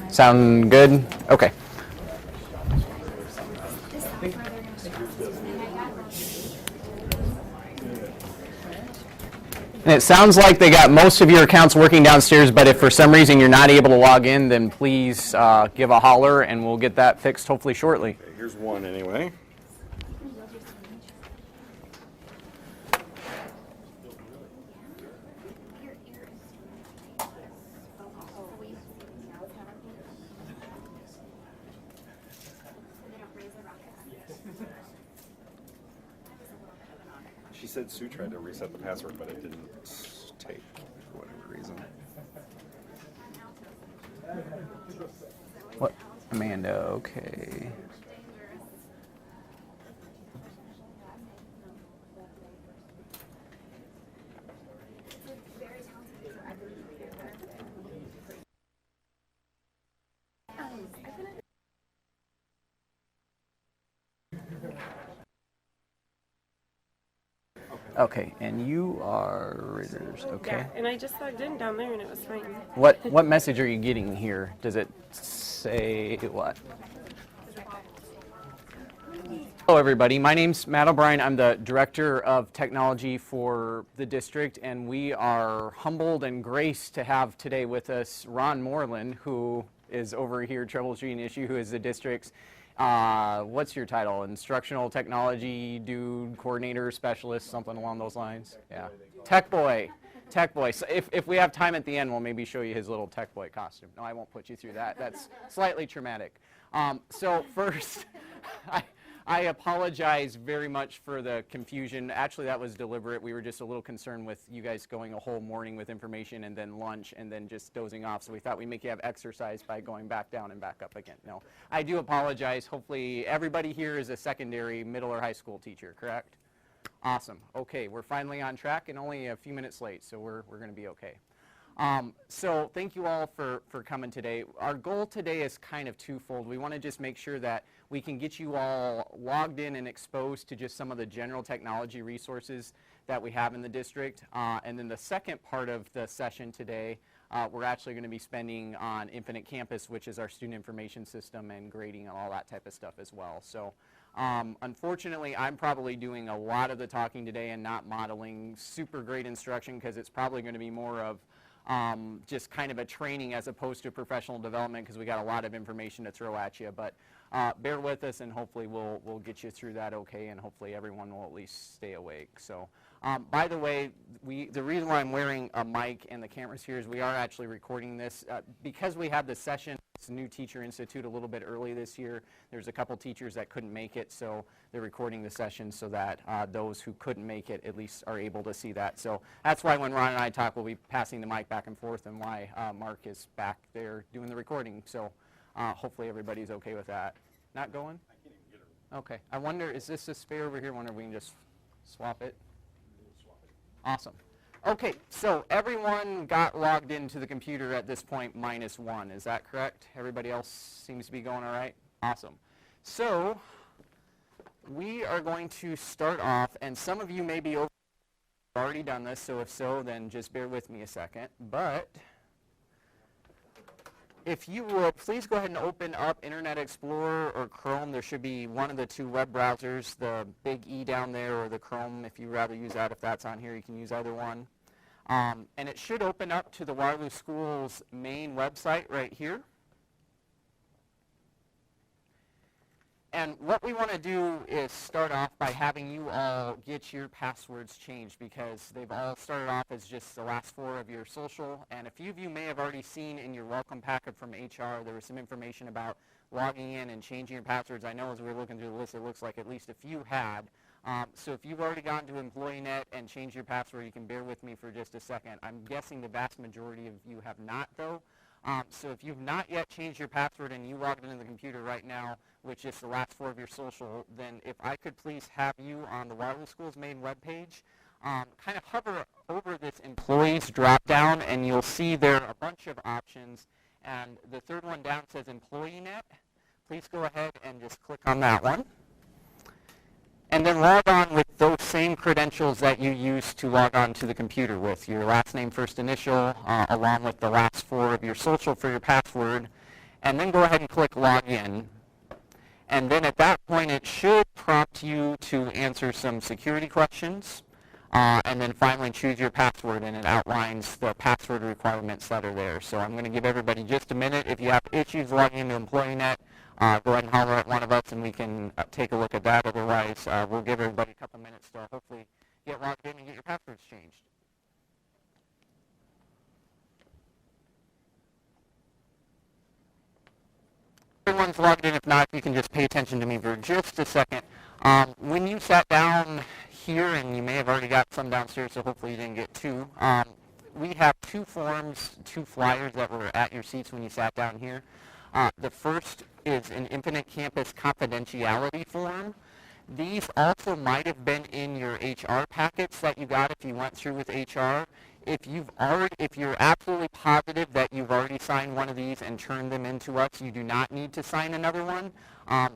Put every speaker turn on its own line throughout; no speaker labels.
Sound good? Okay. And it sounds like they got most of your accounts working downstairs, but if for some reason you're not able to log in, then please give a holler and we'll get that fixed hopefully shortly.
Okay, here's one anyway. She said Sue tried to reset the password, but it didn't take for whatever reason.
What? Amanda, okay. Okay, and you are Ritters, okay.
Yeah, and I just logged in down there and it was fine.
What message are you getting here? Does it say what? Hello everybody, my name's Matt O'Brien. I'm the Director of Technology for the district, and we are humbled and graced to have today with us Ron Moreland, who is over here troubleshooting an issue, who is the district's what's your title? Instructional technology dude, coordinator, specialist, something along those lines? Yeah. Tech boy. Tech boy. So if we have time at the end, we'll maybe show you his little tech boy costume. No, I won't put you through that. That's slightly traumatic. So first, I apologize very much for the confusion. Actually, that was deliberate. We were just a little concerned with you guys going a whole morning with information and then lunch and then just dozing off. So we thought we'd make you have exercise by going back down and back up again. No, I do apologize. Hopefully everybody here is a secondary, middle, or high school teacher, correct? Awesome. Okay, we're finally on track and only a few minutes late, so we're going to be okay. So thank you all for coming today. Our goal today is kind of twofold. We want to just make sure that we can get you all logged in and exposed to just some of the general technology resources that we have in the district. And then the second part of the session today, we're actually going to be spending on Infinite Campus, which is our student information system and grading and all that type of stuff as well. So unfortunately, I'm probably doing a lot of the talking today and not modeling super great instruction because it's probably going to be more of just kind of a training as opposed to professional development because we got a lot of information to throw at you. But bear with us and hopefully we'll get you through that okay, and hopefully everyone will at least stay awake. So by the way, the reason why I'm wearing a mic and the cameras here is we are actually recording this because we have the session. It's a New Teacher Institute a little bit early this year. There's a couple teachers that couldn't make it, so they're recording the session so that those who couldn't make it at least are able to see that. So that's why when Ron and I talk, we'll be passing the mic back and forth, and why Mark is back there doing the recording. So hopefully everybody's okay with that. Not going?
I can't even get her.
Okay. I wonder, is this a spare over here? I wonder if we can just swap it. Awesome. Okay, so everyone got logged into the computer at this point -1. Is that correct? Everybody else seems to be going all right? Awesome. So we are going to start off, and some of you may be already done this, so if so, then just bear with me a second. But if you will, please go ahead and open up Internet Explorer or Chrome. There should be one of the two web browsers, the big E down there, or the Chrome. If you'd rather use that, if that's on here, you can use either one. And it should open up to the Waterloo Schools main website right here. And what we want to do is start off by having you all get your passwords changed because they've all started off as just the last 4 of your social. And a few of you may have already seen in your welcome packet from HR, there was some information about logging in and changing your passwords. I know as we were looking through the list, it looks like at least a few had. So if you've already gone to EmployeeNet and changed your password, you can bear with me for just a second. I'm guessing the vast majority of you have not, though. So if you've not yet changed your password and you logged into the computer right now, which is the last 4 of your social, then if I could please have you on the Waterloo Schools main webpage, kind of hover over this Employees drop-down, and you'll see there a bunch of options. And the third one down says EmployeeNet. Please go ahead and just click on that one. And then log on with those same credentials that you used to log on to the computer with, your last name, first initial, along with the last 4 of your social for your password. and then go ahead and click Login. And then at that point, it should prompt you to answer some security questions. And then finally choose your password, and it outlines the password requirements that are there. So I'm going to give everybody just a minute. If you have issues logging into EmployeeNet, go ahead and holler at one of us and we can take a look at that. Otherwise, we'll give everybody a couple minutes to hopefully get logged in and get your passwords changed. Everyone's logged in. If not, you can just pay attention to me for just a second. When you sat down here, and you may have already got some downstairs, so hopefully you didn't get two, we have two forms, two flyers that were at your seats when you sat down here. The first is an Infinite Campus confidentiality form. These also might have been in your HR packets that you got if you went through with HR. If you're absolutely positive that you've already signed one of these and turned them into us, you do not need to sign another one.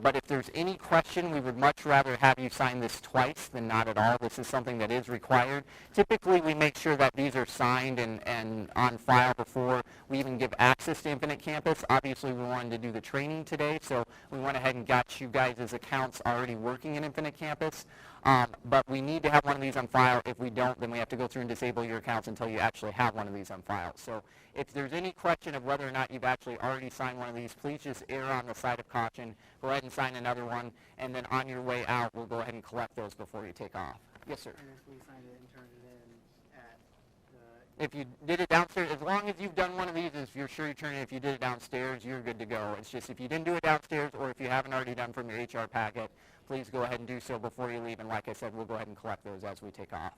But if there's any question, we would much rather have you sign this twice than not at all. This is something that is required. Typically, we make sure that these are signed and on file before we even give access to Infinite Campus. Obviously, we wanted to do the training today, so we went ahead and got you guys' accounts already working in Infinite Campus. But we need to have one of these on file. If we don't, then we have to go through and disable your accounts until you actually have one of these on file. So if there's any question of whether or not you've actually already signed one of these, please just err on the side of caution. Go ahead and sign another one, and then on your way out, we'll go ahead and collect those before you take off. Yes, sir.
And if we signed it and turned it in at the...
If you did it downstairs, as long as you've done one of these, if you're sure you turn it, if you did it downstairs, you're good to go. It's just if you didn't do it downstairs, or if you haven't already done from your HR packet, please go ahead and do so before you leave. And like I said, we'll go ahead and collect those as we take off.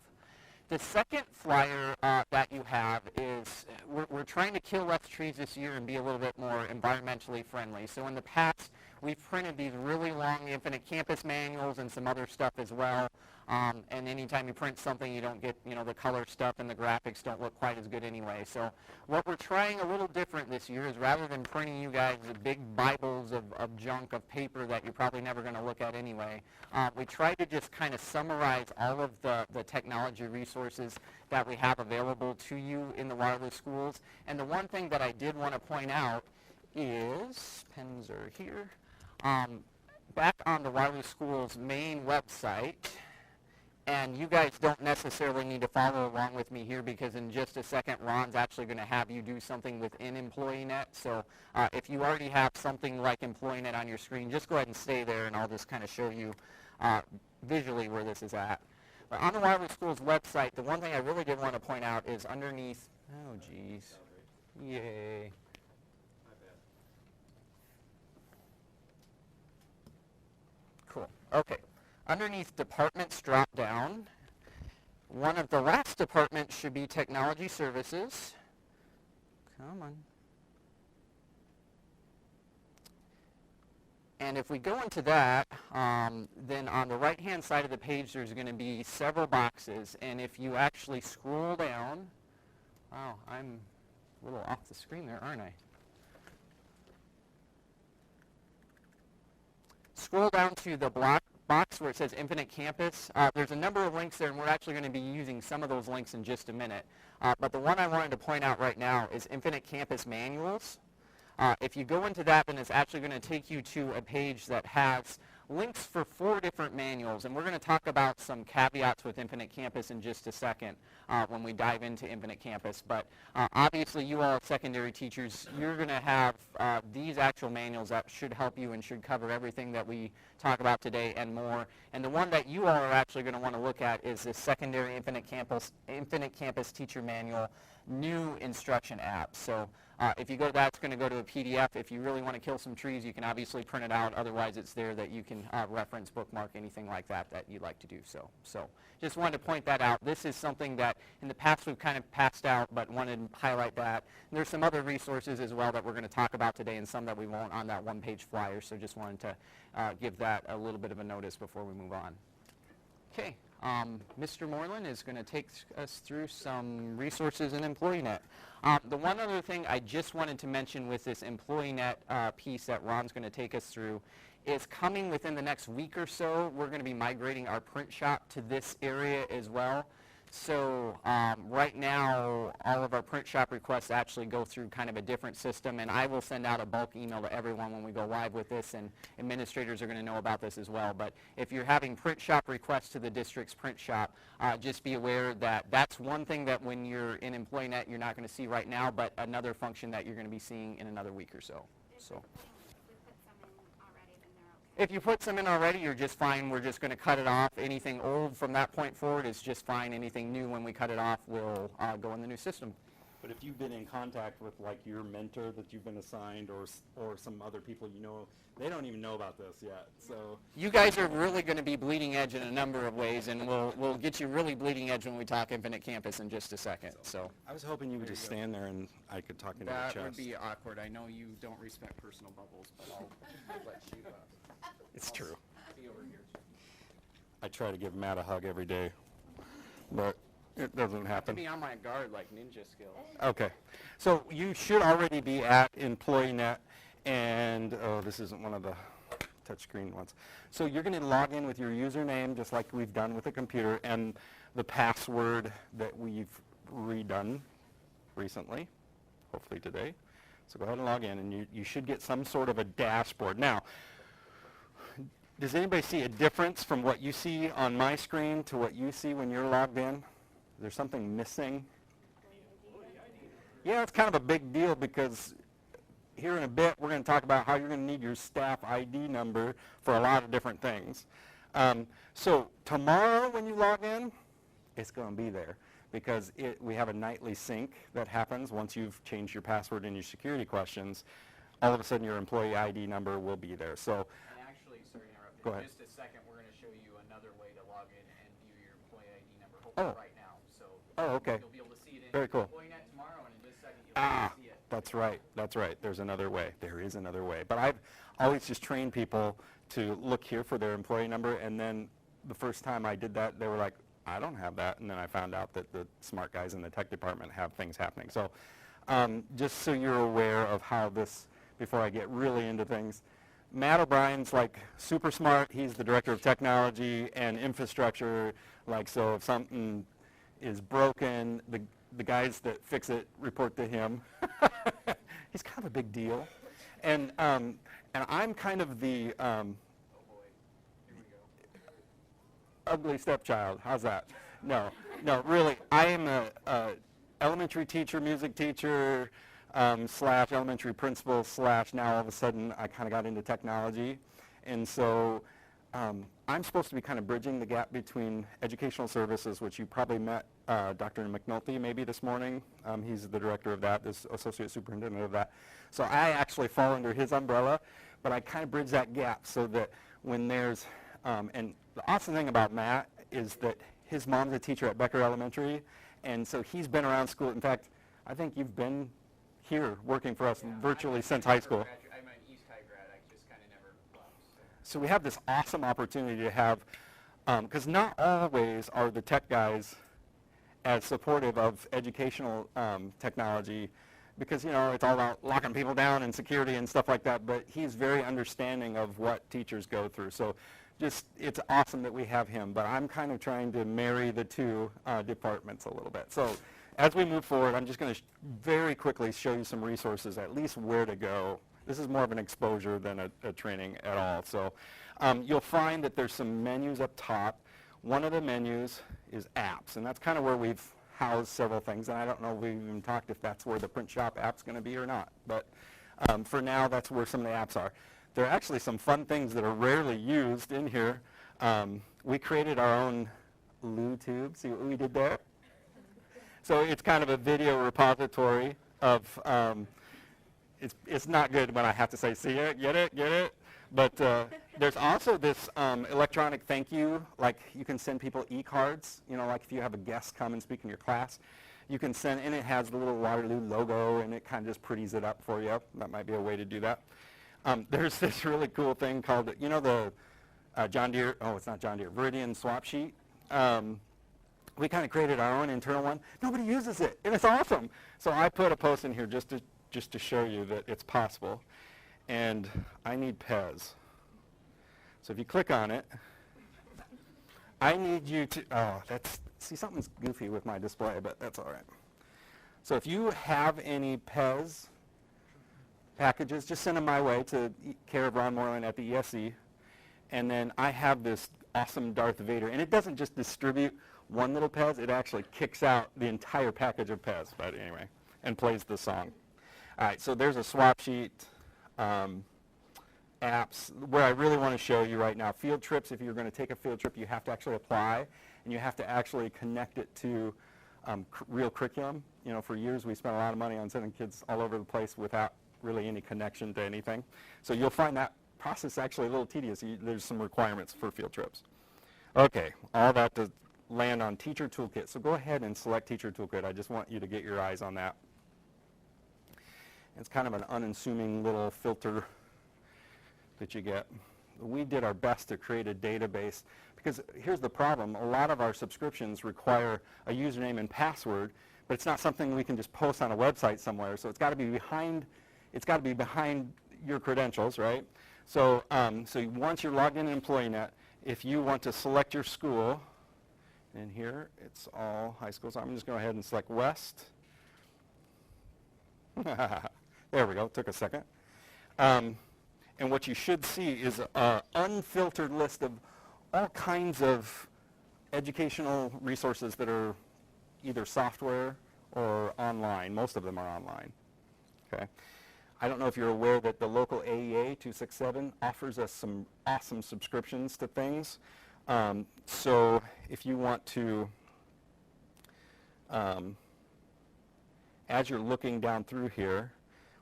The second flyer that you have is, we're trying to kill less trees this year and be a little bit more environmentally friendly. So in the past, we've printed these really long Infinite Campus manuals and some other stuff as well. And anytime you print something, you don't get, the color stuff, and the graphics don't look quite as good anyway. So what we're trying a little different this year is, rather than printing you guys the big Bibles of junk of paper that you're probably never going to look at anyway, we try to just kind of summarize all of the technology resources that we have available to you in the wireless schools. And the one thing that I did want to point out is, pens are here, back on the wireless schools main website. And you guys don't necessarily need to follow along with me here, because in just a second, Ron's actually going to have you do something within EmployeeNet. So if you already have something like EmployeeNet on your screen, just go ahead and stay there, and I'll just kind of show you visually where this is at. But on the Wireless Schools website, the one thing I really did want to point out is underneath, oh geez, yay. Cool, okay. Underneath departments drop down, one of the last departments should be technology services. Come on. And if we go into that, then on the right-hand side of the page, there's going to be several boxes. And if you actually scroll down, wow, I'm a little off the screen there, aren't I? Scroll down to the box where it says Infinite Campus. There's a number of links there, and we're actually going to be using some of those links in just a minute. But the one I wanted to point out right now is Infinite Campus Manuals. If you go into that, then it's actually going to take you to a page that has links for 4 different manuals, and we're going to talk about some caveats with Infinite Campus in just a second when we dive into Infinite Campus. But obviously, you all secondary teachers, you're going to have these actual manuals that should help you and should cover everything that we talk about today and more. And the one that you all are actually going to want to look at is the Secondary Infinite Campus Teacher Manual new instruction app. So if you go to that, it's going to go to a PDF. If you really want to kill some trees, you can obviously print it out. Otherwise, it's there that you can reference, bookmark, anything like that that you'd like to do so. So just wanted to point that out. This is something that in the past we've kind of passed out, but wanted to highlight that. And there's some other resources as well that we're going to talk about today, and some that we won't on that one-page flyer. So just wanted to give that a little bit of a notice before we move on. Okay. Mr. Moreland is going to take us through some resources in EmployeeNet. The one other thing I just wanted to mention with this EmployeeNet piece that Ron's going to take us through is, coming within the next week or so, we're going to be migrating our print shop to this area as well. So right now, all of our print shop requests actually go through kind of a different system, and I will send out a bulk email to everyone when we go live with this, and administrators are going to know about this as well. But if you're having print shop requests to the district's print shop, just be aware that that's one thing that when you're in EmployeeNet you're not going to see right now, but another function that you're going to be seeing in another week or so. If you put some in already, you're just fine. We're just going to cut it off. Anything old from that point forward is just fine. Anything new, when we cut it off, will go in the new system.
But if you've been in contact with like your mentor that you've been assigned or some other people you know, they don't even know about this yet. So
You guys are really going to be bleeding edge in a number of ways, and we'll get you really bleeding edge when we talk Infinite Campus in just a second. So
I was hoping you would just stand there and I could talk into the chest.
that would be awkward. I know you don't respect personal bubbles, but I'll let you.
It's true.
Be over here.
I try to give Matt a hug every day, but it doesn't
To
happen.
be on my guard like ninja skills.
Okay. So you should already be at EmployeeNet, and oh, this isn't one of the touchscreen ones. So you're going to log in with your username, just like we've done with the computer, and the password that we've redone recently, hopefully today. So go ahead and log in, and you should get some sort of a dashboard. Now, does anybody see a difference from what you see on my screen to what you see when you're logged in? Is there something missing? Yeah, it's kind of a big deal because here in a bit we're going to talk about how you're going to need your staff ID number for a lot of different things. So tomorrow when you log in, it's going to be there because we have a nightly sync that happens once you've changed your password and your security questions. All of a sudden your employee ID number will be there. So
And actually, sorry to interrupt.
Go
In
ahead.
just a second, we're going to show you another way to log in and view your employee ID number, hopefully
Oh.
right now. So
okay.
you'll be able to see it in
Very cool.
EmployeeNet tomorrow, and in just a second you'll be able to see it.
That's right. That's right. There's another way. There is another way. But I've always just trained people to look here for their employee number, and then the first time I did that, they were like, I don't have that. And then I found out that the smart guys in the tech department have things happening. So just so you're aware of how this, before I get really into things, Matt O'Brien's like super smart. He's the director of technology and infrastructure. Like, so if something is broken, the guys that fix it report to him. He's kind of a big deal. And I'm kind of the ugly stepchild. How's that? No, really. I am a elementary teacher, music teacher, slash elementary principal, slash now all of a sudden I kind of got into technology. And so I'm supposed to be kind of bridging the gap between educational services, which you probably met Dr. McNulty maybe this morning. He's the director of that, this associate superintendent of that. So I actually fall under his umbrella, but I kind of bridge that gap so that when there's, and the awesome thing about Matt is that his mom's a teacher at Becker Elementary, and so he's been around school. In fact, I think you've been here working for us virtually since high school.
I'm an East High grad. I just kind of never left.
So we have this awesome opportunity to have, because not always are the tech guys as supportive of educational technology, because it's all about locking people down and security and stuff like that, but he's very understanding of what teachers go through. So just, it's awesome that we have him, but I'm kind of trying to marry the two departments a little bit. So as we move forward, I'm just going to very quickly show you some resources, at least where to go. This is more of an exposure than a training at all. So you'll find that there's some menus up top. One of the menus is apps, and that's kind of where we've housed several things, and I don't know if we've even talked if that's where the print shop app's going to be or not, but for now that's where some of the apps are. There are actually some fun things that are rarely used in here. We created our own LuTube. See what we did there? So it's kind of a video repository of, it's not good when I have to say, see it, get it? But there's also this electronic thank you, like you can send people e-cards, like if you have a guest come and speak in your class, you can send, and it has the little Waterloo logo, and it kind of just pretties it up for you. That might be a way to do that. There's this really cool thing called, the John Deere, it's not John Deere, Veridian swap sheet. We kind of created our own internal one. Nobody uses it, and it's awesome. So I put a post in here just to show you that it's possible. And I need Pez. So if you click on it, I need you to, see, something's goofy with my display, but that's all right. So if you have any Pez packages, just send them my way to care of Ron Moreland at the ESC. And then I have this awesome Darth Vader. And it doesn't just distribute one little Pez, it actually kicks out the entire package of Pez, but anyway, and plays the song. All right, so there's a swap sheet. Apps. Where I really want to show you right now, field trips, if you're going to take a field trip, you have to actually apply, and you have to actually connect it to real curriculum. You know, for years we spent a lot of money on sending kids all over the place without really any connection to anything. So you'll find that process actually a little tedious. There's some requirements for field trips. Okay, all that to land on Teacher Toolkit. So go ahead and select Teacher Toolkit. I just want you to get your eyes on that. It's kind of an unassuming little filter that you get. We did our best to create a database because here's the problem. A lot of our subscriptions require a username and password, but it's not something we can just post on a website somewhere. So it's got to be behind your credentials, right? So so once you're logged in EmployeeNet, if you want to select your school, and here it's all high schools. I'm just going to go ahead and select West. There we go. Took a second. And what you should see is an unfiltered list of all kinds of educational resources that are either software or online. Most of them are online. Okay. I don't know if you're aware that the local AEA 267 offers us some awesome subscriptions to things. So if you want to, as you're looking down through here,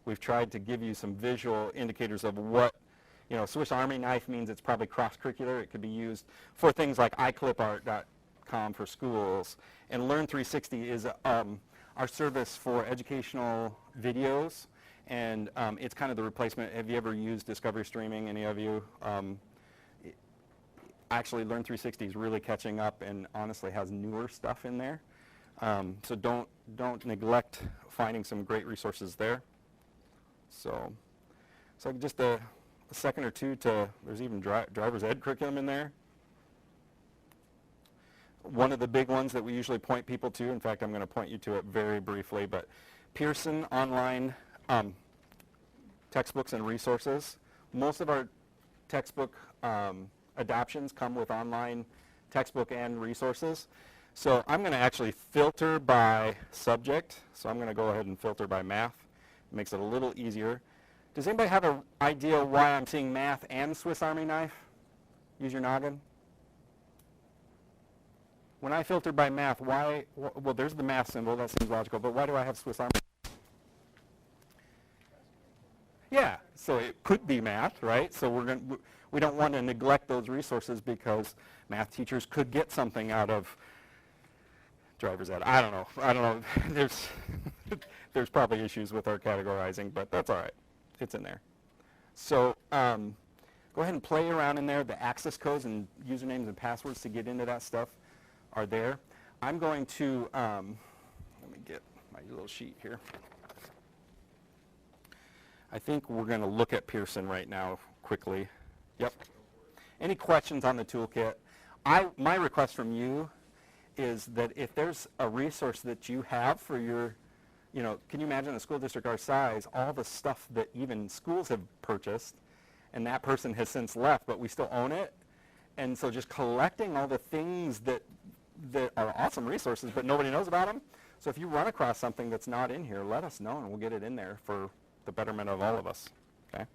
we've tried to give you some visual indicators of what, you know, Swiss Army knife means it's probably cross-curricular. It could be used for things like iClipArt.com for schools. And Learn360 is our service for educational videos. And it's kind of the replacement. Have you ever used Discovery Streaming, any of you? Actually, Learn360 is really catching up and honestly has newer stuff in there. So don't neglect finding some great resources there. So just a second or two to, there's even driver's ed curriculum in there. One of the big ones that we usually point people to, in fact, I'm going to point you to it very briefly, but Pearson online textbooks and resources. Most of our textbook adoptions come with online textbook and resources. So I'm going to actually filter by subject. So I'm going to go ahead and filter by math. It makes it a little easier. Does anybody have an idea why I'm seeing math and Swiss Army knife? Use your noggin. When I filter by math, why? Well, there's the math symbol. That seems logical. But why do I have Swiss Army? Yeah, so it could be math, right? So we don't want to neglect those resources because math teachers could get something out of driver's ed. I don't know. There's probably issues with our categorizing, but that's all right. It's in there. So go ahead and play around in there. The access codes and usernames and passwords to get into that stuff are there. I'm going to, let me get my little sheet here. I think we're going to look at Pearson right now quickly. Yep. Any questions on the toolkit? My request from you is that if there's a resource that you have for your, can you imagine a school district our size, all the stuff that even schools have purchased, and that person has since left, but we still own it. And so just collecting all the things that are awesome resources, but nobody knows about them. So if you run across something that's not in here, let us know, and we'll get it in there for the betterment of all of us. Okay.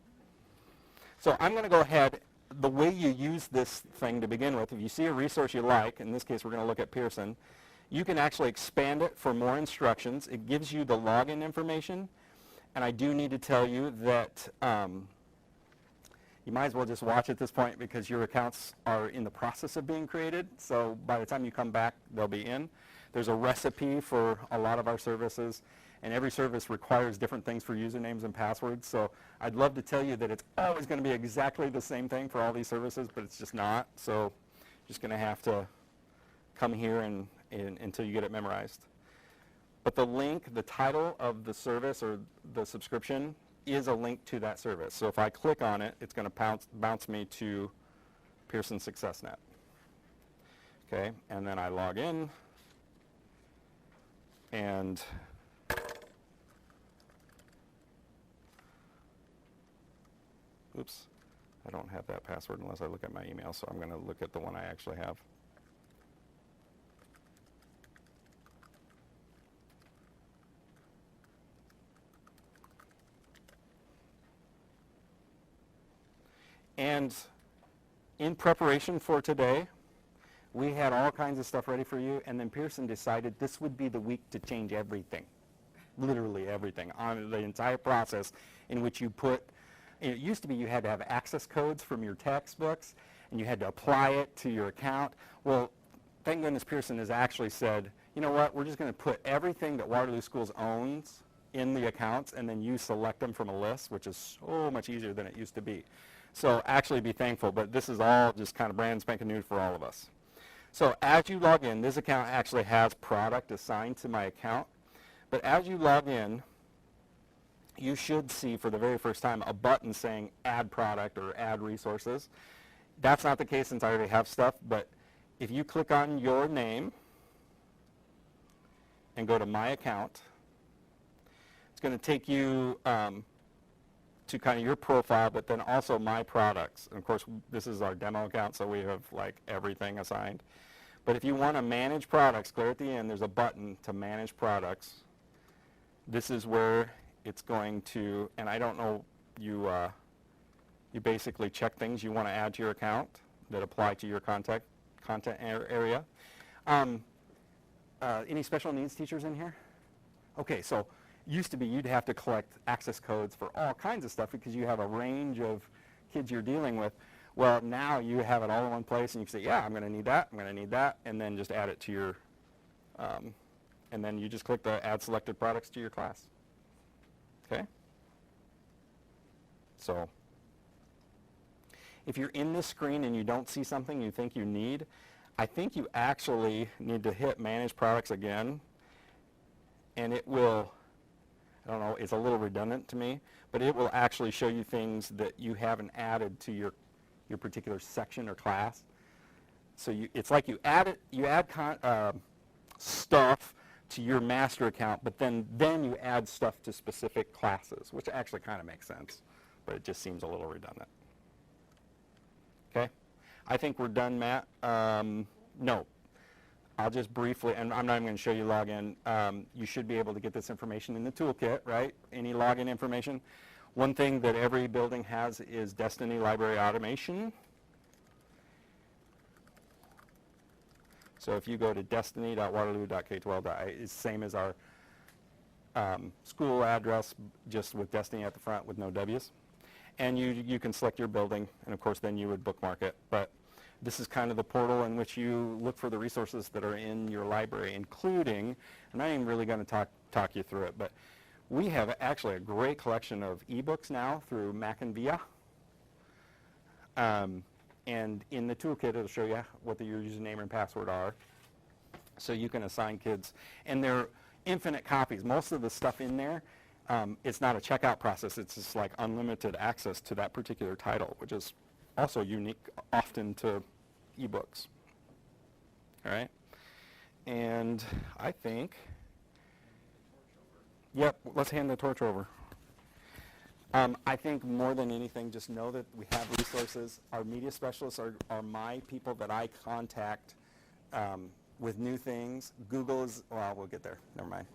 So I'm going to go ahead. The way you use this thing to begin with, if you see a resource you like, in this case we're going to look at Pearson, you can actually expand it for more instructions. It gives you the login information. And I do need to tell you that you might as well just watch at this point because your accounts are in the process of being created. So by the time you come back, they'll be in. There's a recipe for a lot of our services. And every service requires different things for usernames and passwords. So I'd love to tell you that it's always going to be exactly the same thing for all these services, but it's just not. So you're just going to have to come here and until you get it memorized. But the link, the title of the service or the subscription is a link to that service. So if I click on it, it's going to bounce me to Pearson SuccessNet. Okay, and then I log in. And oops, I don't have that password unless I look at my email, so I'm going to look at the one I actually have. And in preparation for today, we had all kinds of stuff ready for you, and then Pearson decided this would be the week to change everything, literally everything, on the entire process in which you put, it used to be you had to have access codes from your textbooks, and you had to apply it to your account. Well, thank goodness Pearson has actually said, you know what, we're just going to put everything that Waterloo Schools owns in the accounts, and then you select them from a list, which is so much easier than it used to be. So actually be thankful, but this is all just kind of brand spanking new for all of us. So as you log in, this account actually has product assigned to my account, but as you log in, you should see for the very first time a button saying add product or add resources. That's not the case since I already have stuff, but if you click on your name and go to my account, it's going to take you to kind of your profile, but then also my products. And of course, this is our demo account, so we have like everything assigned. But if you want to manage products, clear at the end, there's a button to manage products. This is where it's going to, and I don't know, you basically check things you want to add to your account that apply to your content area. Any special needs teachers in here? Okay, so used to be you'd have to collect access codes for all kinds of stuff because you have a range of kids you're dealing with. Well, now you have it all in one place, and you can say, yeah, I'm going to need that, I'm going to need that, and then just add it to your, and then you just click the add selected products to your class. Okay? So if you're in this screen and you don't see something you think you need, I think you actually need to hit manage products again, and it will, I don't know, it's a little redundant to me, but it will actually show you things that you haven't added to your particular section or class. So it's like you add stuff to your master account, but then you add stuff to specific classes, which actually kind of makes sense, but it just seems a little redundant. Okay? I think we're done, Matt. No. I'll just briefly, and I'm not even going to show you login. You should be able to get this information in the toolkit, right? Any login information. One thing that every building has is Destiny Library Automation. So if you go to destiny.waterloo.k12.ia, it's the same as our school address, just with Destiny at the front with no W's. And you can select your building, and of course then you would bookmark it. But this is kind of the portal in which you look for the resources that are in your library, including, I'm not even really going to talk you through it, but we have actually a great collection of ebooks now through Mac and Via. And in the toolkit, it'll show you what your username and password are. So you can assign kids. And they're infinite copies. Most of the stuff in there, it's not a checkout process. It's just like unlimited access to that particular title, which is also unique often to ebooks. All right? And I think, yep, let's hand the torch over. I think more than anything, just know that we have resources. Our media specialists are my people that I contact with new things. Google is, well, we'll get there. Never mind.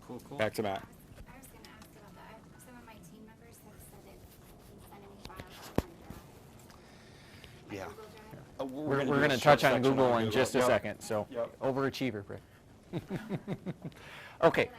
Cool.
Back to Matt.
I was going to ask about that. Some of my team members have said that you can send any files on
Yeah.
Google Drive.
We're going to touch on Google in just a second, so
Yep.
overachiever, Britt. Okay.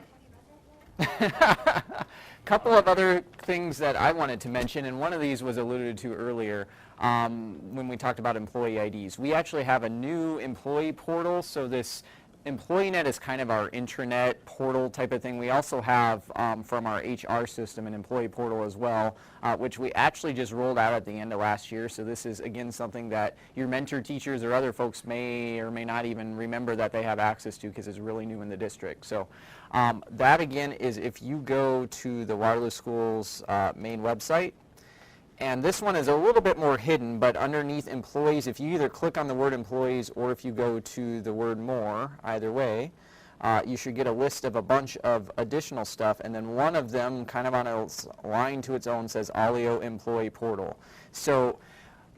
Couple of other things that I wanted to mention, and one of these was alluded to earlier when we talked about employee IDs. We actually have a new employee portal, so this EmployeeNet is kind of our intranet portal type of thing. We also have from our HR system an employee portal as well, which we actually just rolled out at the end of last year. So this is, again, something that your mentor teachers or other folks may or may not even remember that they have access to because it's really new in the district. So that, again, is if you go to the Waterloo Schools main website. And this one is a little bit more hidden, but underneath employees, if you either click on the word employees or if you go to the word more, either way, you should get a list of a bunch of additional stuff, and then one of them, kind of on a line to its own, says Alio Employee Portal. So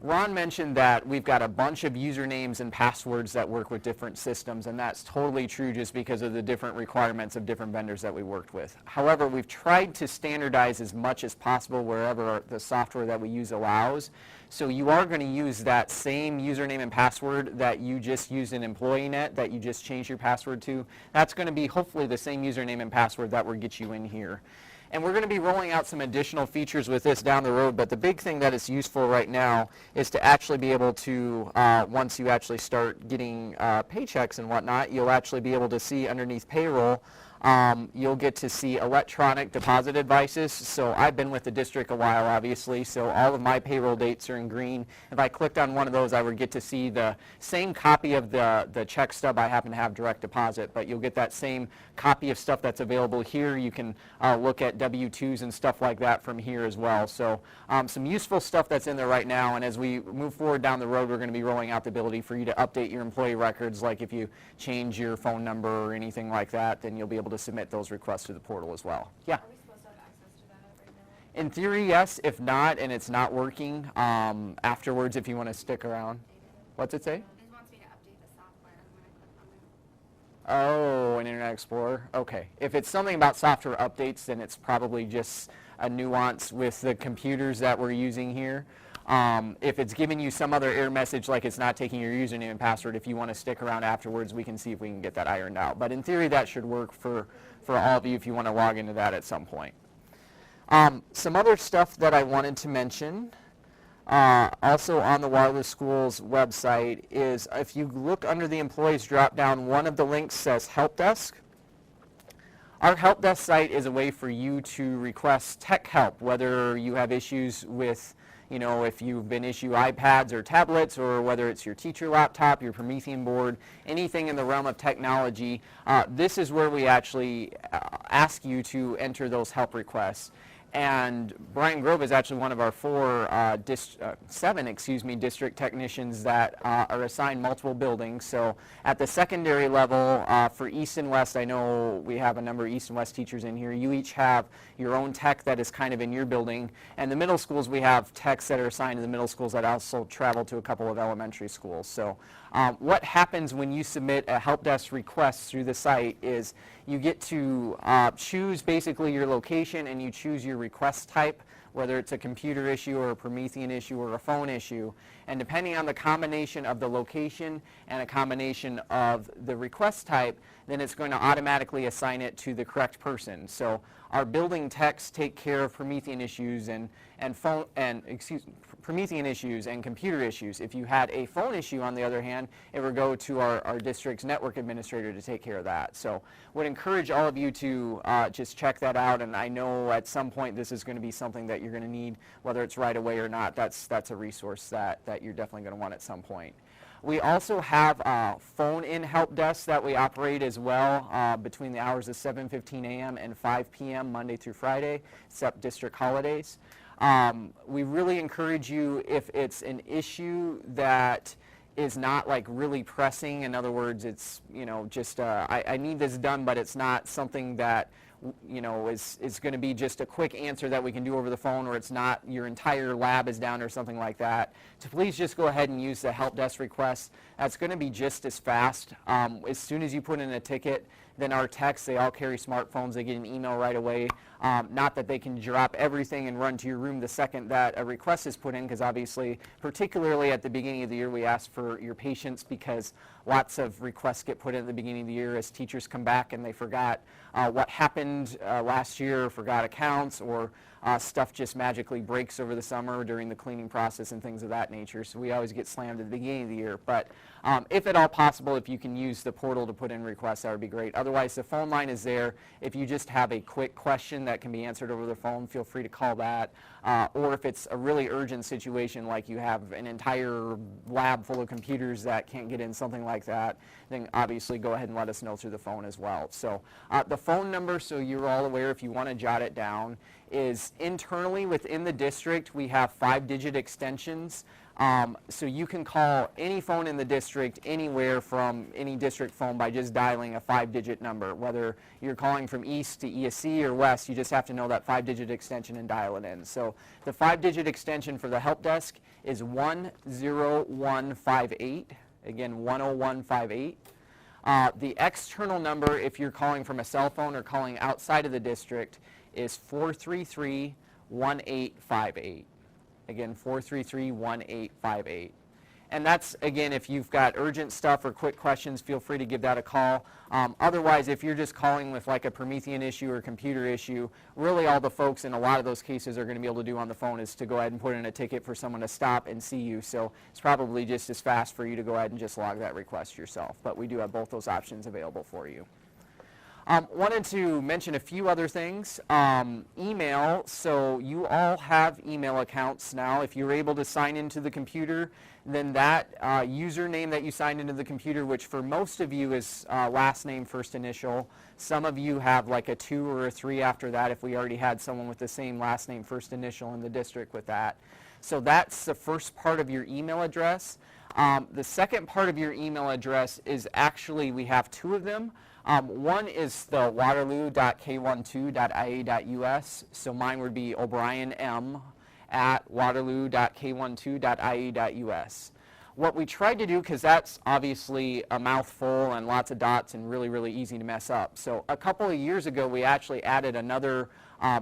Ron mentioned that we've got a bunch of usernames and passwords that work with different systems, and that's totally true just because of the different requirements of different vendors that we worked with. However, we've tried to standardize as much as possible wherever the software that we use allows. So you are going to use that same username and password that you just used in EmployeeNet, that you just changed your password to. That's going to be hopefully the same username and password that will get you in here. And we're going to be rolling out some additional features with this down the road, but the big thing that is useful right now is to actually be able to, once you actually start getting paychecks and whatnot, you'll actually be able to see underneath payroll, you'll get to see electronic deposit advices. So I've been with the district a while, obviously, so all of my payroll dates are in green. If I clicked on one of those, I would get to see the same copy of the check stub I happen to have direct deposit, but you'll get that same copy of stuff that's available here. You can look at W-2s and stuff like that from here as well. So some useful stuff that's in there right now, and as we move forward down the road, we're going to be rolling out the ability for you to update your employee records, like if you change your phone number or anything like that, then you'll be able to submit those requests to the portal as well. Yeah?
Are we supposed to have access to that right now?
In theory, yes. If not, and it's not working, afterwards, if you want to stick around. What's it say?
It wants me to update the software when I click on it.
Oh, an Internet Explorer? Okay. If it's something about software updates, then it's probably just a nuance with the computers that we're using here. If it's giving you some other error message like it's not taking your username and password, if you want to stick around afterwards, we can see if we can get that ironed out. But in theory, that should work for all of you if you want to log into that at some point. Some other stuff that I wanted to mention, also on the Waterloo Schools website, is if you look under the employees drop down, one of the links says Help Desk. Our Help Desk site is a way for you to request tech help, whether you have issues with, you know, if you've been issued iPads or tablets, or whether it's your teacher laptop, your Promethean board, anything in the realm of technology. This is where we actually ask you to enter those help requests. And Brian Grove is actually one of our seven district technicians that are assigned multiple buildings. So at the secondary level, for East and West, I know we have a number of East and West teachers in here. You each have your own tech that is kind of in your building. And the middle schools, we have techs that are assigned to the middle schools that also travel to a couple of elementary schools. So what happens when you submit a help desk request through the site is you get to choose basically your location, and you choose your request type, whether it's a computer issue or a Promethean issue or a phone issue. And depending on the combination of the location and a combination of the request type, then it's going to automatically assign it to the correct person. So our building techs take care of Promethean issues and Promethean issues and computer issues. If you had a phone issue, on the other hand, it would go to our district's network administrator to take care of that. So would encourage all of you to just check that out, and I know at some point this is going to be something that you're going to need, whether it's right away or not. That's a resource that you're definitely going to want at some point. We also have phone-in help desks that we operate as well between the hours of 7:15 a.m. and 5 p.m. Monday through Friday, except district holidays. We really encourage you, if it's an issue that is not like really pressing, in other words, it's, you know, just I need this done, but it's not something that, you know, is going to be just a quick answer that we can do over the phone, or it's not your entire lab is down or something like that, to please just go ahead and use the help desk request. That's going to be just as fast. As soon as you put in a ticket, then our techs, they all carry smartphones, they get an email right away. Not that they can drop everything and run to your room the second that a request is put in, because obviously, particularly at the beginning of the year, we ask for your patience, because lots of requests get put in at the beginning of the year as teachers come back and they forgot what happened last year, forgot accounts, or stuff just magically breaks over the summer during the cleaning process and things of that nature. So we always get slammed at the beginning of the year. But if at all possible, if you can use the portal to put in requests, that would be great. Otherwise, the phone line is there. If you just have a quick question that can be answered over the phone, feel free to call that. Or if it's a really urgent situation, like you have an entire lab full of computers that can't get in, something like that, then obviously go ahead and let us know through the phone as well. So the phone number, so you're all aware, if you want to jot it down, is internally within the district, we have 5-digit extensions. So you can call any phone in the district anywhere from any district phone by just dialing a 5-digit number. Whether you're calling from east to ESC or west, you just have to know that 5-digit extension and dial it in. So the 5-digit extension for the help desk is 10158. Again, 10158. The external number, if you're calling from a cell phone or calling outside of the district, is 433-1858. Again, 433-1858. And that's, again, if you've got urgent stuff or quick questions, feel free to give that a call. Otherwise, if you're just calling with like a Promethean issue or computer issue, really all the folks in a lot of those cases are going to be able to do on the phone is to go ahead and put in a ticket for someone to stop and see you. So it's probably just as fast for you to go ahead and just log that request yourself. But we do have both those options available for you. Wanted to mention a few other things. Email, so you all have email accounts now. If you're able to sign into the computer, then that username that you signed into the computer, which for most of you is last name, first initial. Some of you have like a 2 or a 3 after that if we already had someone with the same last name, first initial in the district with that. So that's the first part of your email address. The second part of your email address is actually, we have 2 of them. One is the waterloo.k12.ia.us, so mine would be o'brienm@waterloo.k12.ia.us. What we tried to do, because that's obviously a mouthful and lots of dots and really, really easy to mess up. So a couple of years ago, we actually added another,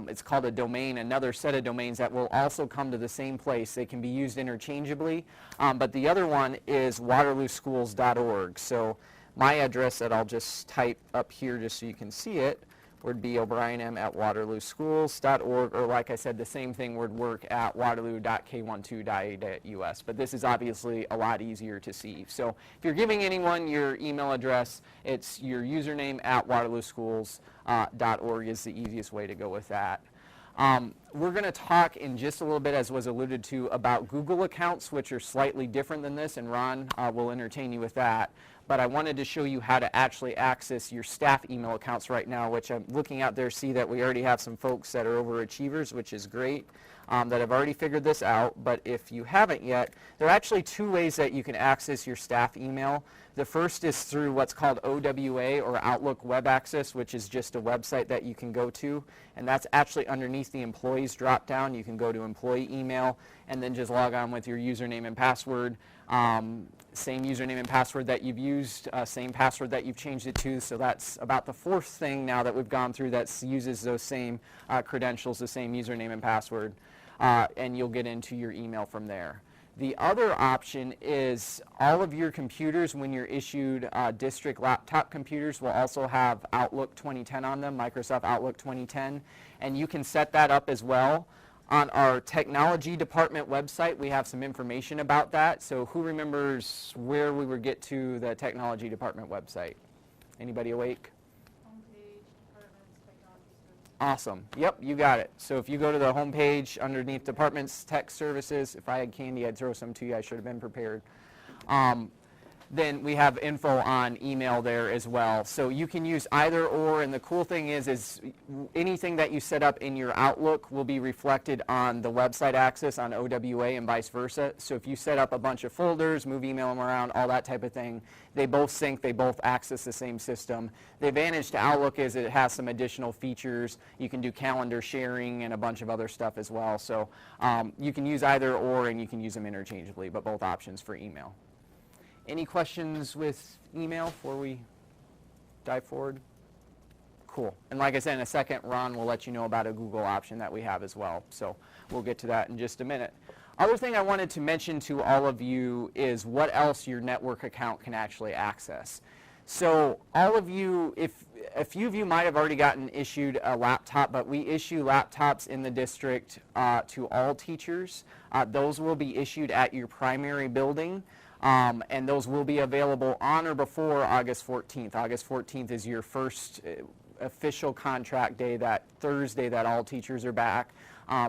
it's called a domain, another set of domains that will also come to the same place. They can be used interchangeably, but the other one is waterlooschools.org. So my address that I'll just type up here just so you can see it would be o'brienm@waterlooschools.org, or like I said, the same thing would work at waterloo.k12.ia.us. But this is obviously a lot easier to see. So if you're giving anyone your email address, it's your username at waterlooschools.org is the easiest way to go with that. We're going to talk in just a little bit, as was alluded to, about Google accounts, which are slightly different than this, and Ron will entertain you with that. But I wanted to show you how to actually access your staff email accounts right now, which I'm looking out there, see that we already have some folks that are overachievers, which is great, that have already figured this out. But if you haven't yet, there are actually 2 ways that you can access your staff email. The first is through what's called OWA, or Outlook Web Access, which is just a website that you can go to, and that's actually underneath the employees drop down. You can go to employee email and then just log on with your username and password. Same username and password that you've used, same password that you've changed it to, so that's about the 4th thing now that we've gone through that uses those same credentials, the same username and password, and you'll get into your email from there. The other option is all of your computers, when you're issued district laptop computers, will also have Outlook 2010 on them, Microsoft Outlook 2010, and you can set that up as well. On our technology department website, we have some information about that. So who remembers where we would get to the technology department website? Anybody awake?
Homepage, departments, technology services.
Awesome. Yep, you got it. So if you go to the homepage underneath departments, tech services, if I had candy, I'd throw some to you. I should have been prepared. Then we have info on email there as well. So you can use either or, and the cool thing is anything that you set up in your Outlook will be reflected on the website access on OWA and vice versa. So if you set up a bunch of folders, move email them around, all that type of thing, they both sync, they both access the same system. The advantage to Outlook is it has some additional features. You can do calendar sharing and a bunch of other stuff as well. So you can use either or, and you can use them interchangeably, but both options for email. Any questions with email before we dive forward? Cool. And like I said, in a second, Ron will let you know about a Google option that we have as well. So we'll get to that in just a minute. Other thing I wanted to mention to all of you is what else your network account can actually access. So all of you, if a few of you might have already gotten issued a laptop, but we issue laptops in the district to all teachers. Those will be issued at your primary building. And those will be available on or before August 14th. August 14th is your first official contract day, that Thursday that all teachers are back.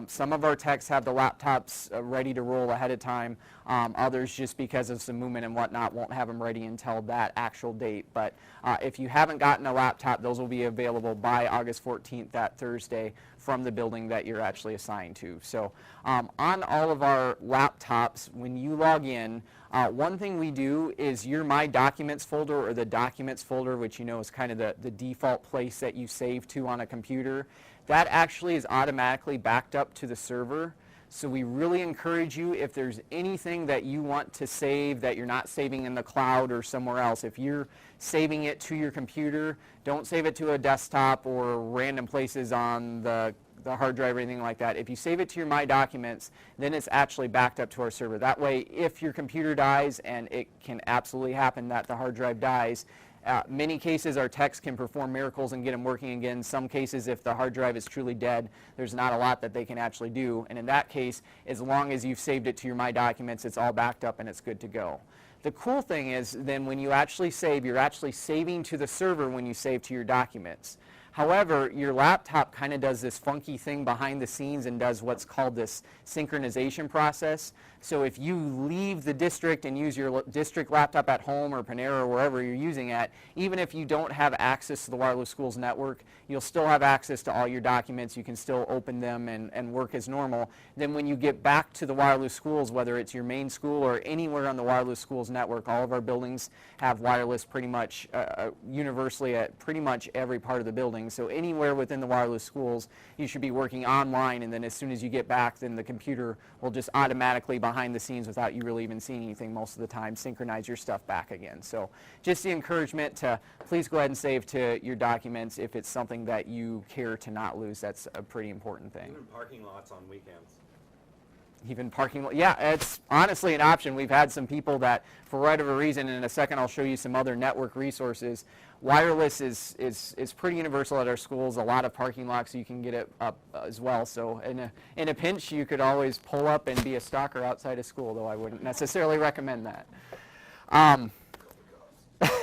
Some of our techs have the laptops ready to roll ahead of time. Others, just because of some movement and whatnot, won't have them ready until that actual date. But if you haven't gotten a laptop, those will be available by August 14th, that Thursday, from the building that you're actually assigned to. So on all of our laptops, when you log in, one thing we do is your My Documents folder, or the Documents folder, which you know is kind of the default place that you save to on a computer, that actually is automatically backed up to the server. So we really encourage you, if there's anything that you want to save that you're not saving in the cloud or somewhere else, if you're saving it to your computer, don't save it to a desktop or random places on the hard drive or anything like that. If you save it to your My Documents, then it's actually backed up to our server. That way, if your computer dies, and it can absolutely happen that the hard drive dies, many cases our techs can perform miracles and get them working again. Some cases, if the hard drive is truly dead, there's not a lot that they can actually do. And in that case, as long as you've saved it to your My Documents, it's all backed up and it's good to go. The cool thing is then when you actually save, you're actually saving to the server when you save to your documents. However, your laptop kind of does this funky thing behind the scenes and does what's called this synchronization process. So if you leave the district and use your district laptop at home or Panera or wherever you're using it, even if you don't have access to the Waterloo Schools network, you'll still have access to all your documents. You can still open them and work as normal. Then when you get back to the Waterloo Schools, whether it's your main school or anywhere on the Waterloo Schools network, all of our buildings have wireless pretty much universally at pretty much every part of the building. So anywhere within the Waterloo Schools, you should be working online, and then as soon as you get back, then the computer will just automatically, behind the scenes without you really even seeing anything most of the time, synchronize your stuff back again. So just the encouragement to please go ahead and save to your documents if it's something that you care to not lose. That's a pretty important thing.
Even parking lots on weekends.
Even parking, yeah, it's honestly an option. We've had some people that, for whatever reason, and in a second I'll show you some other network resources. Wireless is pretty universal at our schools. A lot of parking lots you can get it up as well. So in a pinch, you could always pull up and be a stalker outside of school, though I wouldn't necessarily recommend that.
On your C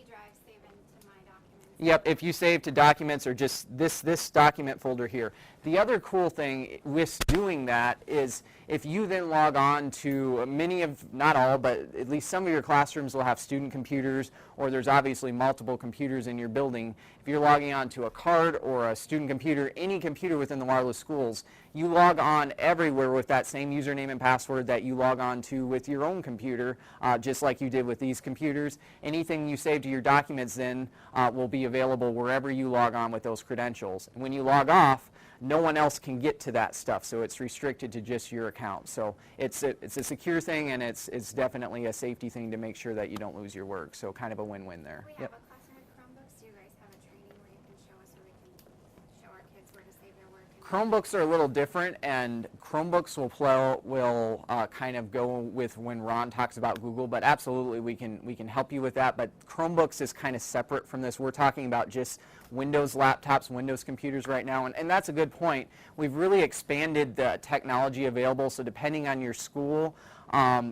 drive, save into My Documents.
Yep, if you save to documents or just this document folder here. The other cool thing with doing that is if you then log on to many of, not all, but at least some of your classrooms will have student computers, or there's obviously multiple computers in your building. If you're logging on to a card or a student computer, any computer within the Waterloo Schools, you log on everywhere with that same username and password that you log on to with your own computer, just like you did with these computers. Anything you save to your documents then will be available wherever you log on with those credentials. And when you log off, no one else can get to that stuff, so it's restricted to just your account. So it's a secure thing, and it's definitely a safety thing to make sure that you don't lose your work. So kind of a win-win there.
We have a classroom with Chromebooks. Do you guys have a training where you can show us, where we can show our kids where to save their work?
Chromebooks are a little different, and Chromebooks will kind of go with when Ron talks about Google, but absolutely we can help you with that. But Chromebooks is kind of separate from this. We're talking about just Windows laptops, Windows computers right now, and that's a good point. We've really expanded the technology available, so depending on your school,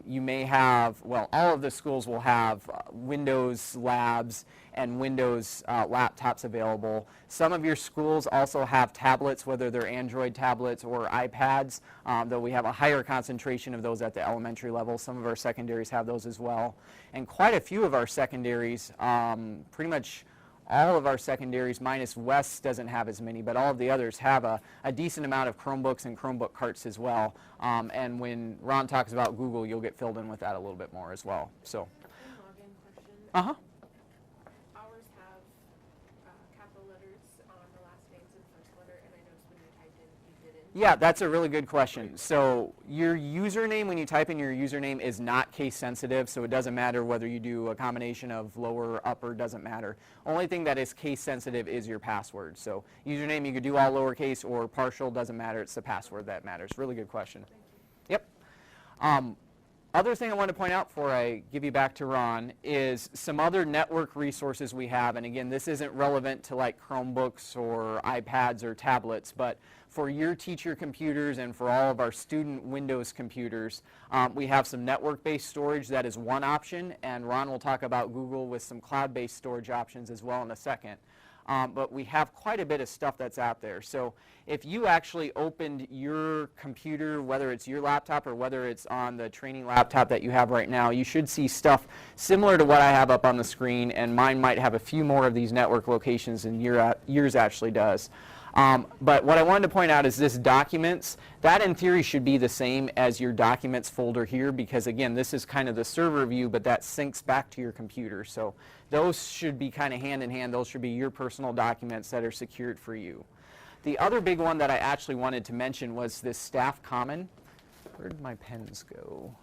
you may have, well, all of the schools will have Windows labs and Windows laptops available. Some of your schools also have tablets, whether they're Android tablets or iPads, though we have a higher concentration of those at the elementary level. Some of our secondaries have those as well. And quite a few of our secondaries, pretty much all of our secondaries, minus West doesn't have as many, but all of the others have a decent amount of Chromebooks and Chromebook carts as well. And when Ron talks about Google, you'll get filled in with that a little bit more as well. So.
Login question.
Uh-huh.
Ours have capital letters on the last names and first letter, and I noticed when you typed in, you didn't.
Yeah, that's a really good question. So your username, when you type in your username, is not case sensitive, so it doesn't matter whether you do a combination of lower, upper, doesn't matter. Only thing that is case sensitive is your password. So username, you could do all lowercase or partial, doesn't matter. It's the password that matters. Really good question. Yep. Other thing I want to point out before I give you back to Ron is some other network resources we have. And again, this isn't relevant to like Chromebooks or iPads or tablets, but for your teacher computers and for all of our student Windows computers, we have some network-based storage. That is one option, and Ron will talk about Google with some cloud-based storage options as well in a second. but we have quite a bit of stuff that's out there. So if you actually opened your computer, whether it's your laptop or whether it's on the training laptop that you have right now, you should see stuff similar to what I have up on the screen, and mine might have a few more of these network locations than yours actually does. But what I wanted to point out is this documents, that in theory should be the same as your documents folder here, because again, this is kind of the server view, but that syncs back to your computer. So those should be kind of hand in hand. Those should be your personal documents that are secured for you. The other big one that I actually wanted to mention was this staff common. Where did my pens go?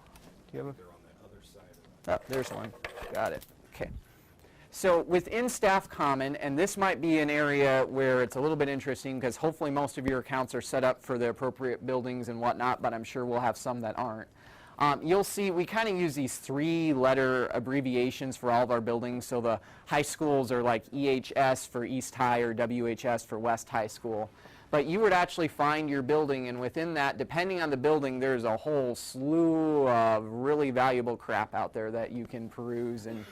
Do you have a?
They're on the other side of
Oh, there's one. Got it. Okay. So within Staff Common, and this might be an area where it's a little bit interesting because hopefully most of your accounts are set up for the appropriate buildings and whatnot, but I'm sure we'll have some that aren't. You'll see we kind of use these 3-letter abbreviations for all of our buildings. So the high schools are like EHS for East High or WHS for West High School. But you would actually find your building, and within that, depending on the building, there's a whole slew of really valuable crap out there that you can peruse. And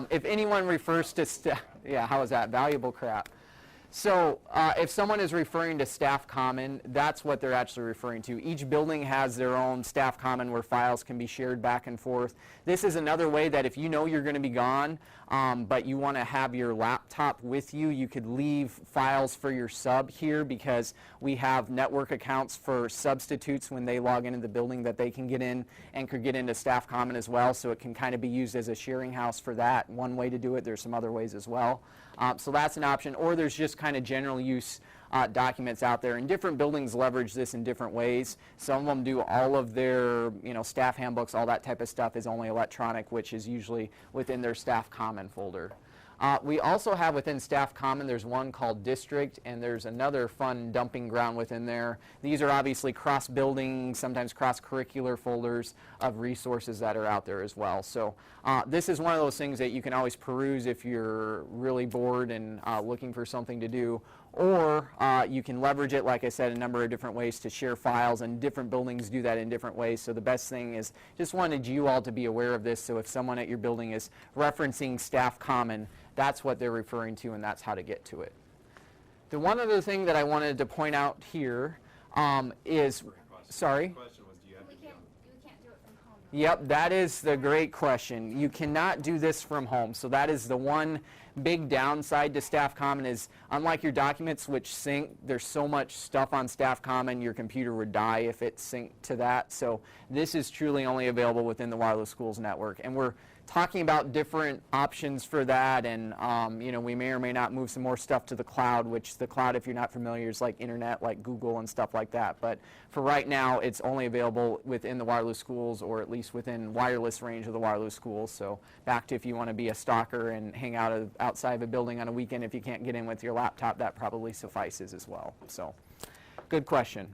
if anyone refers to, yeah, how is that? Valuable crap. So if someone is referring to Staff Common, that's what they're actually referring to. Each building has their own Staff Common where files can be shared back and forth. This is another way that if you know you're going to be gone, but you want to have your laptop with you, you could leave files for your sub here, because we have network accounts for substitutes when they log into the building that they can get in and could get into Staff Common as well. So it can kind of be used as a sharing house for that. One way to do it. There's some other ways as well. So that's an option. Or there's just kind of general use documents out there, and different buildings leverage this in different ways. Some of them do all of their, staff handbooks, all that type of stuff is only electronic, which is usually within their Staff Common folder. We also have within Staff Common, there's one called District, and there's another fun dumping ground within there. These are obviously cross-building, sometimes cross-curricular folders of resources that are out there as well. So this is one of those things that you can always peruse if you're really bored and looking for something to do. Or you can leverage it, like I said, a number of different ways to share files, and different buildings do that in different ways. So the best thing is, just wanted you all to be aware of this, so if someone at your building is referencing Staff Common, that's what they're referring to, and that's how to get to it. The one other thing that I wanted to point out here is, sorry?
The question was, do you have to
We
be on?
can't do it from home. though.
Yep, that is the great question. You cannot do this from home. So that is the one big downside to Staff Common, is unlike your documents which sync, there's so much stuff on Staff Common, your computer would die if it synced to that. So this is truly only available within the Wireless Schools Network. And we're talking about different options for that, and we may or may not move some more stuff to the cloud, which the cloud, if you're not familiar, is like internet, like Google and stuff like that. But for right now, it's only available within the Wireless Schools, or at least within wireless range of the Wireless Schools. So back to if you want to be a stalker and hang out outside of a building on a weekend, if you can't get in with your laptop, that probably suffices as well. So good question.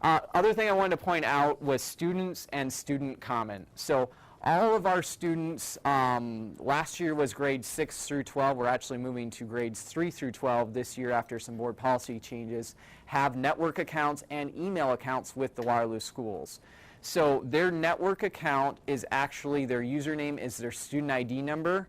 Other thing I wanted to point out was students and student comment. So all of our students, last year was grades 6 through 12. We're actually moving to grades 3 through 12 this year after some board policy changes, have network accounts and email accounts with the Wireless Schools. So their network account is actually, their username is their student ID number,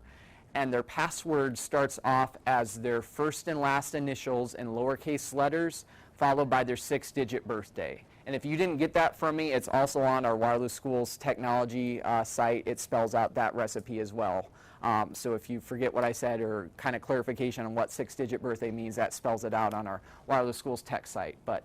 and their password starts off as their first and last initials in lowercase letters, followed by their 6-digit birthday. And if you didn't get that from me, it's also on our Wireless Schools technology site. It spells out that recipe as well. So if you forget what I said, or kind of clarification on what 6-digit birthday means, that spells it out on our Wireless Schools tech site. But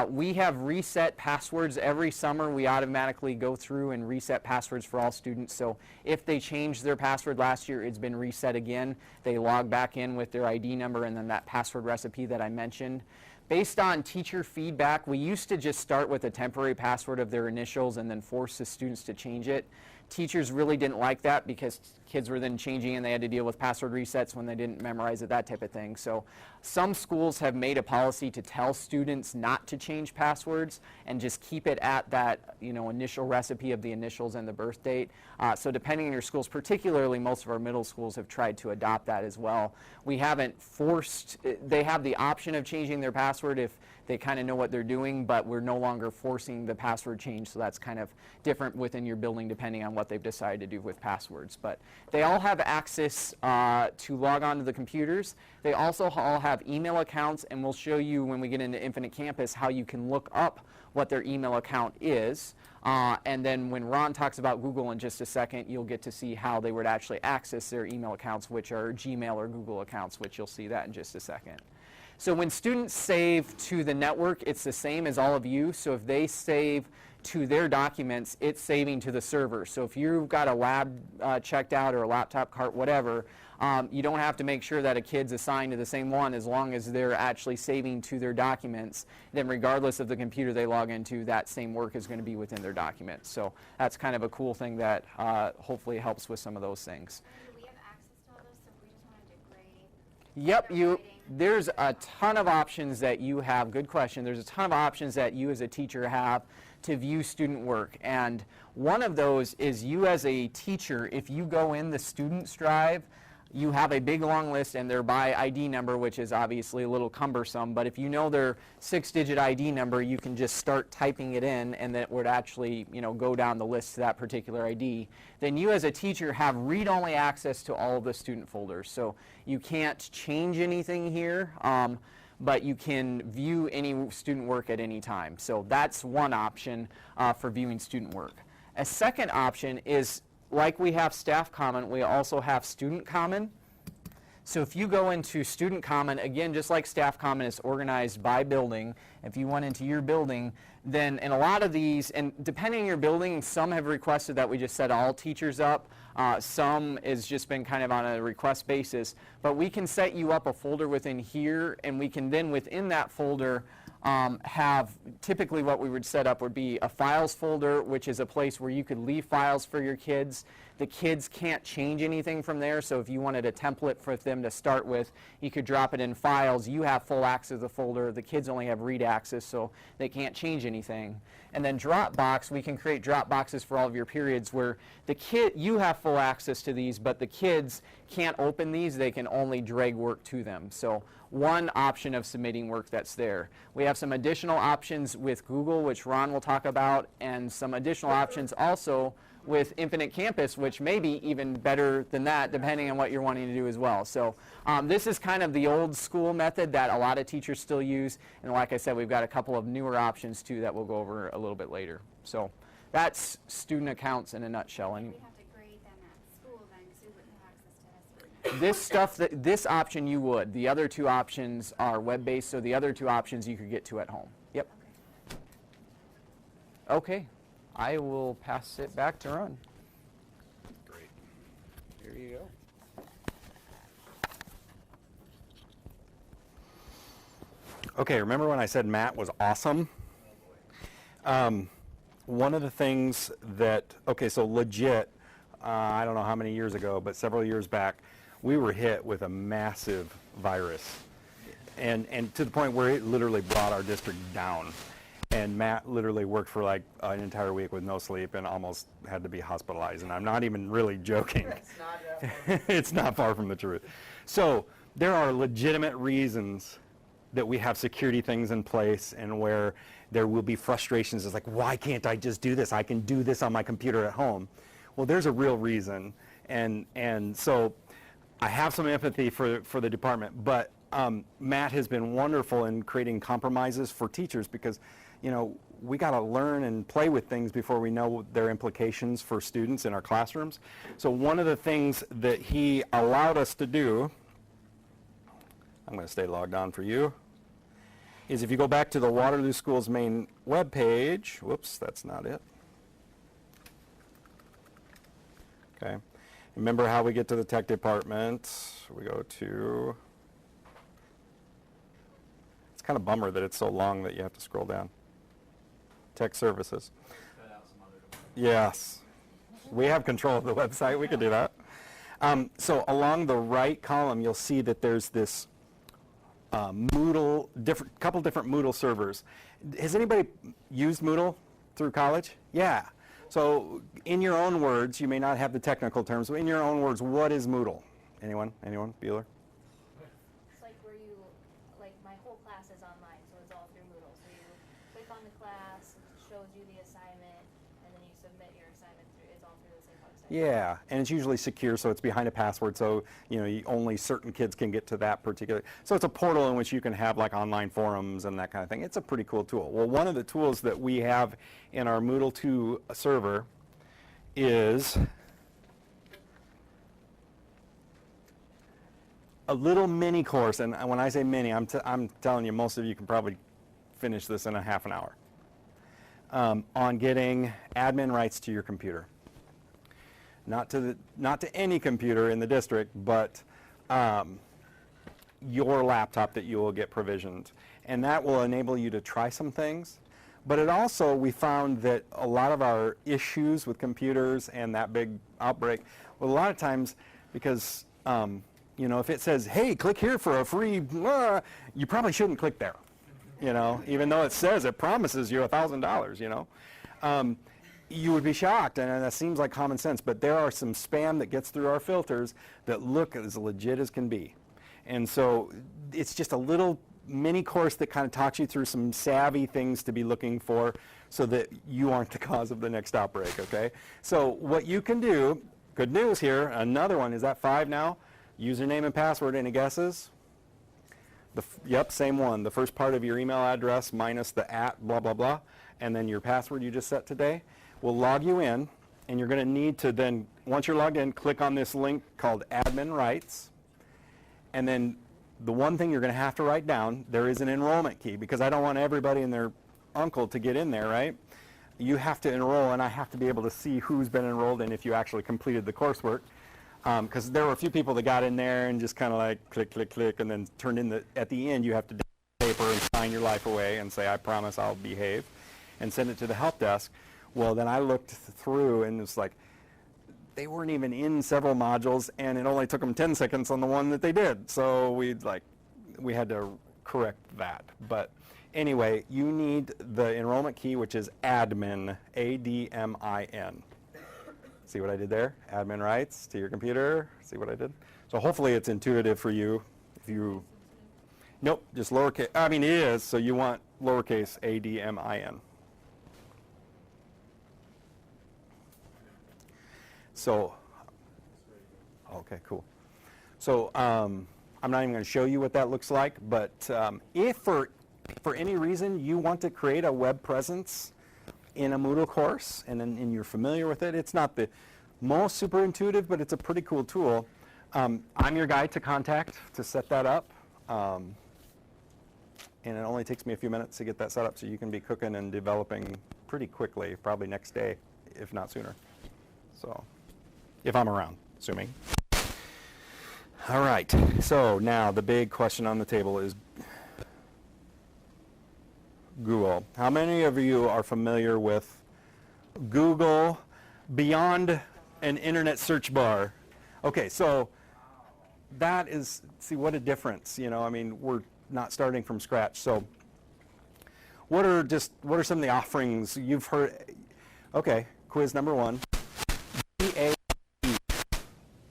we have reset passwords every summer. We automatically go through and reset passwords for all students. So if they changed their password last year, it's been reset again. They log back in with their ID number and then that password recipe that I mentioned. Based on teacher feedback, we used to just start with a temporary password of their initials and then force the students to change it. Teachers really didn't like that because kids were then changing and they had to deal with password resets when they didn't memorize it, that type of thing. So some schools have made a policy to tell students not to change passwords and just keep it at that initial recipe of the initials and the birth date. So depending on your schools, particularly most of our middle schools have tried to adopt that as well. We haven't forced, they have the option of changing their password if they kind of know what they're doing, but we're no longer forcing the password change, so that's kind of different within your building depending on what they've decided to do with passwords. But they all have access to log on to the computers. They also all have email accounts, and we'll show you when we get into Infinite Campus how you can look up what their email account is. And then when Ron talks about Google in just a second, you'll get to see how they would actually access their email accounts, which are Gmail or Google accounts, which you'll see that in just a second. So when students save to the network, it's the same as all of you. So if they save to their documents, it's saving to the server. So if you've got a lab checked out or a laptop cart, whatever, you don't have to make sure that a kid's assigned to the same one as long as they're actually saving to their documents. Then regardless of the computer they log into, that same work is going to be within their documents. So that's kind of a cool thing that hopefully helps with some of those things.
Do we have access to all those, so if we just wanted to grade?
Yep, there's a ton of options that you have. Good question. There's a ton of options that you as a teacher have to view student work. And one of those is you as a teacher, if you go in the Students Drive, you have a big long list and they're by ID number, which is obviously a little cumbersome, but if you know their 6-digit ID number, you can just start typing it in and that would actually, go down the list to that particular ID. Then you as a teacher have read-only access to all of the student folders. So you can't change anything here, but you can view any student work at any time. So that's one option for viewing student work. A second option is, like we have Staff Common, we also have Student Common. So if you go into Student Common, again, just like Staff Common, it's organized by building. If you went into your building, then in a lot of these, and depending on your building, some have requested that we just set all teachers up. Some has just been kind of on a request basis. But we can set you up a folder within here, and we can then within that folder have typically what we would set up would be a files folder, which is a place where you could leave files for your kids. The kids can't change anything from there, so if you wanted a template for them to start with, you could drop it in files. You have full access to the folder. The kids only have read access, so they can't change anything. And then Dropbox, we can create Dropboxes for all of your periods where you have full access to these, but the kids can't open these. They can only drag work to them. So one option of submitting work that's there. We have some additional options with Google, which Ron will talk about, and some additional options also with Infinite Campus, which may be even better than that, depending on what you're wanting to do as well. So this is kind of the old school method that a lot of teachers still use, and like I said, we've got a couple of newer options too that we'll go over a little bit later. So that's student accounts in a nutshell. And
We'd have to grade them at school then, because we wouldn't have access to this.
this stuff, this option you would. The other two options are web-based, so the other two options you could get to at home. Yep. Okay. I will pass it back to Ron.
Great. Here you go.
Okay, remember when I said Matt was awesome? One of the things that, so legit, I don't know how many years ago, but several years back, we were hit with a massive virus. And to the point where it literally brought our district down. And Matt literally worked for like an entire week with no sleep and almost had to be hospitalized. And I'm not even really joking. It's not far from the truth. So there are legitimate reasons that we have security things in place and where there will be frustrations. It's like, why can't I just do this? I can do this on my computer at home. Well, there's a real reason. And so I have some empathy for the department. But Matt has been wonderful in creating compromises for teachers because we got to learn and play with things before we know their implications for students in our classrooms. So one of the things that he allowed us to do, I'm going to stay logged on for you, is if you go back to the Waterloo Schools main webpage, whoops, that's not it. Okay. Remember how we get to the tech department? We go to, it's kind of bummer that it's so long that you have to scroll down. Tech services. Yes. We have control of the website. We could do that. So along the right column, you'll see that there's this Moodle, couple different Moodle servers. Has anybody used Moodle through college? Yeah. So in your own words, you may not have the technical terms, but in your own words, what is Moodle? Anyone? Bueller?
It's like where you, like my whole class is online, so it's all through Moodle.
Yeah, and it's usually secure, so it's behind a password, so only certain kids can get to that particular. So it's a portal in which you can have like online forums and that kind of thing. It's a pretty cool tool. Well, one of the tools that we have in our Moodle 2 server is a little mini course, and when I say mini, I'm telling you, most of you can probably finish this in a half an hour, on getting admin rights to your computer. Not to any computer in the district, but your laptop that you will get provisioned. And that will enable you to try some things. But it also, we found that a lot of our issues with computers and that big outbreak, well, a lot of times, because if it says, hey, click here for a free, you probably shouldn't click there, even though it says, it promises you $1,000, you would be shocked, and that seems like common sense, but there are some spam that gets through our filters that look as legit as can be. And so it's just a little mini course that kind of talks you through some savvy things to be looking for so that you aren't the cause of the next outbreak, okay? So what you can do, good news here, another one, is that 5 now? Username and password, any guesses? Yep, same one. The first part of your email address minus the @ blah, blah, blah, and then your password you just set today will log you in, and you're going to need to then, once you're logged in, click on this link called Admin Rights, and then the one thing you're going to have to write down, there is an enrollment key, because I don't want everybody and their uncle to get in there, right? You have to enroll, and I have to be able to see who's been enrolled and if you actually completed the coursework, because there were a few people that got in there and just kind of like click, click, click, and then turned in at the end you have to paper and sign your life away and say, I promise I'll behave, and send it to the help desk. Well, then I looked through, and it's like they weren't even in several modules, and it only took them 10 seconds on the one that they did. So we had to correct that. But anyway, you need the enrollment key, which is admin, A-D-M-I-N. See what I did there? Admin rights to your computer. See what I did? So hopefully it's intuitive for you. Nope, just lowercase. I mean, it is, so you want lowercase A-D-M-I-N. So, okay, cool. So I'm not even going to show you what that looks like, but if for any reason you want to create a web presence in a Moodle course and you're familiar with it, it's not the most super intuitive, but it's a pretty cool tool. I'm your guy to contact to set that up, and it only takes me a few minutes to get that set up, so you can be cooking and developing pretty quickly, probably next day, if not sooner. So. If I'm around, assuming. All right, so now the big question on the table is Google. How many of you are familiar with Google beyond an internet search bar? Okay, so that is, see what a difference, I mean, we're not starting from scratch. So what are some of the offerings you've heard? Okay, quiz number 1.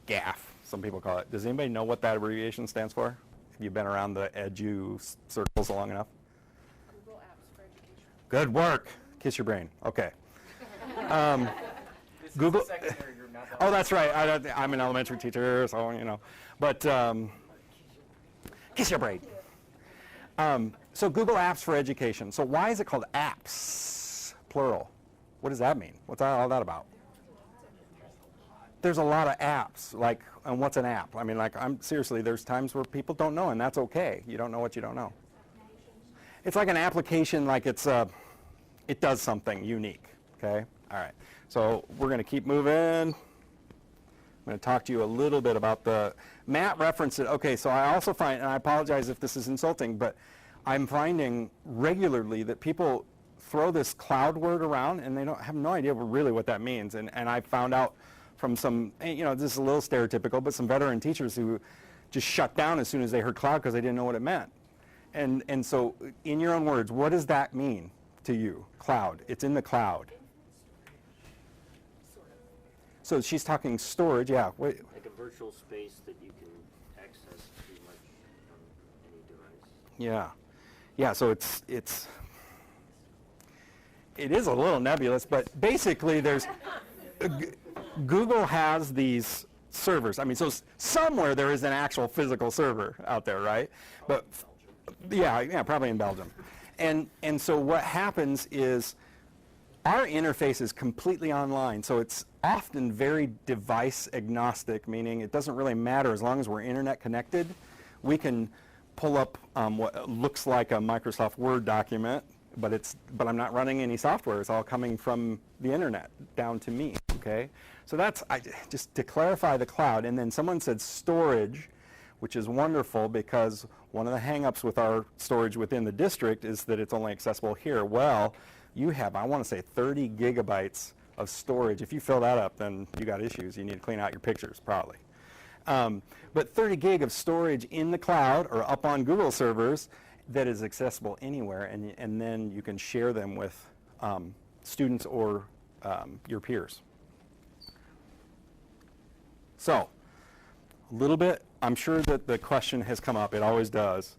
GAF, some people call it. Does anybody know what that abbreviation stands for? Have you been around the edu circles long enough?
Google Apps for Education.
Good work. Kiss your brain. Okay. Google. Oh, that's right. I'm an elementary teacher, so But kiss your brain. So Google Apps for Education. So why is it called apps, plural? What does that mean? What's all that about? There's a lot of apps, and what's an app? I mean, seriously, there's times where people don't know, and that's okay. You don't know what you don't know. It's like an application, it does something unique, okay? All right, so we're going to keep moving. I'm going to talk to you a little bit about Matt referenced it. Okay, so I also find, and I apologize if this is insulting, but I'm finding regularly that people throw this cloud word around, and they have no idea really what that means, and I found out from some, this is a little stereotypical, but some veteran teachers who just shut down as soon as they heard cloud because they didn't know what it meant. And so, in your own words, what does that mean to you, cloud? It's in the cloud. So she's talking storage, yeah.
Like a virtual space that you can access pretty much from any device.
Yeah. Yeah, so it is a little nebulous, but basically there's Google has these servers. I mean, so somewhere there is an actual physical server out there, right? But yeah, probably in Belgium. And so what happens is our interface is completely online, so it's often very device agnostic, meaning it doesn't really matter as long as we're internet connected. We can pull up what looks like a Microsoft Word document, but I'm not running any software. It's all coming from the internet down to me, okay? So that's, just to clarify the cloud. And then someone said storage, which is wonderful because one of the hang-ups with our storage within the district is that it's only accessible here. Well, you have, I want to say, 30 gigabytes of storage. If you fill that up, then you got issues. You need to clean out your pictures, probably. But 30 gig of storage in the cloud or up on Google servers that is accessible anywhere, and then you can share them with students or your peers. So, a little bit, I'm sure that the question has come up, it always does.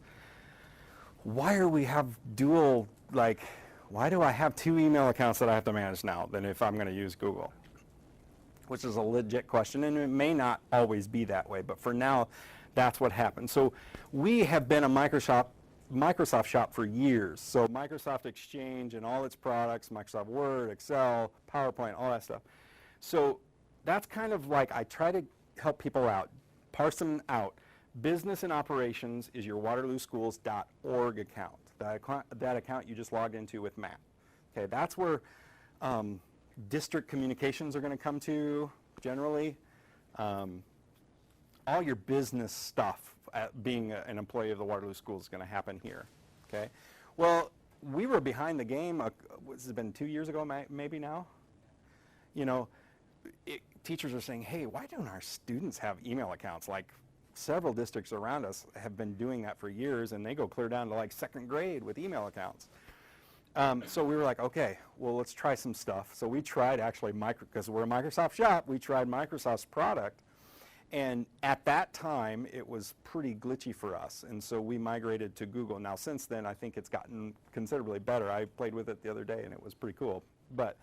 Why do we have dual, why do I have 2 email accounts that I have to manage now than if I'm going to use Google? Which is a legit question, and it may not always be that way, but for now, that's what happens. So we have been a Microsoft shop for years. So Microsoft Exchange and all its products, Microsoft Word, Excel, PowerPoint, all that stuff. So that's kind of like, I try to help people out, parse them out. Business and operations is your waterlooschools.org account. That account you just logged into with Matt. Okay, that's where district communications are going to come to generally. All your business stuff, being an employee of the Waterloo Schools, is going to happen here. Okay. Well, we were behind the game. Has it been 2 years ago, maybe now? You know, teachers are saying, "Hey, why don't our students have email accounts?" Like several districts around us have been doing that for years, and they go clear down to like 2nd grade with email accounts. So we were like, okay, well, let's try some stuff. So we tried actually, because we're a Microsoft shop, we tried Microsoft's product. And at that time, it was pretty glitchy for us. And so we migrated to Google. Now, since then, I think it's gotten considerably better. I played with it the other day, and it was pretty cool. But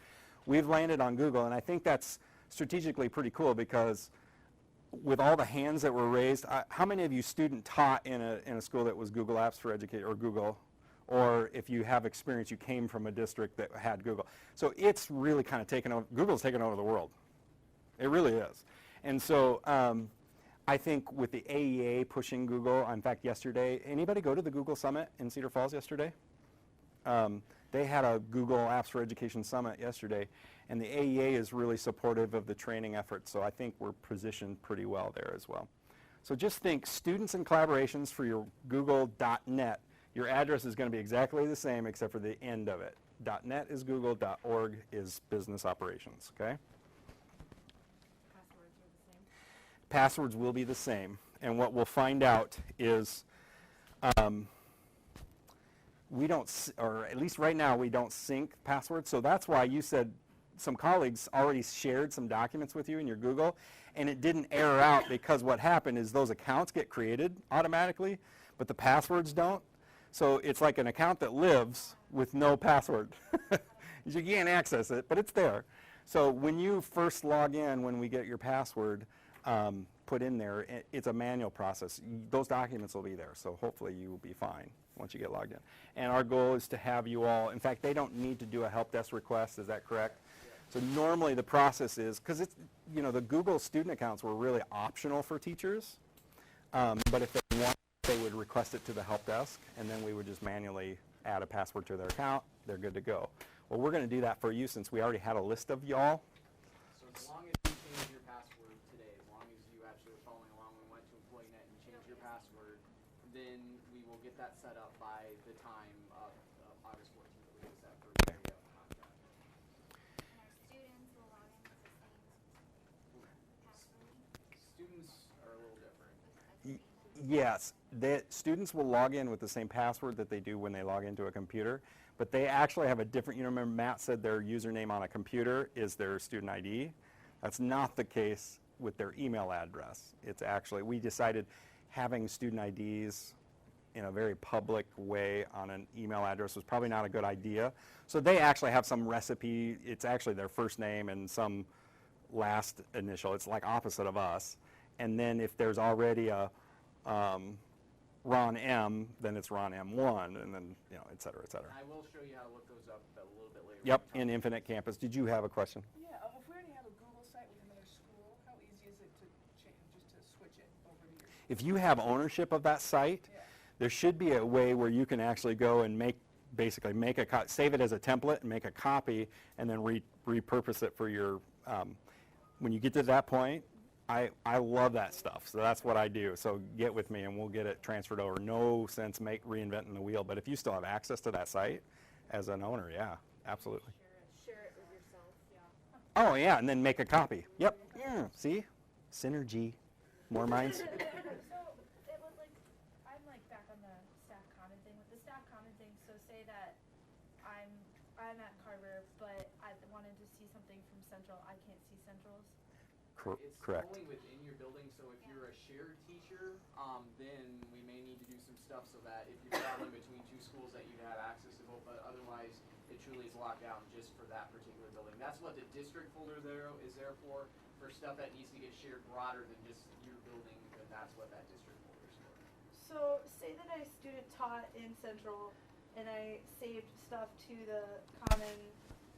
we've landed on Google, and I think that's strategically pretty cool because with all the hands that were raised, how many of you student taught in a school that was Google Apps for Education or Google? Or if you have experience, you came from a district that had Google. So it's really kind of taken over, Google's taken over the world. It really is. And so I think with the AEA pushing Google, in fact, yesterday, anybody go to the Google Summit in Cedar Falls yesterday? They had a Google Apps for Education Summit yesterday, and the AEA is really supportive of the training effort, so I think we're positioned pretty well there as well. So just think, students and collaborations for your google.net. Your address is going to be exactly the same except for the end of it. .net is Google, .org is business operations, okay?
Passwords are the same.
Passwords will be the same. And what we'll find out is we don't, or at least right now, we don't sync passwords. So that's why you said some colleagues already shared some documents with you in your Google, and it didn't error out because what happened is those accounts get created automatically, but the passwords don't. So it's like an account that lives with no password. You can't access it, but it's there. So when you first log in, when we get your password put in there, it's a manual process. Those documents will be there, so hopefully you will be fine once you get logged in. And our goal is to have you all, in fact, they don't need to do a help desk request, is that correct? Yeah. So normally the process is, because it's, you know, the Google student accounts were really optional for teachers, but if they want, they would request it to the help desk, and then we would just manually add a password to their account. They're good to go. Well, we're going to do that for you since we already had a list of y'all.
So as long as you change your password today, as long as you actually were following along and went to EmployeeNet and changed your password, then we will get that set up by the time of August 14th that we get set for the contract.
And our students will log in with the same password.
Students are a little different.
Yes, students will log in with the same password that they do when they log into a computer, but they actually have a different, you remember Matt said their username on a computer is their student ID. That's not the case with their email address. It's actually, we decided having student IDs in a very public way on an email address was probably not a good idea. So they actually have some recipe, it's actually their first name and some last initial. It's like opposite of us. And then if there's already a Ron M, then it's Ron M1, and then, you know, et cetera, et cetera.
I will show you how to look those up a little bit later.
Yep, in Infinite Campus. Did you have a question?
Yeah, if we already have a Google site with another school, how easy is it to change, just to switch it over to your?
If you have ownership of that site,
Yeah.
there should be a way where you can actually go and basically make save it as a template and make a copy, and then repurpose it for your, when you get to that point, I love that stuff, so that's what I do. So get with me and we'll get it transferred over. No sense reinventing the wheel, but if you still have access to that site as an owner, yeah, absolutely.
Share it with yourself, yeah.
Oh yeah, and then make a copy. Yep, see? Synergy, more minds.
So it was like, I'm like back on the staff comment thing. With the staff comment thing, so say that I'm at Carver, but I wanted to see something from Central. I can't see Central's.
It's
Correct.
only within your building, so if you're a shared teacher, then we may need to do some stuff so that if you're traveling between two schools that you'd have access to both, but otherwise it truly is locked down just for that particular building. That's what the district folder there is there for stuff that needs to get shared broader than just your building, then that's what that district folder is for.
So say that I student taught in Central and I saved stuff to the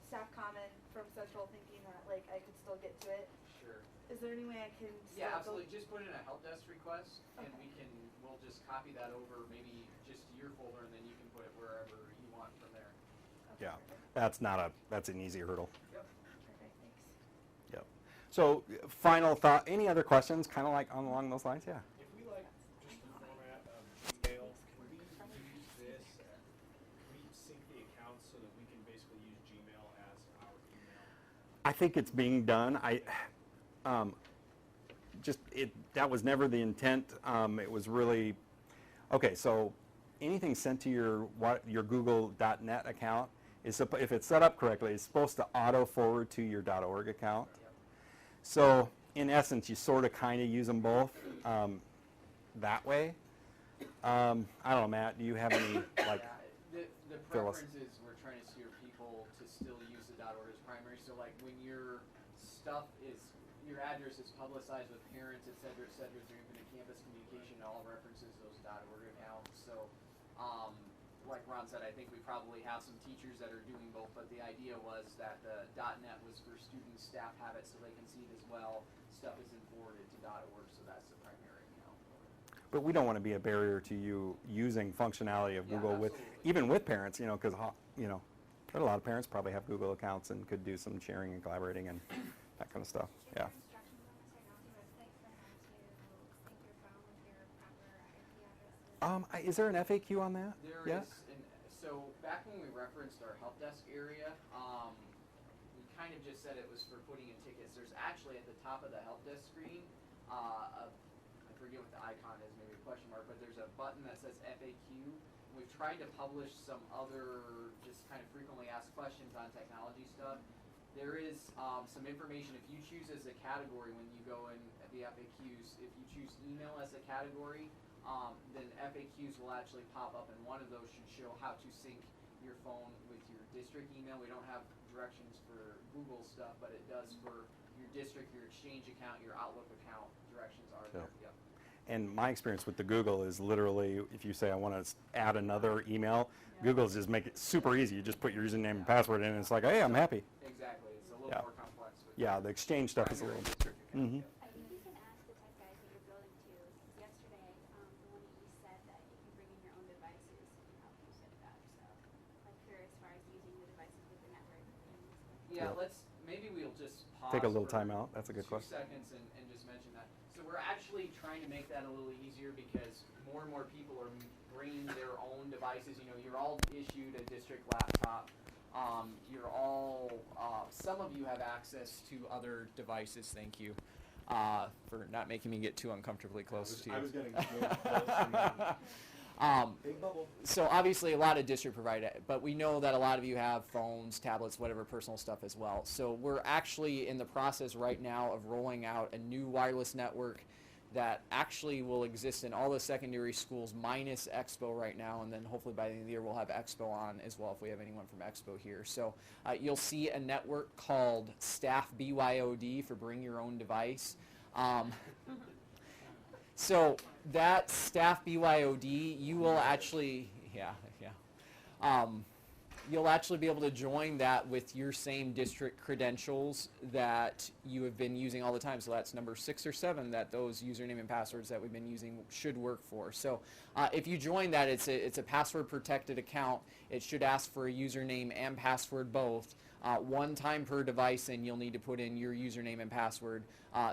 staff comment from Central thinking that like I could still get to it.
Sure.
Is there any way I can still
Yeah,
go-
absolutely. Just put in a help desk request, and we'll just copy that over, maybe just to your folder, and then you can put it wherever you want from there.
Yeah, that's an easy hurdle.
Yep.
Okay, thanks.
Yep. So final thought, any other questions kind of like along those lines? Yeah.
If we like just the format of Gmail, can we use this? Can we sync the accounts so that we can basically use Gmail as our email?
I think it's being done. That was never the intent. It was really, okay, so anything sent to your Google.net account, if it's set up correctly, it's supposed to auto forward to your .org account. So in essence, you sort of kind of use them both that way. I don't know, Matt, do you have any, like,
Yeah, the
Fill us.
preference is we're trying to steer people to still use the .org as primary. So like when your your address is publicized with parents, et cetera, through Infinite Campus Communication, all references those .org accounts. So, like Ron said, I think we probably have some teachers that are doing both, but the idea was that the .net was for students, staff have it so they can see it as well. Stuff isn't forwarded to .org, so that's the primary account.
but we don't want to be a barrier to you using functionality of
Yeah,
Google
absolutely.
even with parents, because, a lot of parents probably have Google accounts and could do some sharing and collaborating and that kind of stuff.
Do you
Yeah.
have instructions on the technology website for how to sync your phone with your proper IP addresses?
Is there an FAQ on that?
There
Yeah?
is, so back when we referenced our help desk area, we kind of just said it was for putting in tickets. There's actually at the top of the help desk screen, I forget what the icon is, maybe a question mark, but there's a button that says FAQ. We've tried to publish some other just kind of frequently asked questions on technology stuff. There is some information, if you choose as a category when you go in at the FAQs, if you choose email as a category, then FAQs will actually pop up, and one of those should show how to sync your phone with your district email. We don't have directions for Google stuff, but it does for your district, your Exchange account, your Outlook account. Directions are there.
Yeah.
Yep.
And my experience with the Google is literally, if you say I want to add another email, Google's just make it super easy. You just put your username and password in, and it's like, hey, I'm happy.
Exactly. It's a little
Yeah.
more complex. With
Yeah, the Exchange stuff is a
primary
little.
district account.
Mhm.
Yep.
I think you can ask the tech guys at your building too, because yesterday, the one of you said that if you bring in your own devices, it can help you set it up, so, like, curious as far as using the devices with the network and things.
Yeah,
Yeah.
maybe we'll just pause
Take a little
for
time out. That's a good
2
question.
seconds and just mention that. So we're actually trying to make that a little easier because more and more people are bringing their own devices. You're all issued a district laptop. You're all, some of you have access to other devices. Thank you for not making me get too uncomfortably close to you.
I was getting really close and big bubble.
So obviously a lot of district provided, but we know that a lot of you have phones, tablets, whatever personal stuff as well. So we're actually in the process right now of rolling out a new wireless network that actually will exist in all the secondary schools minus Expo right now, and then hopefully by the end of the year we'll have Expo on as well if we have anyone from Expo here. So you'll see a network called Staff BYOD for Bring Your Own Device. So that Staff BYOD, you will actually, you'll actually be able to join that with your same district credentials that you have been using all the time. So that's number 6 or 7 that those username and passwords that we've been using should work for. So if you join that, it's a password protected account. It should ask for a username and password both. One time per device, and you'll need to put in your username and password.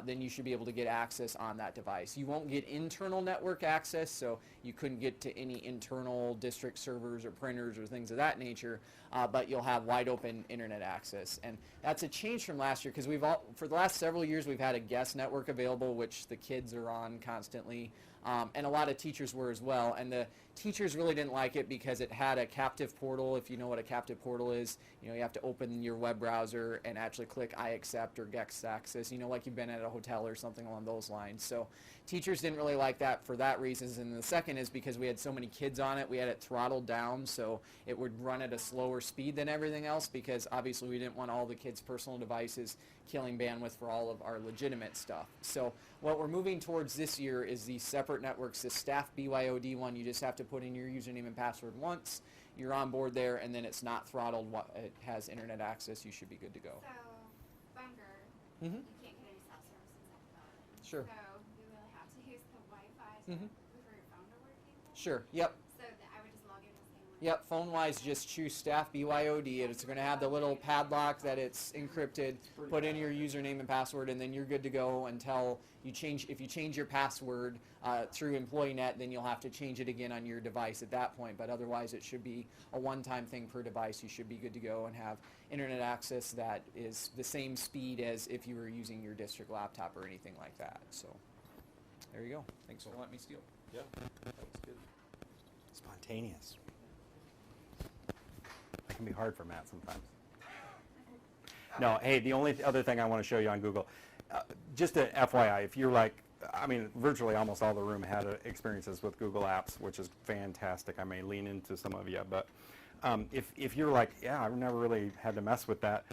Then you should be able to get access on that device. You won't get internal network access, so you couldn't get to any internal district servers or printers or things of that nature, but you'll have wide open internet access. And that's a change from last year, because for the last several years we've had a guest network available, which the kids are on constantly. And a lot of teachers were as well, and the teachers really didn't like it because it had a captive portal. If you know what a captive portal is, you have to open your web browser and actually click I accept or get access, like you've been at a hotel or something along those lines. So teachers didn't really like that for that reasons, and the second is because we had so many kids on it, we had it throttled down so it would run at a slower speed than everything else, because obviously we didn't want all the kids' personal devices killing bandwidth for all of our legitimate stuff. So what we're moving towards this year is the separate networks. The Staff BYOD one, you just have to put in your username and password once, you're on board there, and then it's not throttled, it has internet access, you should be good to go.
So, Bunker,
Mm-hmm.
you can't get any cell services at the building.
Sure.
So, you really have to use the Wi-Fi
Mhm.
for your phone to work even?
Sure, yep.
So, I would just log in the same way?
Yep, phone-wise, just choose Staff BYOD. It's going to have the little padlock that it's encrypted. Put in your username and password, and then you're good to go until you change. If you change your password through EmployeeNet, then you'll have to change it again on your device at that point. But otherwise, it should be a one-time thing per device. You should be good to go and have internet access that is the same speed as if you were using your district laptop or anything like that. So there you go. Thanks for letting me steal.
Yeah, that was good.
Spontaneous. It can be hard for Matt sometimes. No, hey, the only other thing I want to show you on Google, just a FYI, if you're like, virtually almost all the room had experiences with Google Apps, which is fantastic. I may lean into some of you, but if you're like, yeah, I've never really had to mess with that.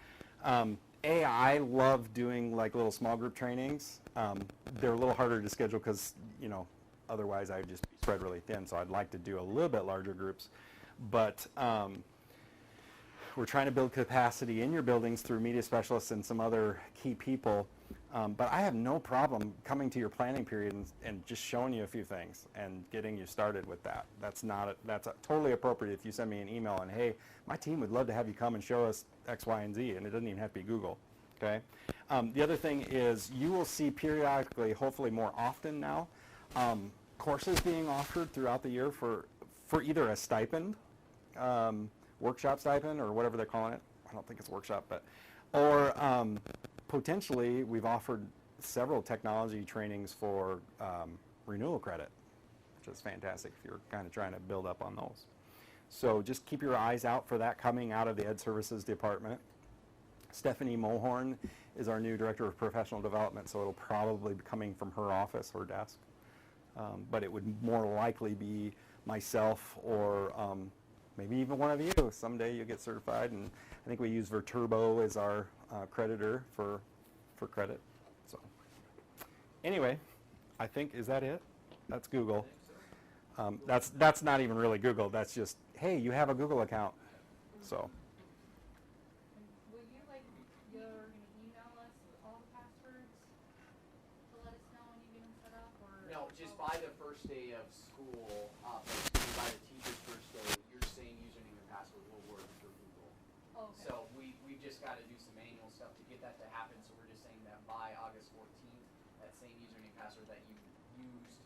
I love doing like little small group trainings. They're a little harder to schedule because, otherwise I would just be spread really thin, so I'd like to do a little bit larger groups. But we're trying to build capacity in your buildings through media specialists and some other key people. But I have no problem coming to your planning period and just showing you a few things and getting you started with that. That's totally appropriate if you send me an email and, hey, my team would love to have you come and show us X, Y, and Z, and it doesn't even have to be Google. Okay. The other thing is you will see periodically, hopefully more often now, courses being offered throughout the year for either a stipend, workshop stipend, or whatever they're calling it. I don't think it's workshop, or potentially we've offered several technology trainings for renewal credit, which is fantastic if you're kind of trying to build up on those. So just keep your eyes out for that coming out of the Ed Services Department. Stephanie Mohorn is our new Director of Professional Development, so it'll probably be coming from her office, her desk. But it would more likely be myself or maybe even one of you. Someday you'll get certified, and I think we use Verturbo as our creditor for credit. So anyway, I think, is that it? That's Google. That's not even really Google. That's just, hey, you have a Google account. So.
Will you you're gonna email us all the passwords to let us know when you get them set up, or?
No, just by the first day of school, basically by the teacher's first day, your same username and password will work through Google.
Oh, okay.
So we've just got to do some manual stuff to get that to happen, so we're just saying that by August 14th, that same username and password that you used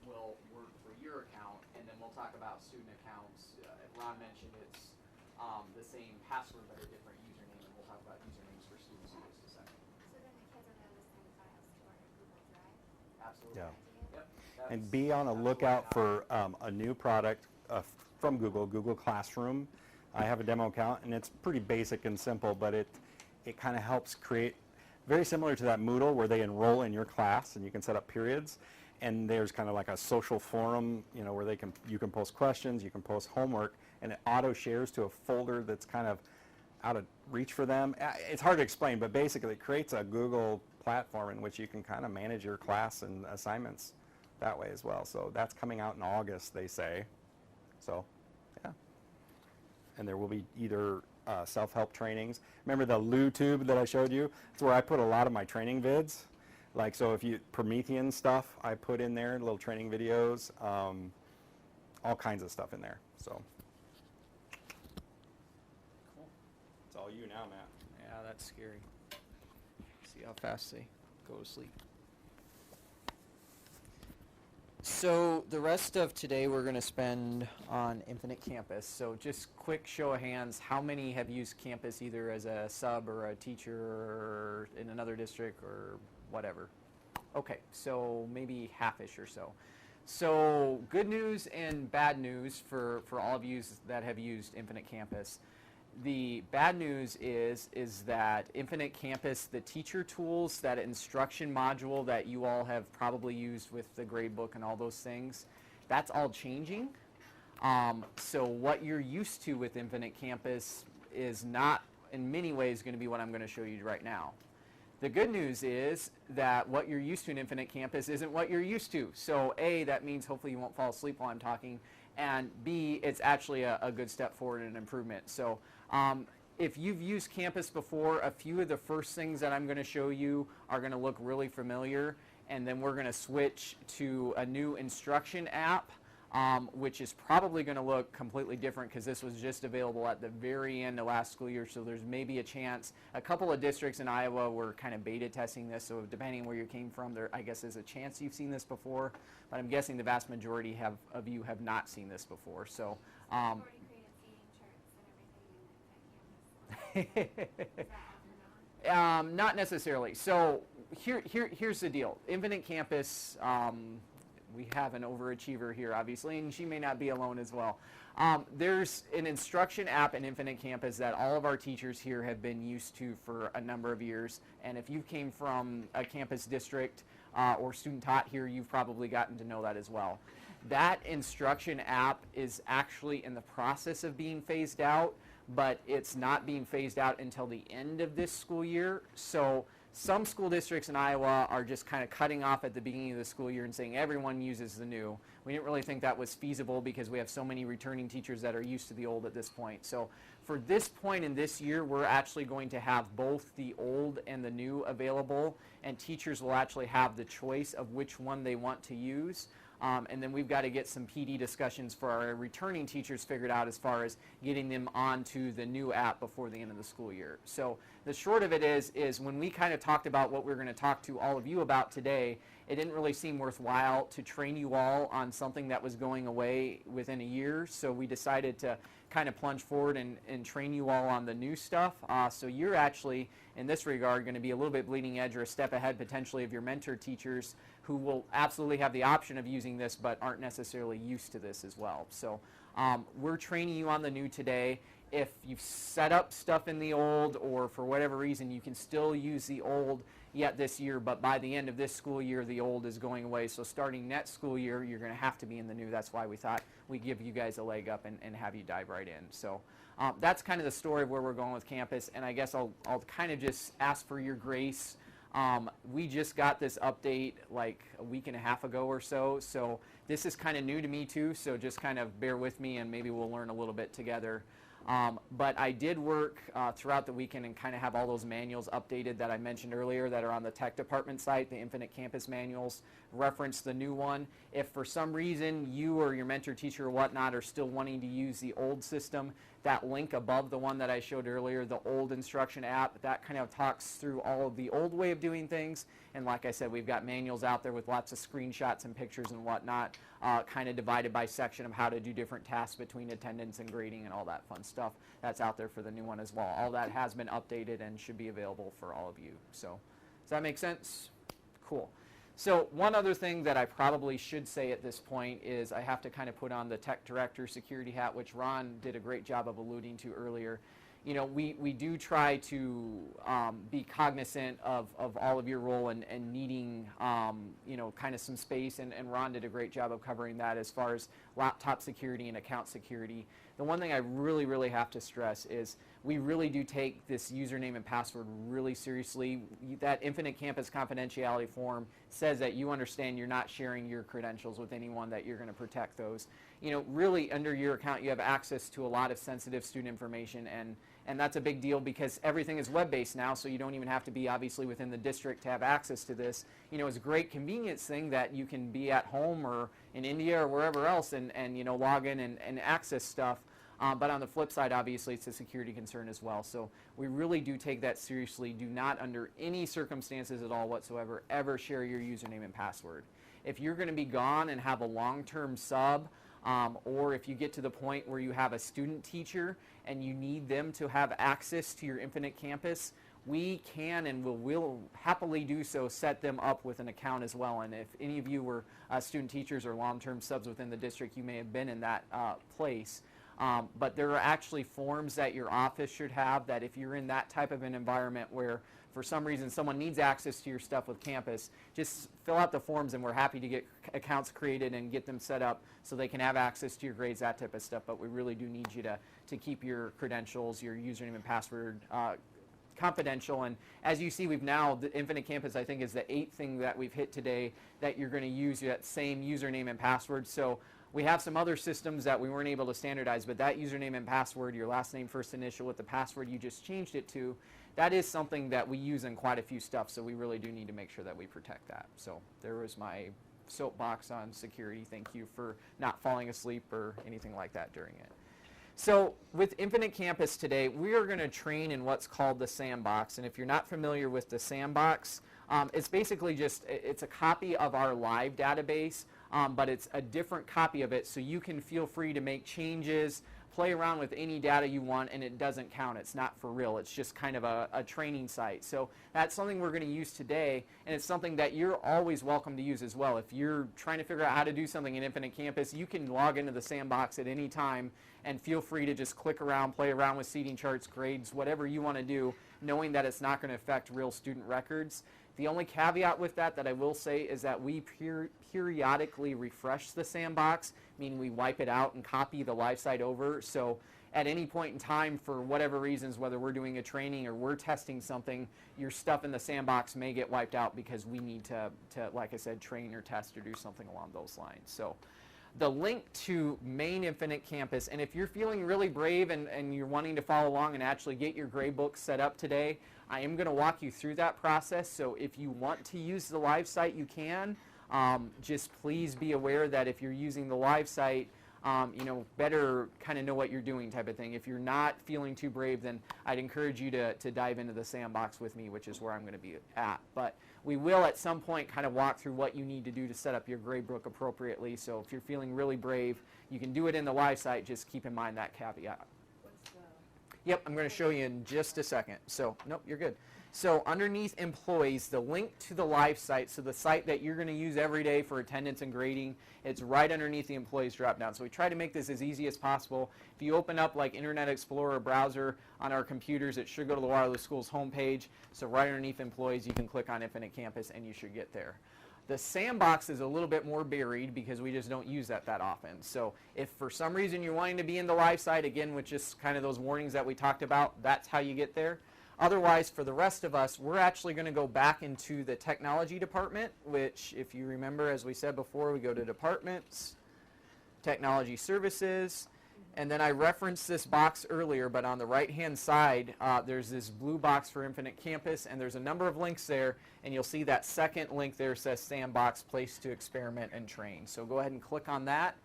will work for your account, and then we'll talk about student accounts. Ron mentioned it's the same password but a different username, and we'll talk about usernames for students in just a second.
So then the kids will be able to send files to our Google Drive?
Absolutely.
Yeah.
Yep.
And
That's-
be on a
that's
lookout
what I-
for a new product from Google Classroom. I have a demo account, and it's pretty basic and simple, but it kind of helps create, very similar to that Moodle where they enroll in your class and you can set up periods. and there's kind of like a social forum, you know, where you can post questions, you can post homework, and it auto shares to a folder that's kind of out of reach for them. It's hard to explain, but basically it creates a Google platform in which you can kind of manage your class and assignments that way as well. So that's coming out in August, they say. So, yeah. And there will be either self-help trainings. Remember the LuTube that I showed you? It's where I put a lot of my training vids. Like, so if you, Promethean stuff, I put in there, little training videos, all kinds of stuff in there, so.
Cool.
It's all you now, Matt.
Yeah, that's scary. See how fast they go to sleep. So the rest of today we're going to spend on Infinite Campus. So just quick show of hands, how many have used Campus either as a sub or a teacher or in another district or whatever? Okay, so maybe half-ish or so. So good news and bad news for all of you that have used Infinite Campus. The bad news is that Infinite Campus, the teacher tools, that instruction module that you all have probably used with the gradebook and all those things, that's all changing. So what you're used to with Infinite Campus is not in many ways going to be what I'm going to show you right now. The good news is that what you're used to in Infinite Campus isn't what you're used to. So A, that means hopefully you won't fall asleep while I'm talking, and B, it's actually a good step forward and an improvement. So if you've used Campus before, a few of the first things that I'm going to show you are going to look really familiar, and then we're going to switch to a new instruction app, which is probably going to look completely different because this was just available at the very end of last school year, so there's maybe a chance. A couple of districts in Iowa were kind of beta testing this, so depending where you came from, there I guess is a chance you've seen this before, but I'm guessing the vast majority of you have not seen this before. So.
Already created seating charts and everything in Infinite Campus. Is that off or not?
Not necessarily. So here's the deal. Infinite Campus, we have an overachiever here, obviously, and she may not be alone as well. There's an instruction app in Infinite Campus that all of our teachers here have been used to for a number of years. And if you came from a campus district or student taught here, you've probably gotten to know that as well. That instruction app is actually in the process of being phased out, but it's not being phased out until the end of this school year. So some school districts in Iowa are just kind of cutting off at the beginning of the school year and saying everyone uses the new. We didn't really think that was feasible because we have so many returning teachers that are used to the old at this point. So for this point in this year, we're actually going to have both the old and the new available, and teachers will actually have the choice of which one they want to use. And then we've got to get some PD discussions for our returning teachers figured out as far as getting them onto the new app before the end of the school year. So the short of it is when we kind of talked about what we're going to talk to all of you about today, it didn't really seem worthwhile to train you all on something that was going away within a year. So we decided to kind of plunge forward and train you all on the new stuff. So you're actually, in this regard, going to be a little bit bleeding edge or a step ahead potentially of your mentor teachers who will absolutely have the option of using this but aren't necessarily used to this as well. So we're training you on the new today. If you've set up stuff in the old or for whatever reason you can still use the old yet this year, but by the end of this school year the old is going away. So starting next school year you're going to have to be in the new. That's why we thought we'd give you guys a leg up and have you dive right in. So that's kind of the story of where we're going with Campus, and I guess I'll kind of just ask for your grace. We just got this update like a week and a half ago or so, so this is kind of new to me too, so just kind of bear with me and maybe we'll learn a little bit together. But I did work throughout the weekend and kind of have all those manuals updated that I mentioned earlier that are on the tech department site, the Infinite Campus manuals, reference the new one. If for some reason you or your mentor teacher or whatnot are still wanting to use the old system, that link above the one that I showed earlier, the old instruction app, that kind of talks through all of the old way of doing things. And like I said, we've got manuals out there with lots of screenshots and pictures and whatnot, kind of divided by section of how to do different tasks between attendance and grading and all that fun stuff. That's out there for the new one as well. All that has been updated and should be available for all of you. So does that make sense? Cool. So one other thing that I probably should say at this point is I have to kind of put on the tech director security hat, which Ron did a great job of alluding to earlier. you know, we do try to be cognizant of all of your role and needing, you know, kind of some space, and Ron did a great job of covering that as far as laptop security and account security. The one thing I really, really have to stress is we really do take this username and password really seriously. That Infinite Campus confidentiality form says that you understand you're not sharing your credentials with anyone, that you're going to protect those. You know, really under your account you have access to a lot of sensitive student information, and that's a big deal because everything is web-based now, so you don't even have to be obviously within the district to have access to this. You know, it's a great convenience thing that you can be at home or in India or wherever else and you know, log in and access stuff. But on the flip side, obviously, it's a security concern as well. So we really do take that seriously. Do not, under any circumstances at all whatsoever, ever share your username and password. If you're going to be gone and have a long-term sub, or if you get to the point where you have a student teacher and you need them to have access to your Infinite Campus, we can and will happily do so, set them up with an account as well. And if any of you were student teachers or long-term subs within the district, you may have been in that place. But there are actually forms that your office should have that if you're in that type of an environment where for some reason someone needs access to your stuff with campus, just fill out the forms and we're happy to get accounts created and get them set up so they can have access to your grades, that type of stuff. But we really do need you to keep your credentials, your username and password confidential. And as you see, we've now, the Infinite Campus I think is the 8th thing that we've hit today that you're going to use that same username and password. So we have some other systems that we weren't able to standardize, but that username and password, your last name, first initial with the password you just changed it to, that is something that we use in quite a few stuff, so we really do need to make sure that we protect that. So there was my soapbox on security. Thank you for not falling asleep or anything like that during it. So with Infinite Campus today, we are going to train in what's called the Sandbox, and if you're not familiar with the Sandbox, it's basically just, it's a copy of our live database, but it's a different copy of it, so you can feel free to make changes, play around with any data you want, and it doesn't count. It's not for real. It's just kind of a training site. So that's something we're going to use today, and it's something that you're always welcome to use as well. If you're trying to figure out how to do something in Infinite Campus, you can log into the Sandbox at any time and feel free to just click around, play around with seating charts, grades, whatever you want to do, knowing that it's not going to affect real student records. The only caveat with that I will say is that we periodically refresh the Sandbox, meaning we wipe it out and copy the live site over. So at any point in time, for whatever reasons, whether we're doing a training or we're testing something, your stuff in the Sandbox may get wiped out because we need to like I said, train or test or do something along those lines. So the link to Main Infinite Campus, and if you're feeling really brave and you're wanting to follow along and actually get your grade book set up today, I am going to walk you through that process. So if you want to use the live site, you can. Just please be aware that if you're using the live site, you know, better kind of know what you're doing type of thing. If you're not feeling too brave, then I'd encourage you to dive into the Sandbox with me, which is where I'm going to be at. But we will at some point kind of walk through what you need to do to set up your gradebook appropriately. So if you're feeling really brave, you can do it in the live site. Just keep in mind that caveat. Yep, I'm going to show you in just a second. So, nope, you're good. So underneath employees, the link to the live site, so the site that you're going to use every day for attendance and grading, it's right underneath the employees drop down. So we try to make this as easy as possible. If you open up like Internet Explorer browser on our computers, it should go to the Waterloo Schools homepage. So right underneath employees, you can click on Infinite Campus and you should get there. The Sandbox is a little bit more buried because we just don't use that often. So if for some reason you're wanting to be in the live site, again, with just kind of those warnings that we talked about, that's how you get there. Otherwise, for the rest of us, we're actually going to go back into the technology department, which, if you remember, as we said before, we go to departments, technology services, and then I referenced this box earlier, but on the right-hand side, there's this blue box for Infinite Campus, and there's a number of links there, and you'll see that second link there says Sandbox, place to experiment and train. So go ahead and click on that.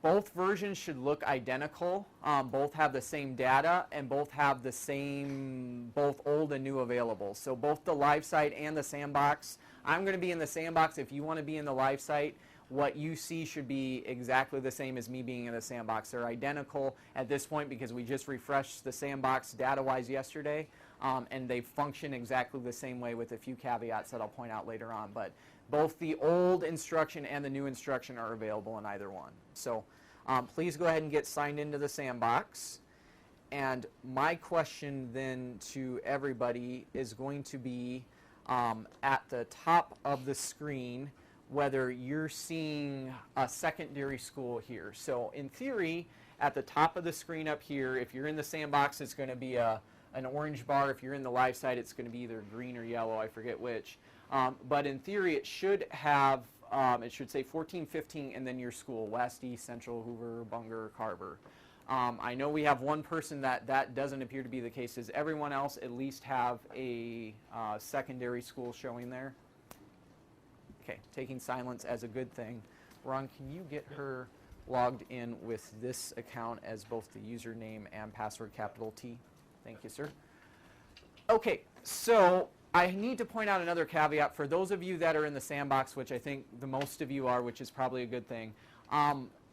Both versions should look identical. Both have the same data and both have the same, both old and new available. So both the live site and the Sandbox. I'm going to be in the Sandbox. If you want to be in the live site, what you see should be exactly the same as me being in the Sandbox. They're identical at this point because we just refreshed the Sandbox data-wise yesterday, and they function exactly the same way with a few caveats that I'll point out later on. But both the old instruction and the new instruction are available in either one. So Please go ahead and get signed into the sandbox. And my question then to everybody is going to be at the top of the screen, whether you're seeing a secondary school here. So in theory, at the top of the screen up here, if you're in the sandbox, it's going to be an orange bar. If you're in the live site, it's going to be either green or yellow, I forget which. But in theory, it should have, it should say 14, 15, and then your school, West, East, Central, Hoover, Bunger, Carver. I know we have one person that doesn't appear to be the case. Does everyone else at least have a secondary school showing there? Okay, taking silence as a good thing. Ron, can you get her logged in with this account as both the username and password capital T? Thank you, sir. Okay, so I need to point out another caveat for those of you that are in the sandbox, which I think the most of you are, which is probably a good thing.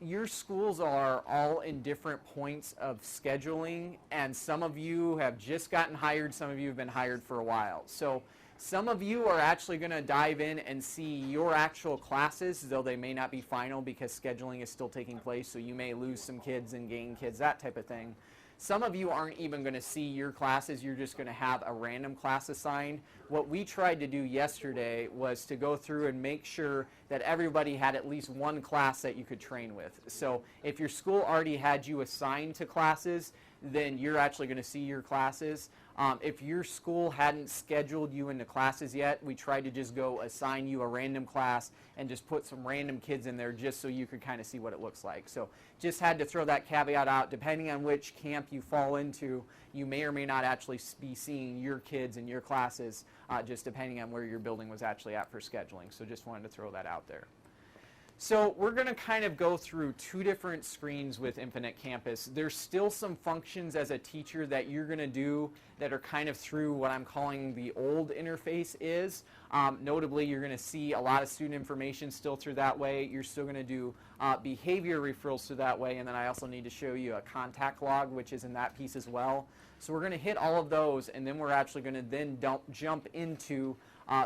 Your schools are all in different points of scheduling, and some of you have just gotten hired, some of you have been hired for a while. So some of you are actually going to dive in and see your actual classes, though they may not be final because scheduling is still taking place, so you may lose some kids and gain kids, that type of thing. Some of you aren't even going to see your classes, you're just going to have a random class assigned. What we tried to do yesterday was to go through and make sure that everybody had at least one class that you could train with. So if your school already had you assigned to classes, then you're actually going to see your classes. If your school hadn't scheduled you into classes yet, we tried to just go assign you a random class and just put some random kids in there just so you could kind of see what it looks like. So just had to throw that caveat out. Depending on which camp you fall into, you may or may not actually be seeing your kids in your classes, just depending on where your building was actually at for scheduling. So just wanted to throw that out there. So we're going to kind of go through two different screens with Infinite Campus. There's still some functions as a teacher that you're going to do that are kind of through what I'm calling the old interface is. Notably, you're going to see a lot of student information still through that way. You're still going to do behavior referrals through that way. And then I also need to show you a contact log, which is in that piece as well. So we're going to hit all of those, and then we're actually going to then jump into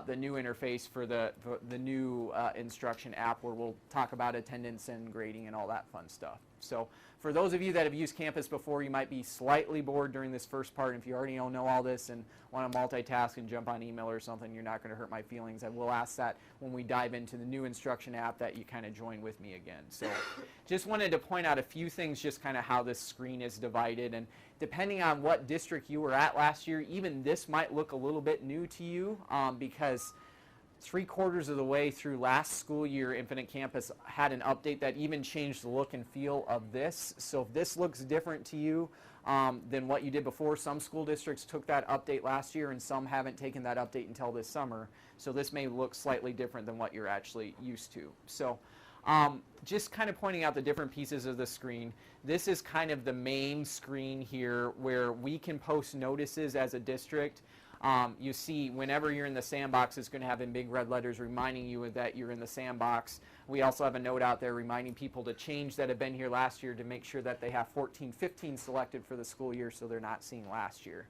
the new interface for the new instruction app, where we'll talk about attendance and grading and all that fun stuff. So for those of you that have used Campus before, you might be slightly bored during this first part. If you already know all this and want to multitask and jump on email or something, you're not going to hurt my feelings. I will ask that when we dive into the new instruction app that you kind of join with me again. So just wanted to point out a few things, just kind of how this screen is divided. And depending on what district you were at last year, even this might look a little bit new to you because 3/4 of the way through last school year, Infinite Campus had an update that even changed the look and feel of this. So if this looks different to you than what you did before, some school districts took that update last year and some haven't taken that update until this summer. So this may look slightly different than what you're actually used to. So just kind of pointing out the different pieces of the screen. This is kind of the main screen here where we can post notices as a district. You see, whenever you're in the sandbox, it's going to have in big red letters reminding you that you're in the sandbox. We also have a note out there reminding people to change that have been here last year to make sure that they have 14, 15 selected for the school year so they're not seeing last year.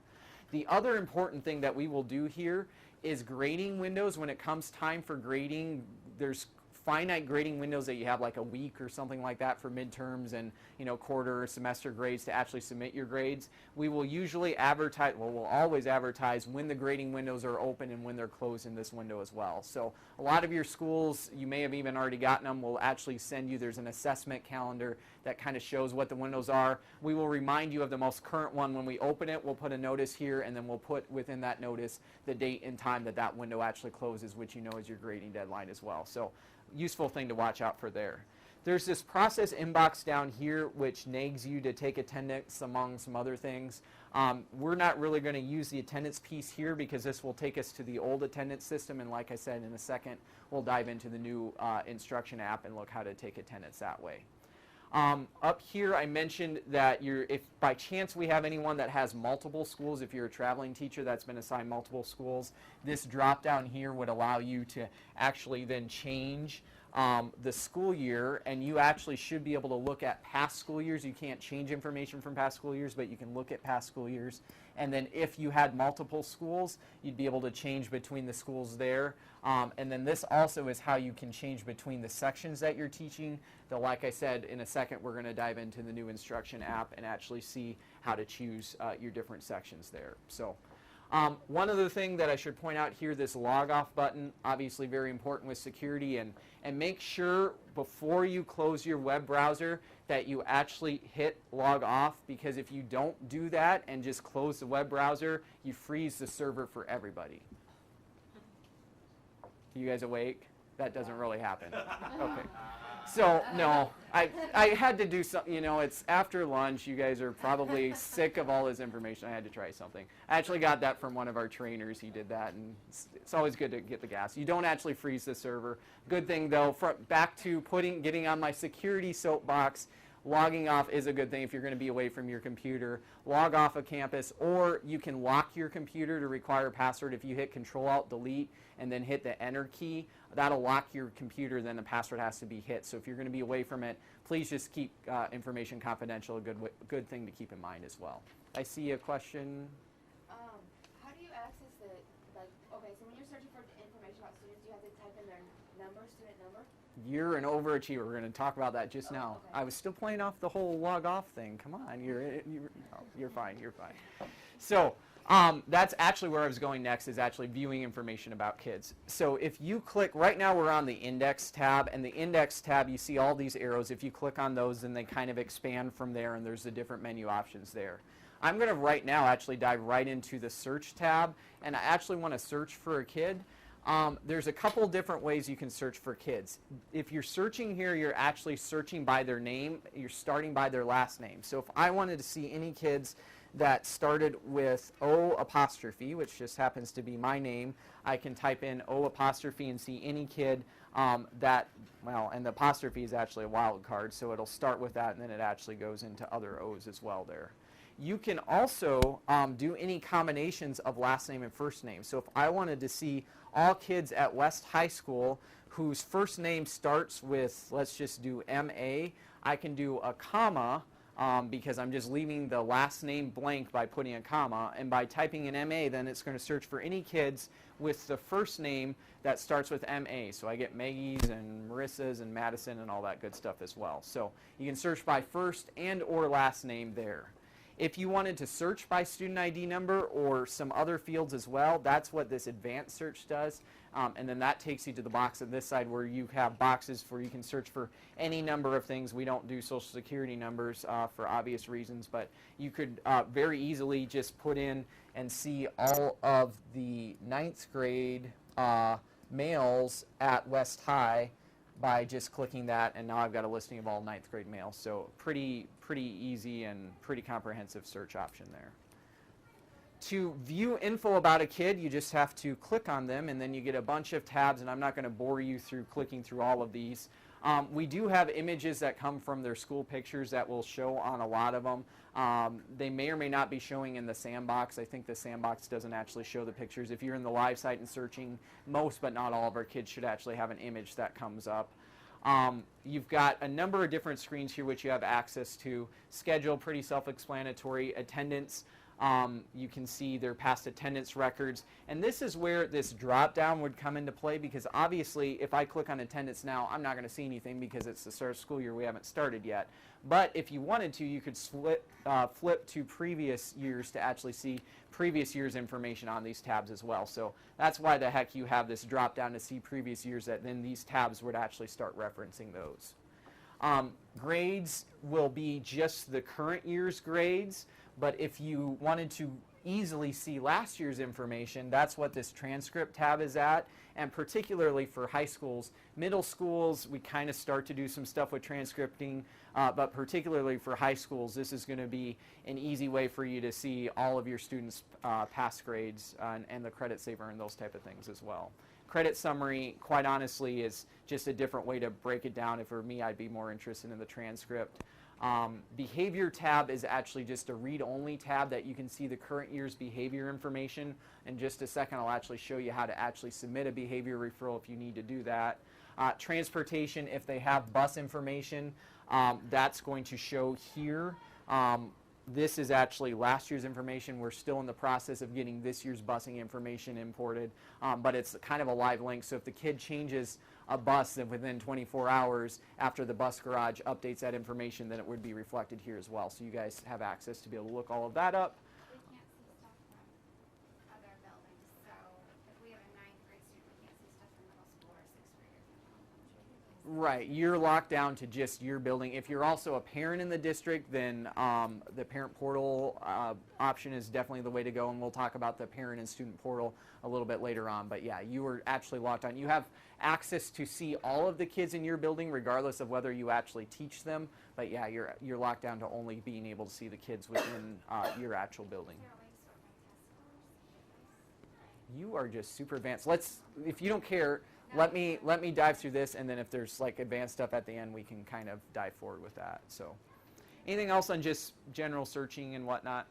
The other important thing that we will do here is grading windows. When it comes time for grading, there's finite grading windows that you have, like a week or something like that for midterms and quarter or semester grades to actually submit your grades. We will usually advertise, well, we'll always advertise when the grading windows are open and when they're closed in this window as well. So a lot of your schools, you may have even already gotten them, will actually send you, there's an assessment calendar that kind of shows what the windows are. We will remind you of the most current one when we open it. We'll put a notice here, and then we'll put within that notice the date and time that that window actually closes, which is your grading deadline as well. So useful thing to watch out for there. There's this process inbox down here which nags you to take attendance among some other things. We're not really going to use the attendance piece here because this will take us to the old attendance system, and like I said, in a second we'll dive into the new instruction app and look how to take attendance that way. Up here I mentioned that if by chance we have anyone that has multiple schools, if you're a traveling teacher that's been assigned multiple schools, this drop down here would allow you to actually then change the school year, and you actually should be able to look at past school years. You can't change information from past school years, but you can look at past school years. And then if you had multiple schools, you'd be able to change between the schools there. And then this also is how you can change between the sections that you're teaching. Though, like I said, in a second we're going to dive into the new instruction app and actually see how to choose your different sections there. So one other thing that I should point out here, this log off button, obviously very important with security, and make sure before you close your web browser that you actually hit log off, because if you don't do that and just close the web browser, you freeze the server for everybody. You guys awake? That doesn't really happen. Okay. So, no, I had to do something, you know, it's after lunch. You guys are probably sick of all this information. I had to try something. I actually got that from one of our trainers. He did that, and it's always good to get the gas. You don't actually freeze the server. Good thing, though, back to getting on my security soapbox, logging off is a good thing if you're going to be away from your computer. Log off of campus, or you can lock your computer to require a password. If you hit Control-Alt-Delete and then hit the Enter key, that'll lock your computer, then the password has to be hit. So if you're going to be away from it, please just keep information confidential, a good thing to keep in mind as well. I see a question.
How do you access the, like, okay, so when you're searching for information about students, you have to type in their number, student number?
You're an overachiever. We're going to talk about that just now.
Okay.
I was still playing off the whole log off thing. Come on, you're fine. You're fine. So that's actually where I was going next, is actually viewing information about kids. So if you click, right now we're on the index tab, and the index tab, you see all these arrows. If you click on those, then they kind of expand from there, and there's the different menu options there. I'm going to right now actually dive right into the search tab, and I actually want to search for a kid. There's a couple different ways you can search for kids. If you're searching here, you're actually searching by their name. You're starting by their last name. So if I wanted to see any kids that started with O apostrophe, which just happens to be my name, I can type in O apostrophe and see any kid and the apostrophe is actually a wild card, so it'll start with that, and then it actually goes into other O's as well there. You can also do any combinations of last name and first name. So if I wanted to see all kids at West High School whose first name starts with, let's just do M.A., I can do a comma, because I'm just leaving the last name blank by putting a comma, and by typing in M.A., then it's going to search for any kids with the first name that starts with M.A. So I get Maggie's and Marissa's and Madison and all that good stuff as well. So you can search by first and or last name there. If you wanted to search by student ID number or some other fields as well, that's what this advanced search does. And then that takes you to the box on this side where you have boxes where you can search for any number of things. We don't do social security numbers for obvious reasons, but you could very easily just put in and see all of the 9th grade males at West High by just clicking that, and now I've got a listing of all 9th grade males. So pretty easy and pretty comprehensive search option there. To view info about a kid, you just have to click on them, and then you get a bunch of tabs, and I'm not going to bore you through clicking through all of these. We do have images that come from their school pictures that will show on a lot of them. They may or may not be showing in the sandbox. I think the sandbox doesn't actually show the pictures. If you're in the live site and searching, most but not all of our kids should actually have an image that comes up. You've got a number of different screens here which you have access to. Schedule, pretty self-explanatory. Attendance, you can see their past attendance records. And this is where this drop-down would come into play, because obviously if I click on attendance now, I'm not going to see anything because it's the start of school year. We haven't started yet. But if you wanted to, you could flip to previous years to actually see previous year's information on these tabs as well. So that's why the heck you have this drop-down to see previous years, that then these tabs would actually start referencing those. Grades will be just the current year's grades, but if you wanted to easily see last year's information, that's what this transcript tab is at, and particularly for high schools. Middle schools, we kind of start to do some stuff with transcripting, but particularly for high schools, this is going to be an easy way for you to see all of your students' past grades and the credit they've earned, those type of things as well. Credit summary, quite honestly, is just a different way to break it down. If it were me, I'd be more interested in the transcript. Behavior tab is actually just a read-only tab that you can see the current year's behavior information. In just a second, I'll actually show you how to actually submit a behavior referral if you need to do that. Transportation, if they have bus information, that's going to show here. This is actually last year's information. We're still in the process of getting this year's busing information imported, but it's kind of a live link. So if the kid changes a bus within 24 hours after the bus garage updates that information, then it would be reflected here as well. So you guys have access to be able to look all of that up.
We can't see stuff from other buildings, so if we have a 9th grade student, we can't see stuff from middle school or 6th graders.
Right, you're locked down to just your building. If you're also a parent in the district, then the parent portal option is definitely the way to go, and we'll talk about the parent and student portal a little bit later on. But yeah, you are actually locked on. You have access to see all of the kids in your building, regardless of whether you actually teach them. But yeah, you're locked down to only being able to see the kids within your actual building.
Is there a way to sort by test scores?
You are just super advanced. If you don't care, let me dive through this, and then if there's like advanced stuff at the end, we can kind of dive forward with that. So, anything else on just general searching and whatnot?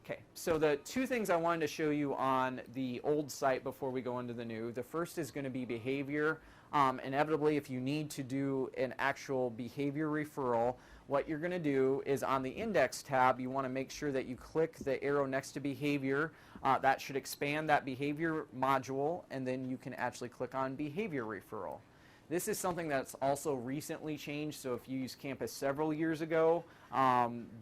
Okay, so the two things I wanted to show you on the old site before we go into the new. The first is going to be behavior. Inevitably, if you need to do an actual behavior referral, what you're going to do is on the index tab, you want to make sure that you click the arrow next to behavior. That should expand that behavior module, and then you can actually click on behavior referral. This is something that's also recently changed, so if you used Campus several years ago,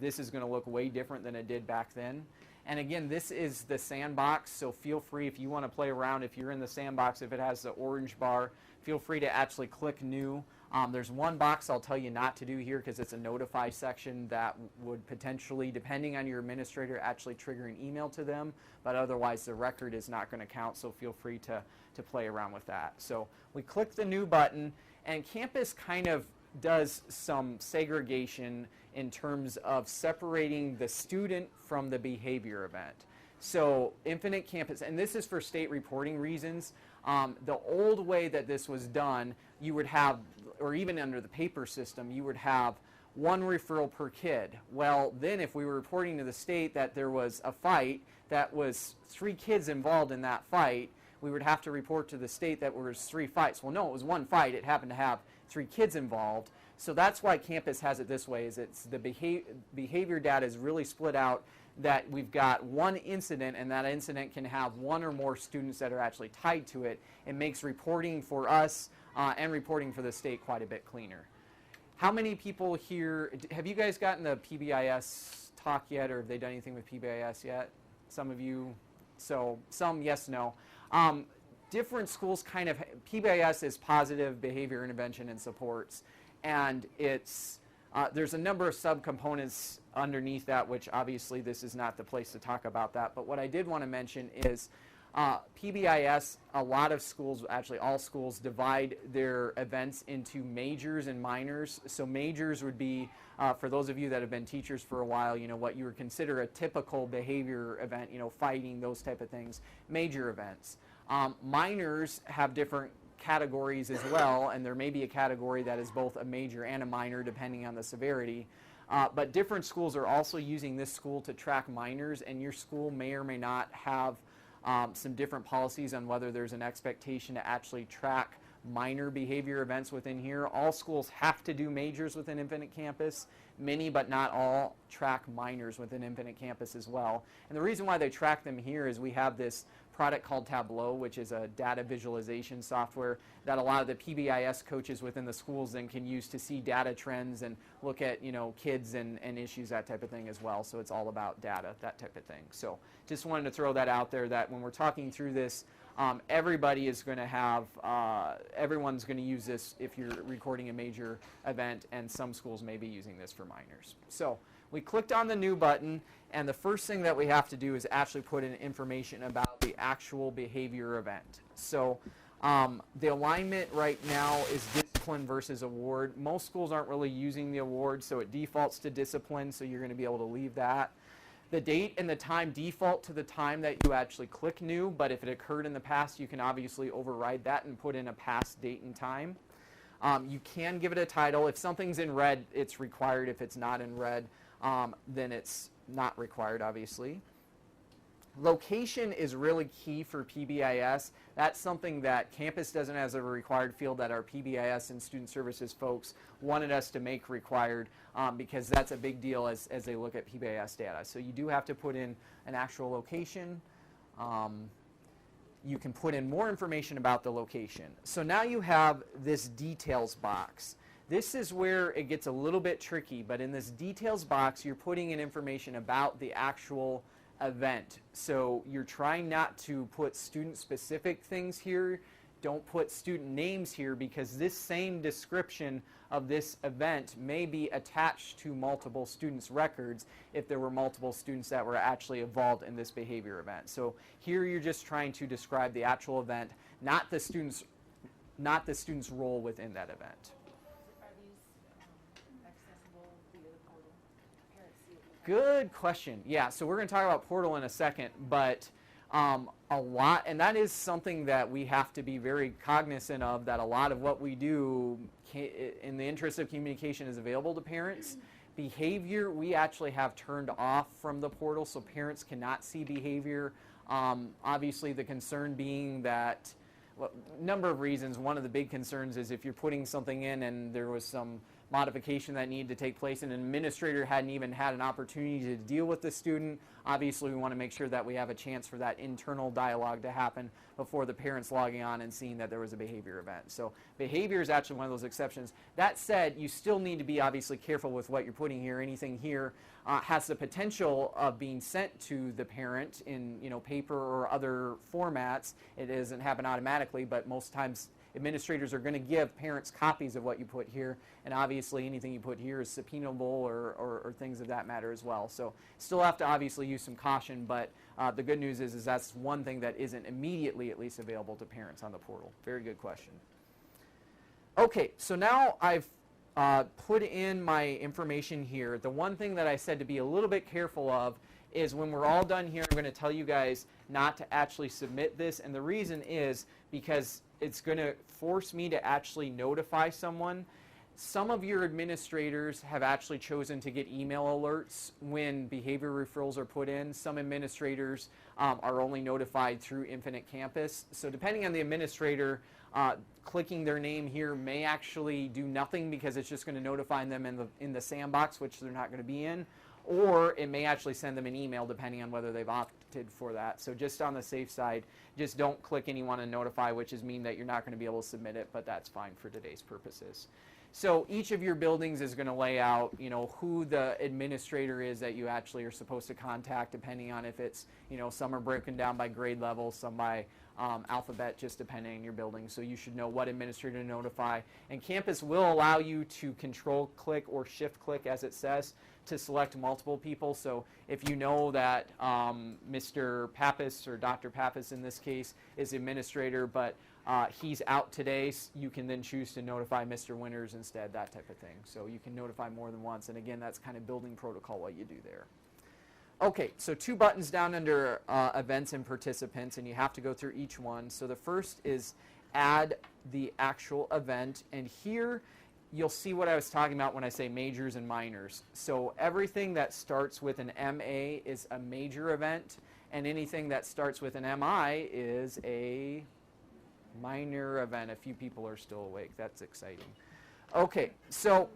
this is going to look way different than it did back then. And again, this is the sandbox, so feel free if you want to play around. If you're in the sandbox, if it has the orange bar, feel free to actually click new. There's one box I'll tell you not to do here because it's a notify section that would potentially, depending on your administrator, actually trigger an email to them, but otherwise the record is not going to count, so feel free to play around with that. So we click the new button, and Campus kind of does some segregation in terms of separating the student from the behavior event. So Infinite Campus, and this is for state reporting reasons, the old way that this was done, you would have, or even under the paper system, you would have one referral per kid. Well, then if we were reporting to the state that there was a fight that was 3 kids involved in that fight, we would have to report to the state that there was 3 fights. Well, no, it was one fight. It happened to have 3 kids involved. So that's why Campus has it this way, is it's the behavior data is really split out, that we've got one incident, and that incident can have 1 or more students that are actually tied to it. It makes reporting for us and reporting for the state quite a bit cleaner. How many people here, have you guys gotten the PBIS talk yet, or have they done anything with PBIS yet? Some of you, so some yes, no. Different schools kind of, PBIS is positive behavior intervention and supports, and it's, there's a number of subcomponents underneath that, which obviously this is not the place to talk about that, but what I did want to mention is PBIS, a lot of schools, actually all schools, divide their events into majors and minors. So majors would be, for those of you that have been teachers for a while, you know, what you would consider a typical behavior event, you know, fighting, those type of things, major events. Minors have different categories as well, and there may be a category that is both a major and a minor depending on the severity. But different schools are also using this school to track minors, and your school may or may not have some different policies on whether there's an expectation to actually track minor behavior events within here. All schools have to do majors within Infinite Campus. Many, but not all, track minors within Infinite Campus as well. And the reason why they track them here is we have this product called Tableau, which is a data visualization software that a lot of the PBIS coaches within the schools then can use to see data trends and look at, you know, kids and issues, that type of thing as well. So it's all about data, that type of thing. So just wanted to throw that out there, that when we're talking through this, everybody is going to have, everyone's going to use this if you're recording a major event, and some schools may be using this for minors. So we clicked on the new button, and the first thing that we have to do is actually put in information about the actual behavior event. So the alignment right now is discipline versus award. Most schools aren't really using the award, so it defaults to discipline, so you're going to be able to leave that. The date and the time default to the time that you actually click new, but if it occurred in the past, you can obviously override that and put in a past date and time. You can give it a title. If something's in red, it's required. If it's not in red, then it's not required, obviously. Location is really key for PBIS. That's something that campus doesn't as a required field that our PBIS and student services folks wanted us to make required because that's a big deal as they look at PBIS data. So you do have to put in an actual location. You can put in more information about the location. So now you have this details box. This is where it gets a little bit tricky, but in this details box, you're putting in information about the actual event. So you're trying not to put student-specific things here. Don't put student names here because this same description of this event may be attached to multiple students' records if there were multiple students that were actually involved in this behavior event. So here you're just trying to describe the actual event, not the student's role within that event.
Are these accessible via the portal? Parents see it.
Good question. Yeah, so we're going to talk about portal in a second, but a lot, and that is something that we have to be very cognizant of, that a lot of what we do in the interest of communication is available to parents. Behavior we actually have turned off from the portal so parents cannot see behavior. Obviously the concern being that, well, number of reasons. One of the big concerns is if you're putting something in and there was some modification that needed to take place and an administrator hadn't even had an opportunity to deal with the student. Obviously we want to make sure that we have a chance for that internal dialogue to happen before the parents logging on and seeing that there was a behavior event. So behavior is actually one of those exceptions. That said, you still need to be obviously careful with what you're putting here. Anything here has the potential of being sent to the parent in paper or other formats. It doesn't happen automatically, but most times administrators are going to give parents copies of what you put here, and obviously anything you put here is subpoenable or things of that matter as well. So still have to obviously use some caution, but the good news is that's one thing that isn't immediately at least available to parents on the portal. Very good question. Okay, so now I've put in my information here. The one thing that I said to be a little bit careful of is when we're all done here, I'm going to tell you guys not to actually submit this, and the reason is because it's going to force me to actually notify someone. Some of your administrators have actually chosen to get email alerts when behavior referrals are put in. Some administrators are only notified through Infinite Campus. So depending on the administrator, clicking their name here may actually do nothing because it's just going to notify them in the sandbox, which they're not going to be in. Or it may actually send them an email depending on whether they've opted for that. So just on the safe side, just don't click anyone and notify, which is mean that you're not going to be able to submit it, but that's fine for today's purposes. So each of your buildings is going to lay out, who the administrator is that you actually are supposed to contact, depending on if it's, some are broken down by grade level, some by alphabet, just depending on your building. So you should know what administrator to notify. And campus will allow you to control click or shift click, as it says, to select multiple people. So if you know that Mr. Pappas or Dr. Pappas in this case is administrator, but he's out today, you can then choose to notify Mr. Winters instead, that type of thing. So you can notify more than once. And again, that's kind of building protocol what you do there. Okay, so 2 buttons down under events and participants, and you have to go through each one. So the first is add the actual event, and here you'll see what I was talking about when I say majors and minors. So everything that starts with an MA is a major event, and anything that starts with an MI is a minor event. A few people are still awake. That's exciting. Okay, so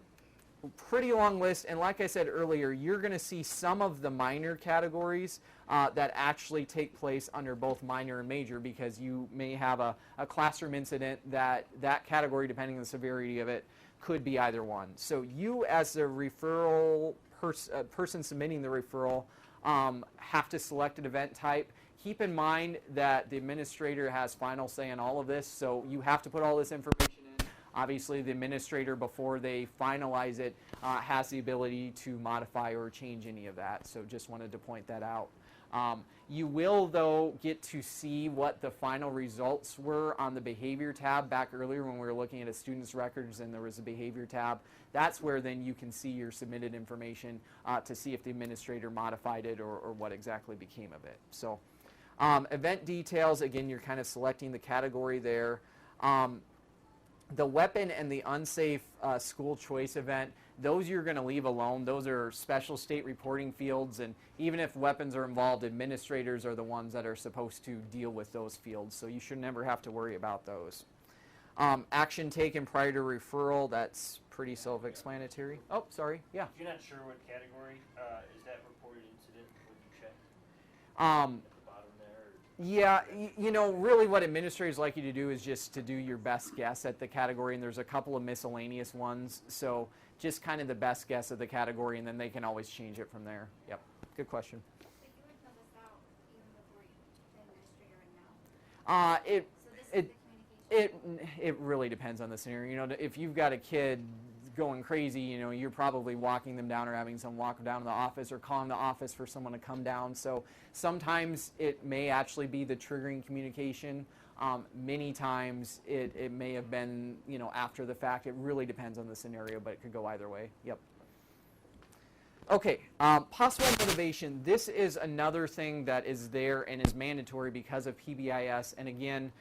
pretty long list, and like I said earlier, you're going to see some of the minor categories that actually take place under both minor and major, because you may have a classroom incident that category, depending on the severity of it, could be either one. So you, as the referral person submitting the referral, have to select an event type. Keep in mind that the administrator has final say in all of this, so you have to put all this information in. Obviously, the administrator, before they finalize it, has the ability to modify or change any of that, so just wanted to point that out. You will, though, get to see what the final results were on the behavior tab back earlier when we were looking at a student's records and there was a behavior tab. That's where then you can see your submitted information to see if the administrator modified it or what exactly became of it. So event details, again, you're kind of selecting the category there. The weapon and the unsafe school choice event, those you're going to leave alone. Those are special state reporting fields, and even if weapons are involved, administrators are the ones that are supposed to deal with those fields, so you should never have to worry about those. Action taken prior to referral, that's pretty self-explanatory. Oh, sorry, yeah.
If you're not sure what category, is that reported incident when you check
Um,
at the bottom there?
Yeah, you know, really what administrators like you to do is just to do your best guess at the category, and there's a couple of miscellaneous ones, so just kind of the best guess of the category, and then they can always change it from there. Yep, good question.
So you would fill this out even before the administrator would know?
It
So this is the communication?
it really depends on the scenario. You know, if you've got a kid going crazy, you know, you're probably walking them down or having someone walk them down to the office or calling the office for someone to come down. So sometimes it may actually be the triggering communication. Many times it may have been, you know, after the fact. It really depends on the scenario, but it could go either way. Yep. Okay, possible motivation. This is another thing that is there and is mandatory because of PBIS. And again,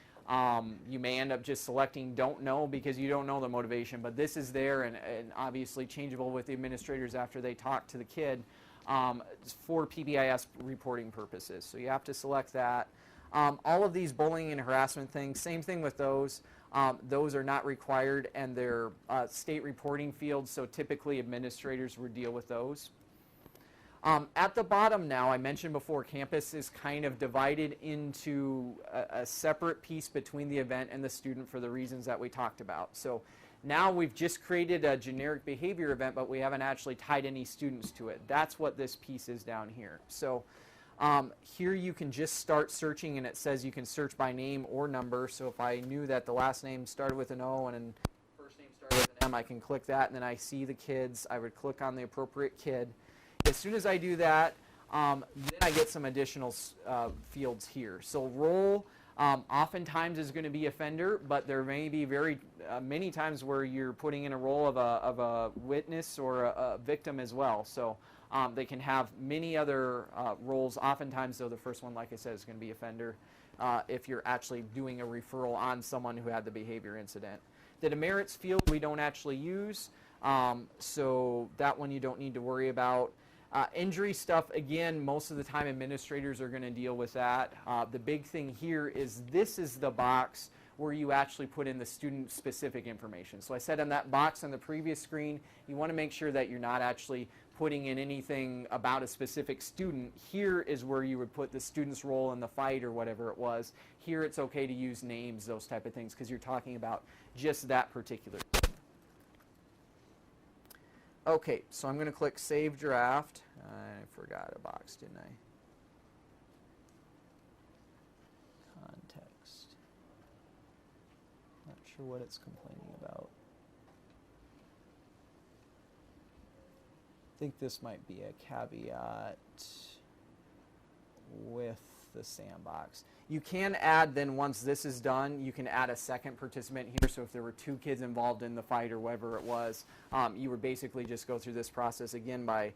you may end up just selecting don't know because you don't know the motivation, but this is there and obviously changeable with the administrators after they talk to the kid for PBIS reporting purposes. So you have to select that. All of these bullying and harassment things, same thing with those. Those are not required and they're state reporting fields, so typically administrators would deal with those. At the bottom now, I mentioned before, campus is kind of divided into a separate piece between the event and the student for the reasons that we talked about. So now we've just created a generic behavior event, but we haven't actually tied any students to it. That's what this piece is down here. So here you can just start searching, and it says you can search by name or number. So if I knew that the last name started with an O and then first name started with an M, I can click that, and then I see the kids. I would click on the appropriate kid. As soon as I do that, then I get some additional fields here. So role oftentimes is going to be offender, but there may be many times where you're putting in a role of a witness or a victim as well. So they can have many other roles. Oftentimes, though, the first one, like I said, is going to be offender if you're actually doing a referral on someone who had the behavior incident. The demerits field we don't actually use, so that one you don't need to worry about. Injury stuff, again, most of the time administrators are going to deal with that. The big thing here is this is the box where you actually put in the student-specific information. So I said on that box on the previous screen, you want to make sure that you're not actually putting in anything about a specific student. Here is where you would put the student's role in the fight or whatever it was. Here it's okay to use names, those type of things, because you're talking about just that particular. Okay, so I'm going to click Save Draft. I forgot a box, didn't I? Context. Not sure what it's complaining about. I think this might be a caveat with the sandbox. You can add, then once this is done, you can add a second participant here. So if there were two kids involved in the fight or whatever it was, you would basically just go through this process again by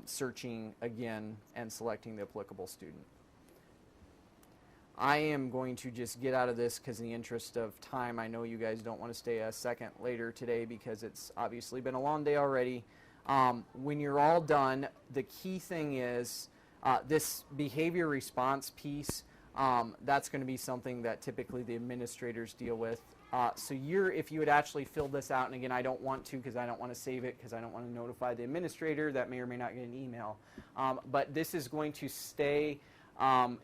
searching again and selecting the applicable student. I am going to just get out of this because in the interest of time, I know you guys don't want to stay a second later today because it's obviously been a long day already. When you're all done, the key thing is this behavior response piece. That's going to be something that typically the administrators deal with. So if you had actually filled this out, and again, I don't want to because I don't want to save it because I don't want to notify the administrator that may or may not get an email. But this is going to stay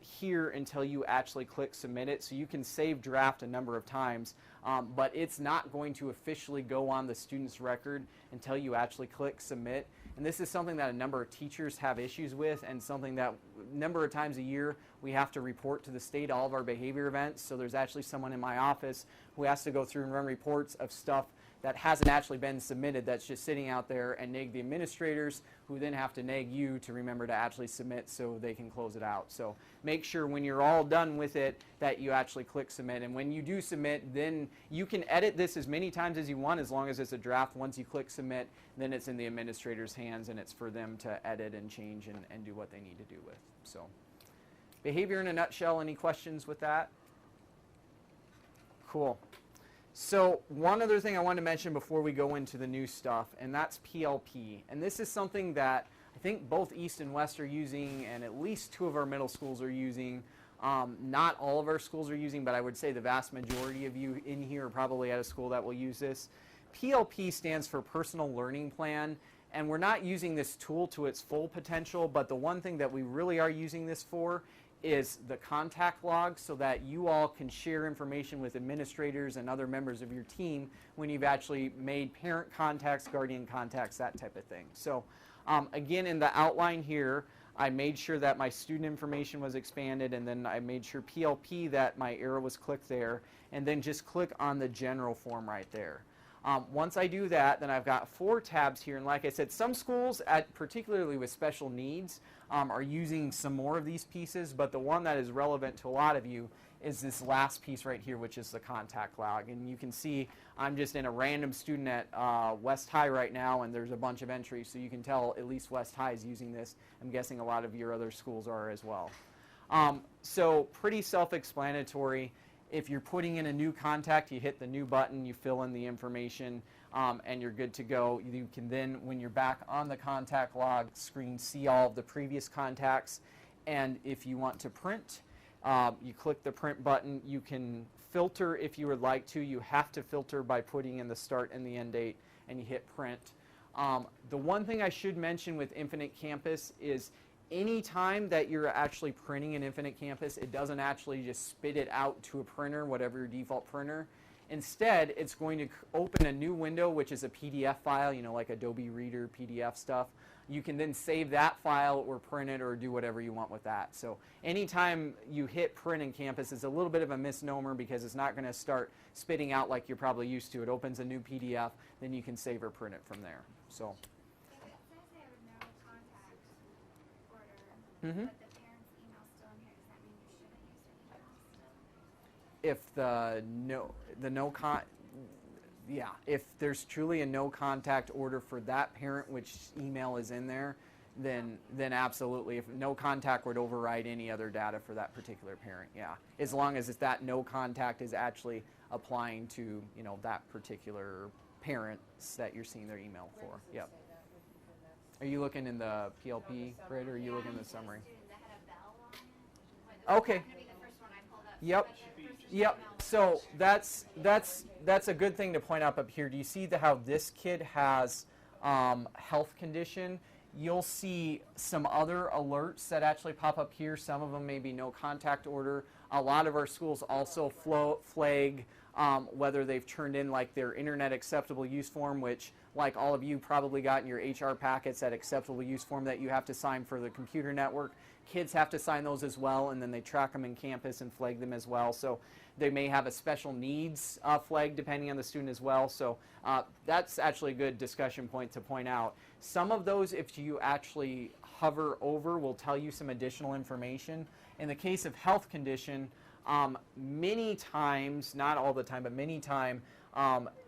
here until you actually click submit it. So you can save draft a number of times, but it's not going to officially go on the student's record until you actually click submit. And this is something that a number of teachers have issues with, and something that a number of times a year we have to report to the state all of our behavior events. So there's actually someone in my office who has to go through and run reports of stuff that hasn't actually been submitted, that's just sitting out there, and nag the administrators, who then have to nag you to remember to actually submit so they can close it out. So make sure when you're all done with it that you actually click submit. And when you do submit, then you can edit this as many times as you want, as long as it's a draft. Once you click submit, then it's in the administrator's hands, and it's for them to edit and change and do what they need to do with. So behavior in a nutshell. Any questions with that? Cool. So one other thing I wanted to mention before we go into the new stuff, and that's PLP. And this is something that I think both East and West are using, and at least 2 of our middle schools are using. Not all of our schools are using, but I would say the vast majority of you in here are probably at a school that will use this. PLP stands for Personal Learning Plan, and we're not using this tool to its full potential, but the one thing that we really are using this for is the contact log, so that you all can share information with administrators and other members of your team when you've actually made parent contacts, guardian contacts, that type of thing. So again, in the outline here, I made sure that my student information was expanded, and then I made sure PLP that my arrow was clicked there, and then just click on the general form right there. Once I do that, then I've got 4 tabs here, and like I said, some schools, particularly with special needs, are using some more of these pieces, but the one that is relevant to a lot of you is this last piece right here, which is the contact log. And you can see I'm just in a random student at West High right now, and there's a bunch of entries, so you can tell at least West High is using this. I'm guessing a lot of your other schools are as well. So pretty self-explanatory. If you're putting in a new contact, you hit the new button, you fill in the information, and you're good to go. You can then, when you're back on the contact log screen, see all of the previous contacts. And if you want to print, you click the print button. You can filter if you would like to. You have to filter by putting in the start and the end date, and you hit print. The one thing I should mention with Infinite Campus is any time that you're actually printing an Infinite Campus, it doesn't actually just spit it out to a printer, whatever your default printer. Instead, it's going to open a new window, which is a PDF file, like Adobe Reader, PDF stuff. You can then save that file or print it or do whatever you want with that. So anytime you hit print in Campus, it's a little bit of a misnomer because it's not going to start spitting out like you're probably used to. It opens a new PDF, then you can save or print it from there. So.
It says there no contact order,
Mm-hmm.
but the parent's email's still in here. Does that mean you shouldn't use their email?
If there's truly a no contact order for that parent, which email is in there, then absolutely. If no contact would override any other data for that particular parent, yeah. As long as that no contact is actually applying to, that particular parent that you're seeing their email for. Yep. Are you looking in the PLP grid, or are you looking in the summary?
Student that had a bell on it.
Okay.
That's gonna be the first one I pulled up.
Yep. Yep. So that's a good thing to point out up here. Do you see how this kid has health condition? You'll see some other alerts that actually pop up here. Some of them may be no contact order. A lot of our schools also flag whether they've turned in like their internet acceptable use form, which like all of you probably got in your HR packets, that acceptable use form that you have to sign for the computer network. Kids have to sign those as well, and then they track them in Campus and flag them as well. So they may have a special needs flag depending on the student as well. So that's actually a good discussion point to point out. Some of those, if you actually hover over, will tell you some additional information. In the case of health condition, many times, not all the time, but many times,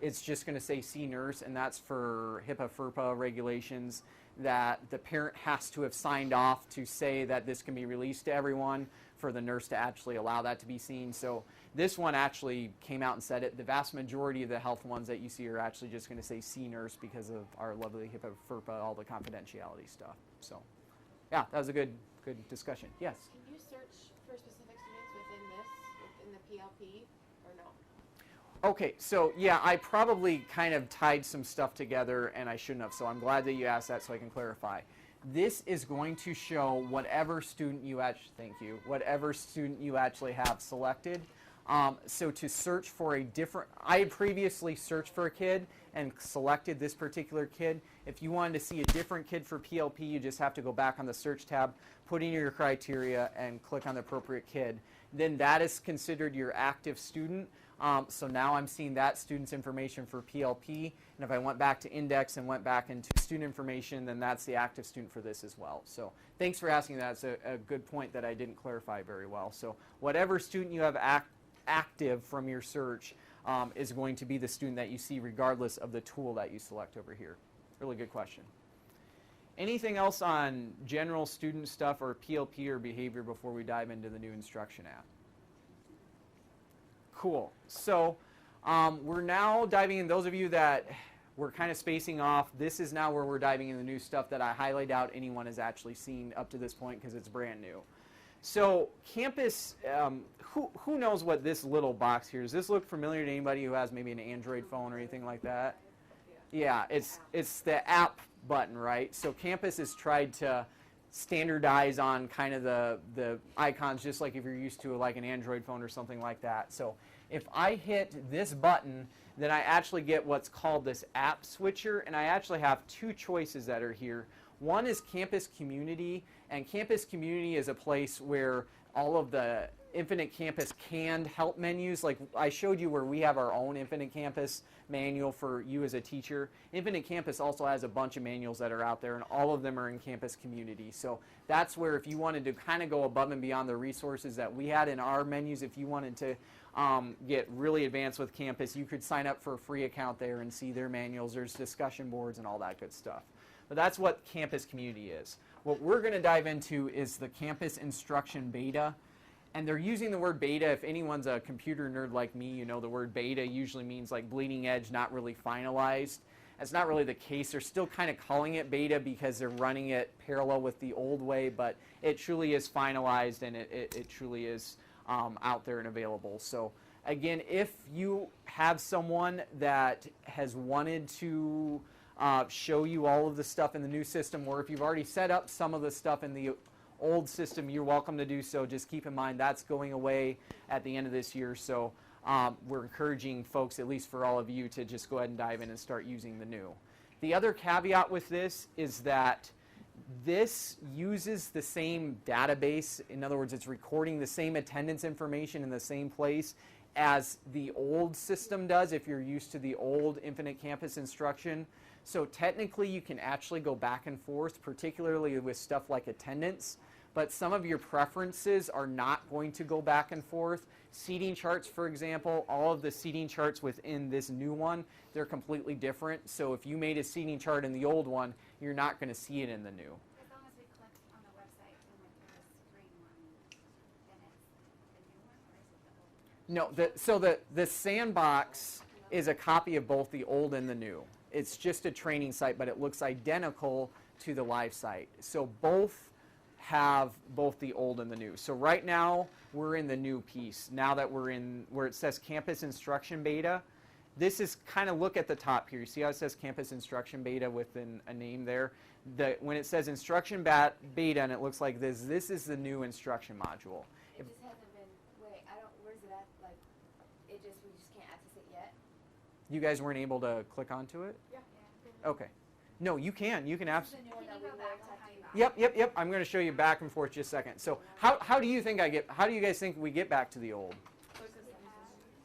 it's just going to say see nurse, and that's for HIPAA FERPA regulations, that the parent has to have signed off to say that this can be released to everyone for the nurse to actually allow that to be seen. So this one actually came out and said it. The vast majority of the health ones that you see are actually just going to say see nurse because of our lovely HIPAA FERPA, all the confidentiality stuff. So yeah, that was a good discussion. Yes?
Can you search for specific students within the PLP, or no?
Okay, so yeah, I probably kind of tied some stuff together and I shouldn't have, so I'm glad that you asked that so I can clarify. This is going to show whatever student you actually have selected. So to search for I had previously searched for a kid and selected this particular kid. If you wanted to see a different kid for PLP, you just have to go back on the search tab, put in your criteria, and click on the appropriate kid. Then that is considered your active student. So now I'm seeing that student's information for PLP, and if I went back to index and went back into student information, then that's the active student for this as well. So thanks for asking that. It's a good point that I didn't clarify very well. So whatever student you have active from your search is going to be the student that you see regardless of the tool that you select over here. Really good question. Anything else on general student stuff or PLP or behavior before we dive into the new instruction app? Cool. So We're now diving in, those of you that were kind of spacing off, this is now where we're diving in the new stuff that I highly doubt anyone has actually seen up to this point because it's brand new. So campus, who knows what this little box here is? Does this look familiar to anybody who has maybe an Android phone or anything like that? Yeah, it's the app button, right? So campus has tried to standardize on kind of the icons, just like if you're used to like an Android phone or something like that. So if I hit this button, then I actually get what's called this app switcher, and I actually have two choices that are here. One is Campus Community, and Campus Community is a place where all of the Infinite Campus canned help menus, like I showed you where we have our own Infinite Campus manual for you as a teacher. Infinite Campus also has a bunch of manuals that are out there, and all of them are in Campus Community. So that's where if you wanted to kind of go above and beyond the resources that we had in our menus, if you wanted to get really advanced with Campus, you could sign up for a free account there and see their manuals. There's discussion boards and all that good stuff. But that's what Campus Community is. What we're going to dive into is the Campus Instruction Beta. And they're using the word beta. If anyone's a computer nerd like me, you know the word beta usually means like bleeding edge, not really finalized. That's not really the case. They're still kind of calling it beta because they're running it parallel with the old way, but it truly is finalized, and it truly is out there and available. So again, if you have someone that has wanted to show you all of the stuff in the new system, or if you've already set up some of the stuff in the old system, you're welcome to do so. Just keep in mind that's going away at the end of this year, so we're encouraging folks, at least for all of you, to just go ahead and dive in and start using the new. The other caveat with this is that this uses the same database. In other words, it's recording the same attendance information in the same place as the old system does if you're used to the old Infinite Campus instruction. So technically you can actually go back and forth, particularly with stuff like attendance, but some of your preferences are not going to go back and forth. Seating charts, for example, all of the seating charts within this new one, they're completely different. So if you made a seating chart in the old one, you're not going to see it in the new.
As long as we clicked on the website and went to the screen one, then it's the new one, or is it the old one?
No, so the sandbox is a copy of both the old and the new. It's just a training site, but it looks identical to the live site. So both have both the old and the new. So right now we're in the new piece. Now that we're in where it says Campus Instruction Beta, this is kind of, look at the top here. You see how it says Campus Instruction Beta with a name there? When it says Instruction Beta and it looks like this is the new instruction module.
It just hasn't been, where's it at? Like, we just can't access it yet?
You guys weren't able to click onto it?
Yeah.
Okay. No, you can. You can
This
absolutely.
is the new one that we were talking about.
Yep. I'm going to show you back and forth just a second. So how do you guys think we get back to the old?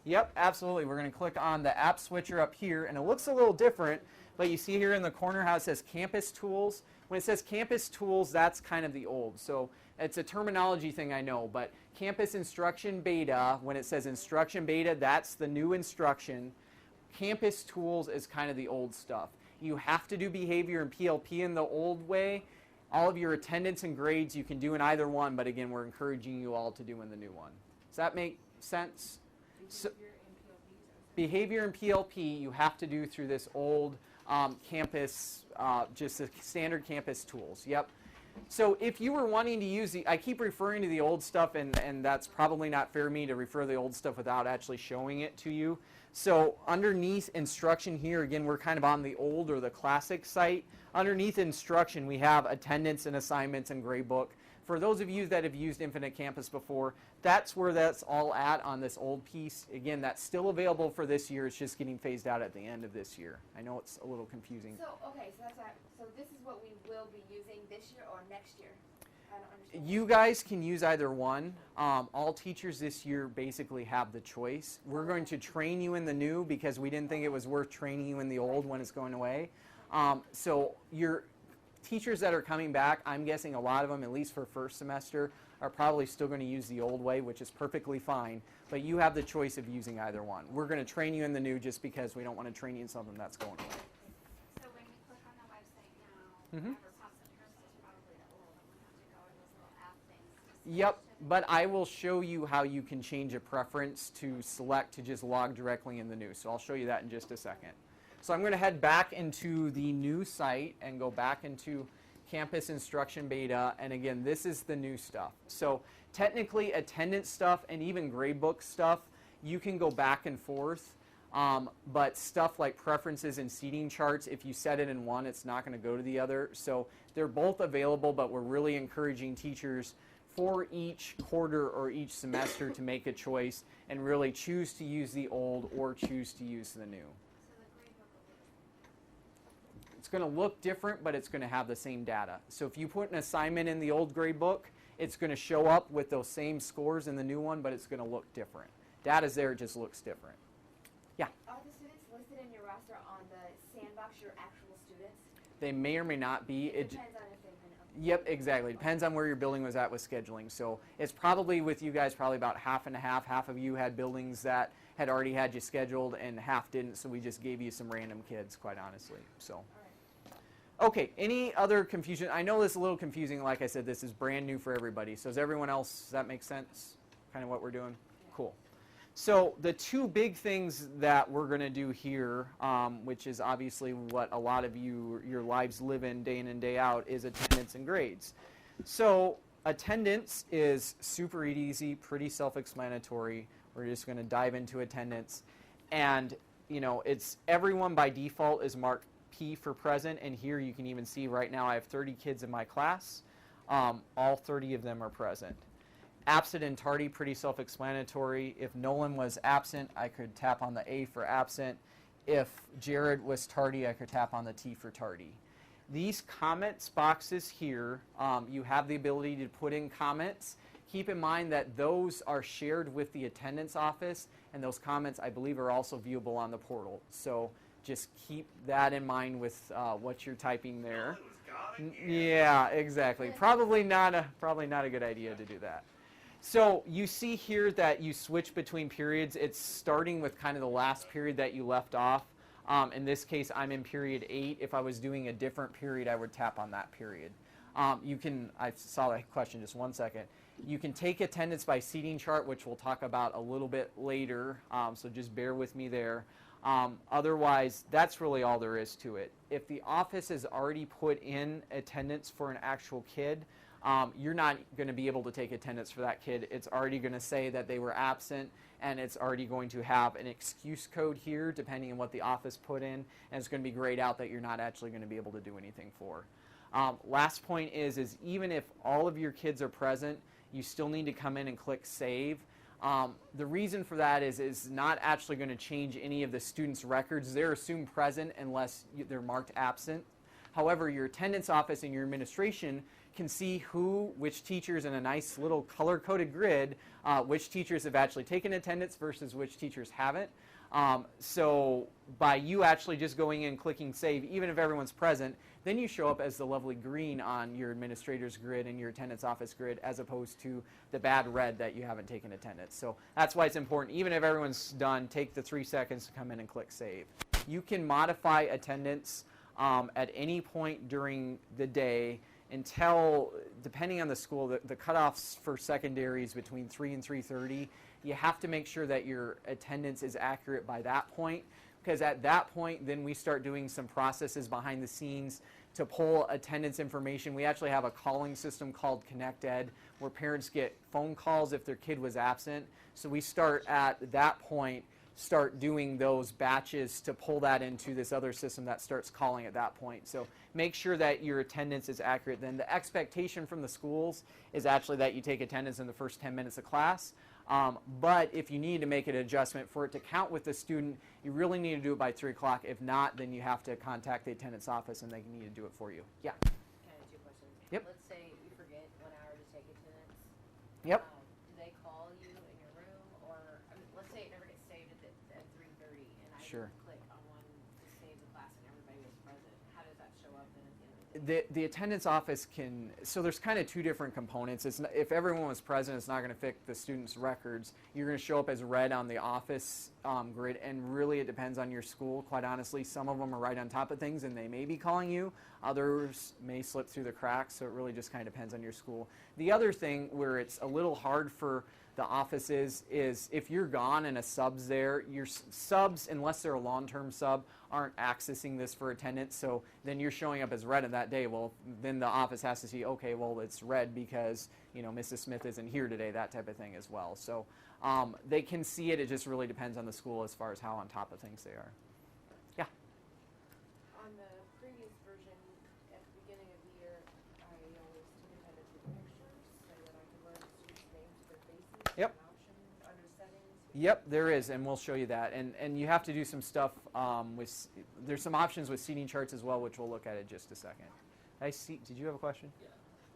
Yep, absolutely. We're going to click on the app switcher up here, and it looks a little different, but you see here in the corner how it says Campus Tools. When it says Campus Tools, that's kind of the old. So it's a terminology thing, I know, but Campus Instruction Beta, when it says Instruction Beta, that's the new instruction. Campus Tools is kind of the old stuff. You have to do behavior and PLP in the old way. All of your attendance and grades you can do in either one, but again, we're encouraging you all to do in the new one. Does that make sense? So, behavior and PLP you have to do through this old campus, just the standard campus tools. Yep. So if you were wanting to use I keep referring to the old stuff, and that's probably not fair of me to refer to the old stuff without actually showing it to you. So underneath instruction here, again, we're kind of on the old or the classic site. Underneath instruction, we have attendance and assignments and gradebook. For those of you that have used Infinite Campus before, that's where that's all at on this old piece. Again, that's still available for this year. It's just getting phased out at the end of this year. I know it's a little confusing.
So this is what we will be using this year or next year? I don't understand.
You guys can use either one. All teachers this year basically have the choice. We're going to train you in the new because we didn't think it was worth training you in the old when it's going away. So your teachers that are coming back, I'm guessing a lot of them, at least for first semester, are probably still going to use the old way, which is perfectly fine. But you have the choice of using either one. We're going to train you in the new just because we don't want to train you in something that's going away.
So when we click on the website now, whatever pops up first is probably the old, and we have to go to those little app things.
Yep. but I will show you how you can change a preference to select to just log directly in the new. So I'll show you that in just a second. So I'm going to head back into the new site and go back into Campus Instruction Beta. And again, this is the new stuff. So technically, attendance stuff and even gradebook stuff, you can go back and forth. But stuff like preferences and seating charts, if you set it in one, it's not going to go to the other. So they're both available, but we're really encouraging teachers for each quarter or each semester to make a choice and really choose to use the old or choose to use the new. It's going to look different, but it's going to have the same data. So if you put an assignment in the old grade book, it's going to show up with those same scores in the new one, but it's going to look different. Data's there, it just looks different. Yeah?
Are the students listed in your roster on the sandbox your actual students?
They may or may not be.
It depends on if they've been up.
Yep, exactly. Depends on where your building was at with scheduling. So it's probably with you guys probably about half and a half. Half of you had buildings that had already had you scheduled and half didn't, so we just gave you some random kids, quite honestly. So. Okay, any other confusion? I know this is a little confusing. Like I said, this is brand new for everybody. So does everyone else, does that make sense? Kind of what we're doing? Cool. So the two big things that we're going to do here, which is obviously what a lot of your lives live in and day out, is attendance and grades. So attendance is super easy, pretty self-explanatory. We're just going to dive into attendance. And, you know, it's everyone by default is marked P for present. And here you can even see right now I have 30 kids in my class. All 30 of them are present. Absent and tardy, pretty self-explanatory. If Nolan was absent, I could tap on the A for absent. If Jared was tardy, I could tap on the T for tardy. These comments boxes here, you have the ability to put in comments. Keep in mind that those are shared with the attendance office, and those comments, I believe, are also viewable on the portal. So just keep that in mind with what you're typing there. Yeah, exactly. Probably not a good idea to do that. So you see here that you switch between periods. It's starting with kind of the last period that you left off. In this case, I'm in period 8. If I was doing a different period, I would tap on that period. I saw that question, just one second. You can take attendance by seating chart, which we'll talk about a little bit later, so just bear with me there. Otherwise, that's really all there is to it. If the office has already put in attendance for an actual kid, you're not going to be able to take attendance for that kid. It's already going to say that they were absent, and it's already going to have an excuse code here, depending on what the office put in, and it's going to be grayed out that you're not actually going to be able to do anything for. Last point is even if all of your kids are present, you still need to come in and click Save. The reason for that is not actually going to change any of the students' records. They're assumed present unless they're marked absent. However, your attendance office and your administration can see which teachers in a nice little color-coded grid, which teachers have actually taken attendance versus which teachers haven't. So by you actually just going in and clicking Save, even if everyone's present, then you show up as the lovely green on your administrator's grid and your attendance office grid, as opposed to the bad red that you haven't taken attendance. So that's why it's important, even if everyone's done, take the 3 seconds to come in and click Save. You can modify attendance at any point during the day until, depending on the school, the cutoffs for secondary is between 3 and 3:30. You have to make sure that your attendance is accurate by that point, because at that point, then we start doing some processes behind the scenes to pull attendance information. We actually have a calling system called ConnectEd, where parents get phone calls if their kid was absent. So we start at that point, start doing those batches to pull that into this other system that starts calling at that point. So make sure that your attendance is accurate. Then the expectation from the schools is actually that you take attendance in the first 10 minutes of class. But if you need to make an adjustment for it to count with the student, you really need to do it by 3 o'clock. If not, then you have to contact the attendance office and they need to do it for you. Yeah?
Kind of 2 questions.
Yep.
Let's say you forget 1 hour to take attendance.
Yep.
Do they call you in your room, or let's say it never gets saved at 3:30, and I
Sure.
click on one to save the class and everybody was present. How does that show up then at the end of the day?
the attendance office can, so there's kind of two different components. It's not, if everyone was present, it's not going to fix the students' records. You're going to show up as red on the office grid, and really it depends on your school. Quite honestly, some of them are right on top of things and they may be calling you. Others may slip through the cracks, so it really just kind of depends on your school. The other thing where it's a little hard for the office is if you're gone and a sub's there, your subs, unless they're a long-term sub, aren't accessing this for attendance, so then you're showing up as red on that day. Well, then the office has to see, okay, well, it's red because, you know, Mrs. Smith isn't here today, that type of thing as well. So they can see it. It just really depends on the school as far as how on top of things they are. Yeah?
On the previous version, at the beginning of the year, I always took attendance with pictures so that I could learn the students' names to their faces.
Yep.
An option under settings.
Yep, there is, and we'll show you that. And you have to do some stuff there's some options with seating charts as well, which we'll look at in just a second. Did you have a question?
Yeah.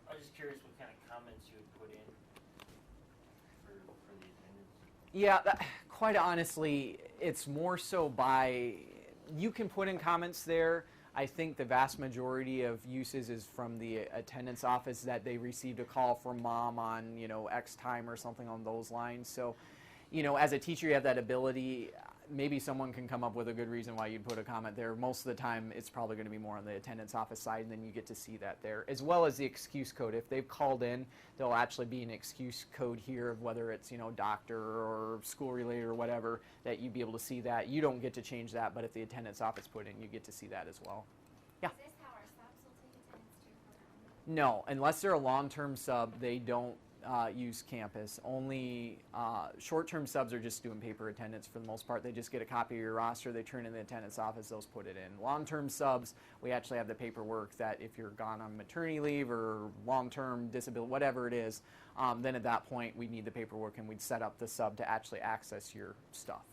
I was just curious what kind of comments you would put in for the attendance.
Yeah, quite honestly, it's more so by, you can put in comments there. I think the vast majority of uses is from the attendance office that they received a call from mom on, you know, X time or something on those lines. So, you know, as a teacher, you have that ability. Maybe someone can come up with a good reason why you'd put a comment there. Most of the time, it's probably going to be more on the attendance office side, and then you get to see that there, as well as the excuse code. If they've called in, there'll actually be an excuse code here of whether it's, you know, doctor or school-related or whatever, that you'd be able to see that. You don't get to change that, but if the attendance office put in, you get to see that as well. Yeah?
Is this how our subs will take attendance too?
No, unless they're a long-term sub, they don't use campus. Only short-term subs are just doing paper attendance for the most part. They just get a copy of your roster, they turn in the attendance office, those put it in. Long-term subs, we actually have the paperwork that if you're gone on maternity leave or long-term disability, whatever it is, then at that point we need the paperwork and we'd set up the sub to actually access your stuff.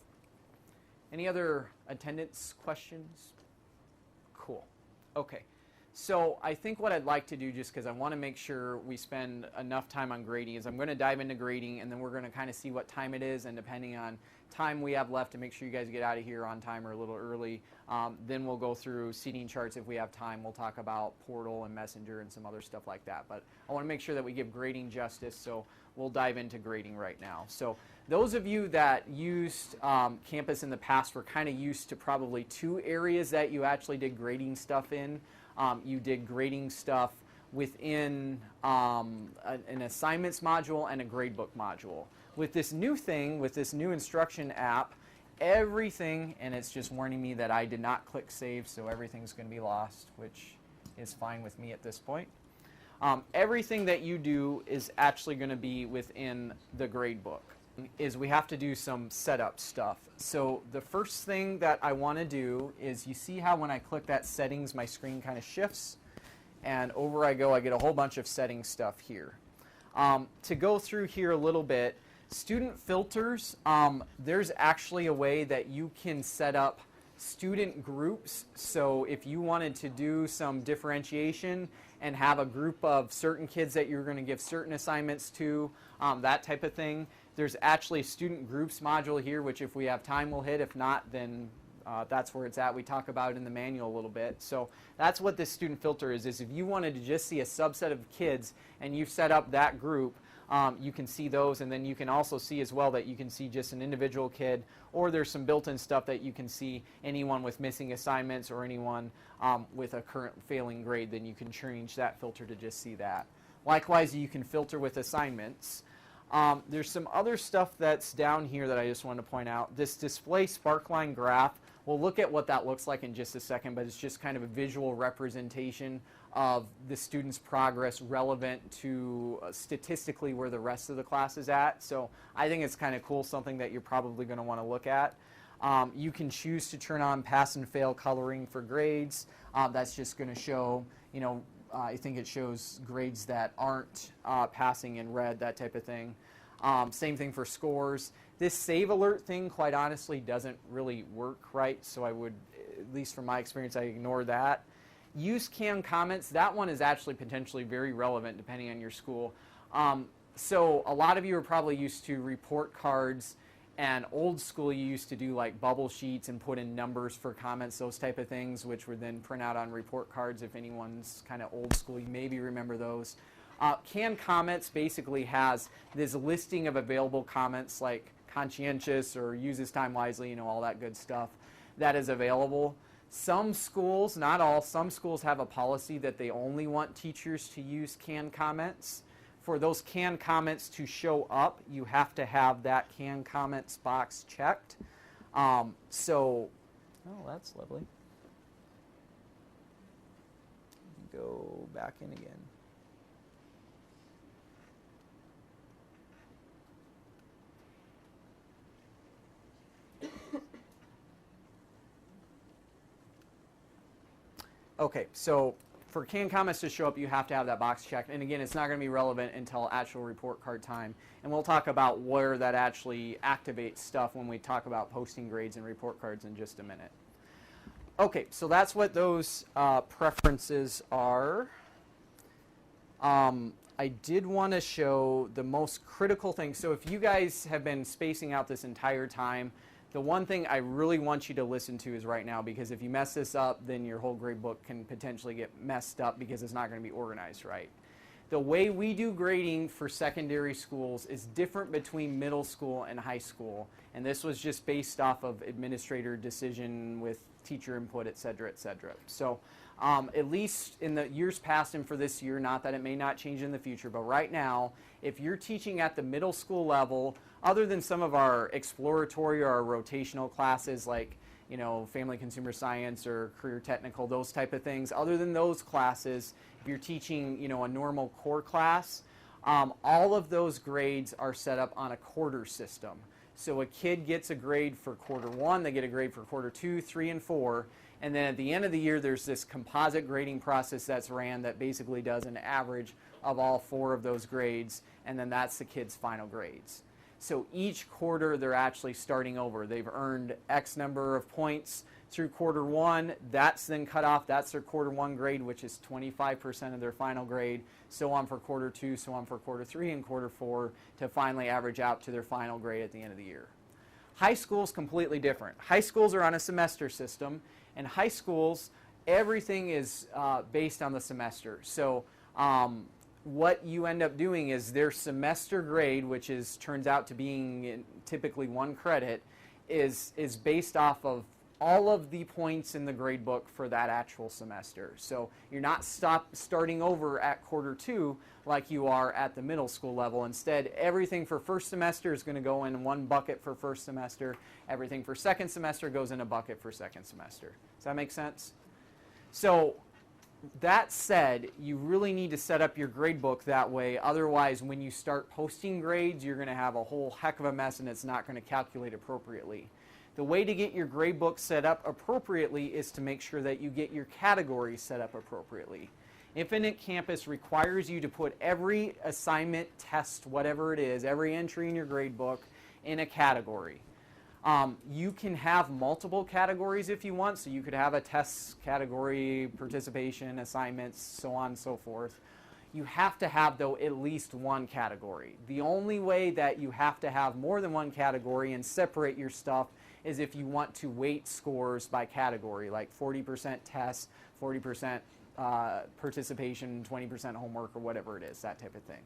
Any other attendance questions? Cool. Okay. So I think what I'd like to do, just because I want to make sure we spend enough time on grading, is I'm going to dive into grading, and then we're going to kind of see what time it is, and depending on time we have left to make sure you guys get out of here on time or a little early, then we'll go through seating charts. If we have time, we'll talk about Portal and Messenger and some other stuff like that. But I want to make sure that we give grading justice, so we'll dive into grading right now. So those of you that used Campus in the past were kind of used to probably two areas that you actually did grading stuff in. You did grading stuff within an assignments module and a gradebook module. With this new thing, with this new instruction app, everything, and it's just warning me that I did not click save, so everything's going to be lost, which is fine with me at this point. Everything that you do is actually going to be within the gradebook. Is we have to do some setup stuff. So the first thing that I want to do is, you see how when I click that settings, my screen kind of shifts, and over I go, I get a whole bunch of settings stuff here. To go through here a little bit, student filters, there's actually a way that you can set up student groups. So if you wanted to do some differentiation and have a group of certain kids that you're going to give certain assignments to, that type of thing, there's actually a student groups module here, which if we have time we'll hit. If not, then that's where it's at. We talk about it in the manual a little bit. So that's what this student filter is if you wanted to just see a subset of kids and you've set up that group, you can see those, and then you can also see as well that you can see just an individual kid, or there's some built-in stuff that you can see anyone with missing assignments or anyone with a current failing grade, then you can change that filter to just see that. Likewise, you can filter with assignments. There's some other stuff that's down here that I just want to point out. This display sparkline graph, we'll look at what that looks like in just a second, but it's just kind of a visual representation of the student's progress relevant to statistically where the rest of the class is at. So I think it's kind of cool, something that you're probably going to want to look at. You can choose to turn on pass and fail coloring for grades. That's just going to show, you know, I think it shows grades that aren't passing in red, that type of thing. Same thing for scores. This save alert thing, quite honestly, doesn't really work right, so I would, at least from my experience, I ignore that. Use canned comments. That one is actually potentially very relevant depending on your school. So a lot of you are probably used to report cards And old school, you used to do like bubble sheets and put in numbers for comments, those type of things, which would then print out on report cards. If anyone's kind of old school, you maybe remember those. Canned comments basically has this listing of available comments like conscientious or uses time wisely, you know, all that good stuff that is available. Some schools, not all, some schools have a policy that they only want teachers to use canned comments. For those canned comments to show up, you have to have that canned comments box checked. Oh, that's lovely. Go back in again. Okay, so for canned comments to show up, you have to have that box checked. And again, it's not going to be relevant until actual report card time. And we'll talk about where that actually activates stuff when we talk about posting grades and report cards in just a minute. Okay, so that's what those preferences are. I did want to show the most critical thing. So if you guys have been spacing out this entire time, the one thing I really want you to listen to is right now, because if you mess this up, then your whole grade book can potentially get messed up because it's not going to be organized right. The way we do grading for secondary schools is different between middle school and high school. And this was just based off of administrator decision with teacher input, et cetera, et cetera. So at least in the years past and for this year, not that it may not change in the future, but right now, if you're teaching at the middle school level, other than some of our exploratory or our rotational classes like, you know, family consumer science or career technical, those type of things, other than those classes, if you're teaching, you know, a normal core class, all of those grades are set up on a quarter system. So a kid gets a grade for quarter one, they get a grade for quarter 2, 3, and 4, and then at the end of the year there's this composite grading process that's ran that basically does an average of all 4 of those grades, and then that's the kid's final grades. So each quarter they're actually starting over. They've earned X number of points through quarter 1. That's then cut off. That's their quarter 1 grade, which is 25% of their final grade. So on for quarter 2, so on for quarter 3 and quarter 4 to finally average out to their final grade at the end of the year. High school is completely different. High schools are on a semester system, and high schools, everything is based on the semester. So what you end up doing is their semester grade, which turns out to being typically 1 credit, is based off of all of the points in the grade book for that actual semester. So you're not starting over at quarter 2 like you are at the middle school level. Instead, everything for first semester is going to go in 1 bucket for first semester. Everything for second semester goes in a bucket for second semester. Does that make sense? So that said, you really need to set up your grade book that way. Otherwise, when you start posting grades, you're going to have a whole heck of a mess and it's not going to calculate appropriately. The way to get your grade book set up appropriately is to make sure that you get your categories set up appropriately. Infinite Campus requires you to put every assignment, test, whatever it is, every entry in your grade book in a category. You can have multiple categories if you want, so you could have a test category, participation, assignments, so on and so forth. You have to have, though, at least 1 category. The only way that you have to have more than 1 category and separate your stuff is if you want to weight scores by category, like 40% tests, 40% participation, 20% homework, or whatever it is, that type of thing.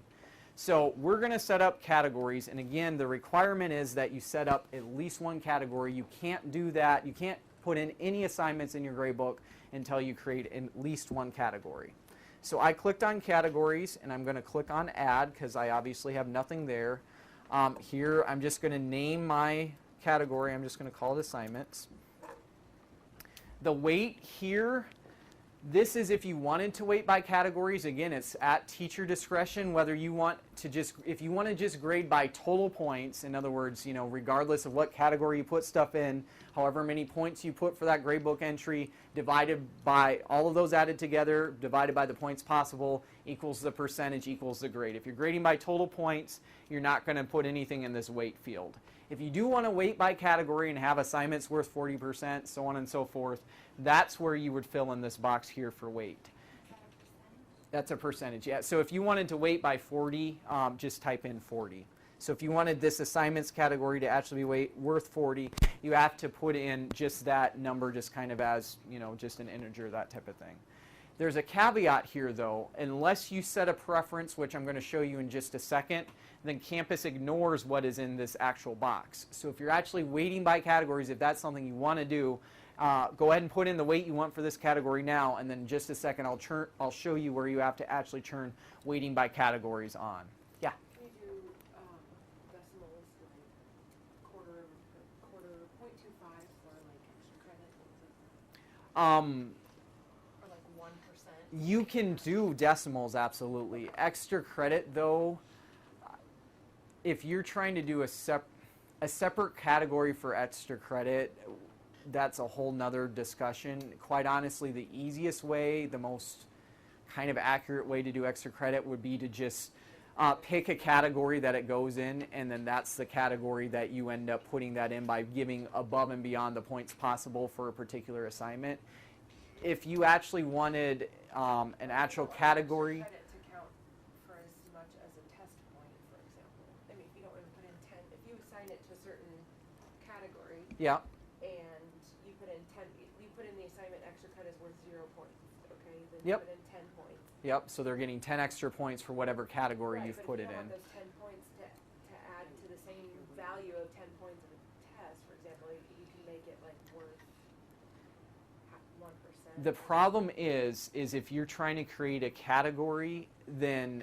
So we're going to set up categories, and again, the requirement is that you set up at least 1 category. You can't do that. You can't put in any assignments in your grade book until you create at least 1 category. So I clicked on categories, and I'm going to click on add because I obviously have nothing there. Here, I'm just going to name my category. I'm just going to call it assignments. The weight here, this is if you wanted to weight by categories. Again, it's at teacher discretion whether you want to if you want to just grade by total points, in other words, you know, regardless of what category you put stuff in, however many points you put for that gradebook entry, divided by all of those added together, divided by the points possible, equals the percentage, equals the grade. If you're grading by total points, you're not going to put anything in this weight field. If you do want to weight by category and have assignments worth 40%, so on and so forth, that's where you would fill in this box here for weight. That's a percentage, yeah. So if you wanted to weight by 40, just type in 40. So if you wanted this assignments category to actually be worth 40, you have to put in just that number, just kind of as, just an integer, that type of thing. There's a caveat here though, unless you set a preference, which I'm going to show you in just a second, then Campus ignores what is in this actual box. So if you're actually weighting by categories, if that's something you want to do, go ahead and put in the weight you want for this category now, and then in just a second I'll show you where you have to actually turn weighting by categories on. Yeah?
Can you do decimals, like quarter, 0.25 for like extra credit?
Or like 1%.
You can do decimals, absolutely. Extra credit, though, if you're trying to do a separate category for extra credit, that's a whole nother discussion. Quite honestly, the easiest way, the most kind of accurate way to do extra credit would be to just pick a category that it goes in, and then that's the category that you end up putting that in by giving above and beyond the points possible for a particular assignment. If you actually wanted an actual category,
Credit to count for as much as a test point, for example. I mean, if you don't want to put in 10, if you assign it to a certain category
yeah,
and you put in 10, you put in the assignment extra credit is worth 0 points, okay? Then
Yep.
you put in 10 points.
yep, so they're getting 10 extra points for whatever category
Right,
you've
but
put
if
it
you
in.
don't want those 10 points to add to the same value of 10 points of a test, for example, you can make it like worth 1%.
The problem is if you're trying to create a category, then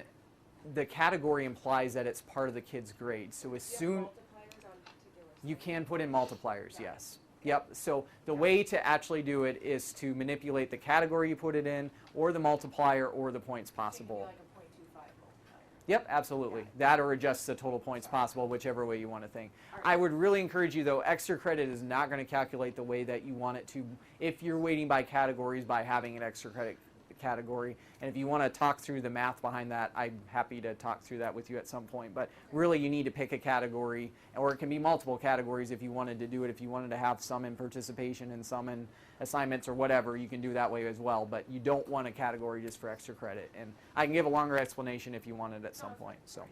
the category implies that it's part of the kid's grade. So as
Do you have
soon
multipliers on particular
you
sites?
can put in multipliers, yes. Yep, so the way to actually do it is to manipulate the category you put it in, or the multiplier, or the points
So you can
possible.
do like a 0.25 multiplier.
Yep, absolutely. That or adjust the total points possible, whichever way you want to think. I would really encourage you, though, extra credit is not going to calculate the way that you want it to if you're weighting by categories by having an extra credit category. And if you want to talk through the math behind that, I'm happy to talk through that with you at some point. But really, you need to pick a category, or it can be multiple categories if you wanted to do it. If you wanted to have some in participation and some in assignments or whatever, you can do that way as well. But you don't want a category just for extra credit. And I can give a longer explanation if you want it at some point. So,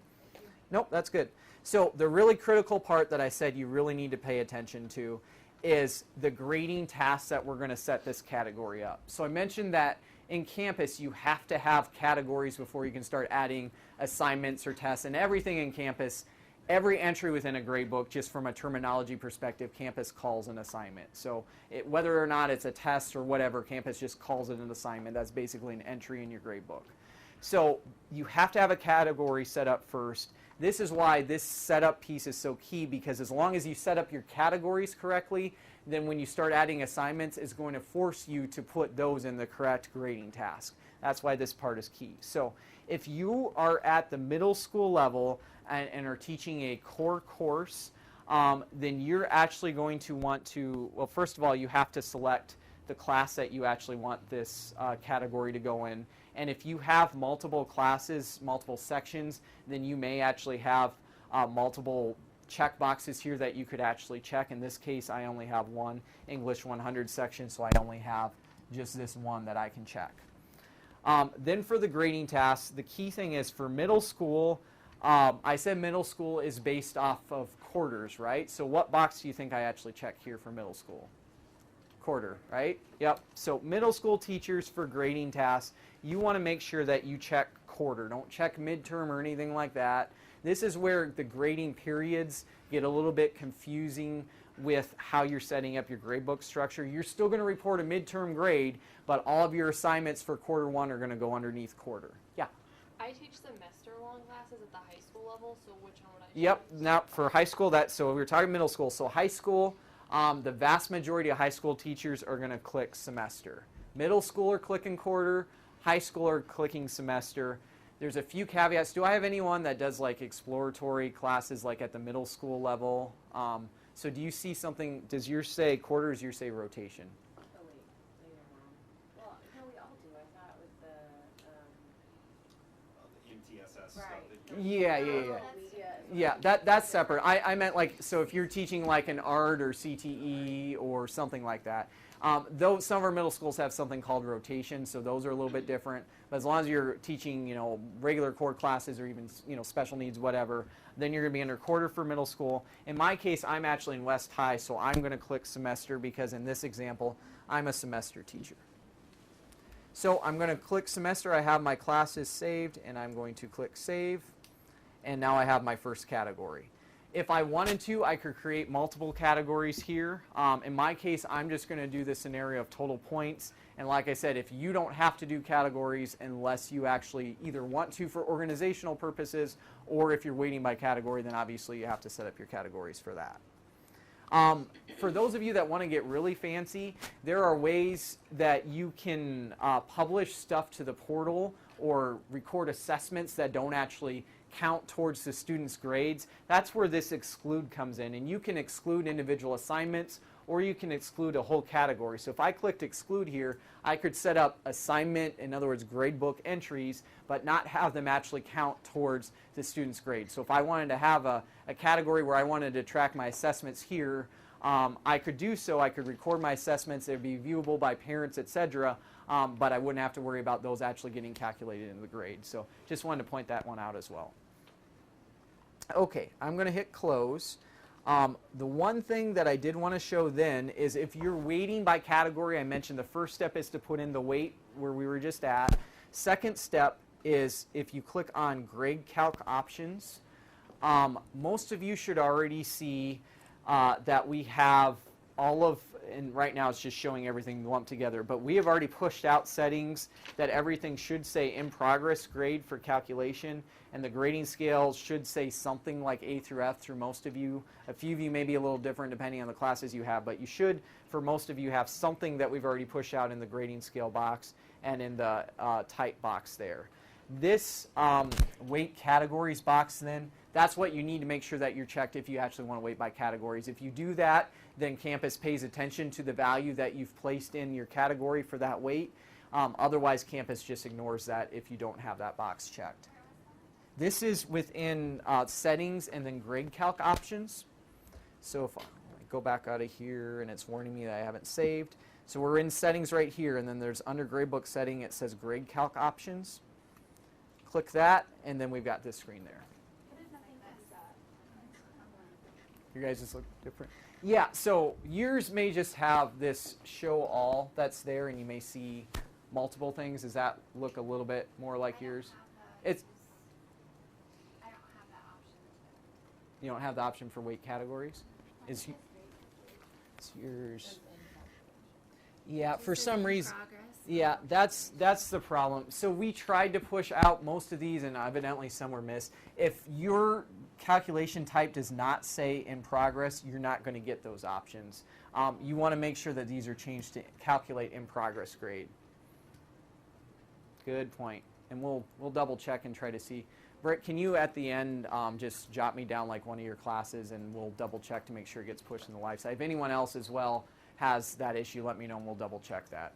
nope, that's good. So the really critical part that I said you really need to pay attention to is the grading tasks that we're going to set this category up. So I mentioned that in Campus, you have to have categories before you can start adding assignments or tests. And everything in Campus, every entry within a gradebook, just from a terminology perspective, Campus calls an assignment. So whether or not it's a test or whatever, Campus just calls it an assignment. That's basically an entry in your gradebook. So you have to have a category set up first. This is why this setup piece is so key, because as long as you set up your categories correctly, then when you start adding assignments, it's going to force you to put those in the correct grading task. That's why this part is key. So if you are at the middle school level and are teaching a core course, then you're actually going to want to, well, first of all, you have to select the class that you actually want this category to go in. And if you have multiple classes, multiple sections, then you may actually have multiple check boxes here that you could actually check. In this case, I only have one English 100 section, so I only have just this one that I can check. Then for the grading tasks, the key thing is for middle school, I said middle school is based off of quarters, right? So what box do you think I actually check here for middle school? Quarter, right? Yep. So middle school teachers for grading tasks, you want to make sure that you check quarter. Don't check midterm or anything like that. This is where the grading periods get a little bit confusing with how you're setting up your gradebook structure. You're still going to report a midterm grade, but all of your assignments for quarter one are going to go underneath quarter. Yeah?
I teach semester-long classes at the high school level, so which one would I
Yep.
choose?
Now for high school, so we were talking middle school. So high school, the vast majority of high school teachers are going to click semester. Middle school are clicking quarter. High school are clicking semester. There's a few caveats. Do I have anyone that does like exploratory classes like at the middle school level? So do you see something, does yours say quarter or does yours say rotation?
Oh wait, later on. Well, no, we all do. I thought with the
The MTSS stuff
Right.
that you
Yeah.
media,
Yeah, that's separate. I meant like, so if you're teaching like an art or CTE or something like that, though some of our middle schools have something called rotation, so those are a little bit different. But as long as you're teaching, you know, regular core classes or even, you know, special needs, whatever, then you're going to be under quarter for middle school. In my case, I'm actually in West High, so I'm going to click semester because in this example, I'm a semester teacher. So I'm going to click semester. I have my classes saved, and I'm going to click save. And now I have my first category. If I wanted to, I could create multiple categories here. In my case, I'm just going to do the scenario of total points. And like I said, if you don't have to do categories unless you actually either want to for organizational purposes, or if you're weighting by category, then obviously you have to set up your categories for that. For those of you that want to get really fancy, there are ways that you can publish stuff to the portal or record assessments that don't actually count towards the student's grades. That's where this exclude comes in, and you can exclude individual assignments or you can exclude a whole category. So if I clicked exclude here, I could set up assignment, in other words gradebook entries, but not have them actually count towards the student's grade. So if I wanted to have a category where I wanted to track my assessments here, I could do so. I could record my assessments. They'd be viewable by parents, etc. But I wouldn't have to worry about those actually getting calculated in the grade. So just wanted to point that one out as well. Okay, I'm going to hit close. The one thing that I did want to show then is if you're weighting by category, I mentioned the first step is to put in the weight where we were just at. Second step is if you click on grade calc options, most of you should already see that we have all of, and right now it's just showing everything lumped together, but we have already pushed out settings that everything should say in progress grade for calculation, and the grading scale should say something like A through F through most of you. A few of you may be a little different depending on the classes you have, but you should, for most of you, have something that we've already pushed out in the grading scale box and in the type box there. This weight categories box then, that's what you need to make sure that you're checked if you actually want to weight by categories. If you do that, then Campus pays attention to the value that you've placed in your category for that weight. Otherwise, Campus just ignores that if you don't have that box checked. This is within settings and then grade calc options. So if I go back out of here and it's warning me that I haven't saved. So we're in settings right here, and then there's under gradebook setting, it says grade calc options. Click that, and then we've got this screen there. You guys just look different. Yeah, so yours may just have this show all that's there, and you may see multiple things. Does that look a little bit more like yours? It's.
I don't have that option.
You don't have the option for weight categories? Is yours? Yeah, for some reason. Yeah, that's the problem. So we tried to push out most of these, and evidently some were missed. If your calculation type does not say in progress, you're not going to get those options. You want to make sure that these are changed to calculate in progress grade. Good point. And we'll double check and try to see. Britt, can you at the end just jot me down like one of your classes, and we'll double check to make sure it gets pushed in the live site. If anyone else as well has that issue, let me know and we'll double check that.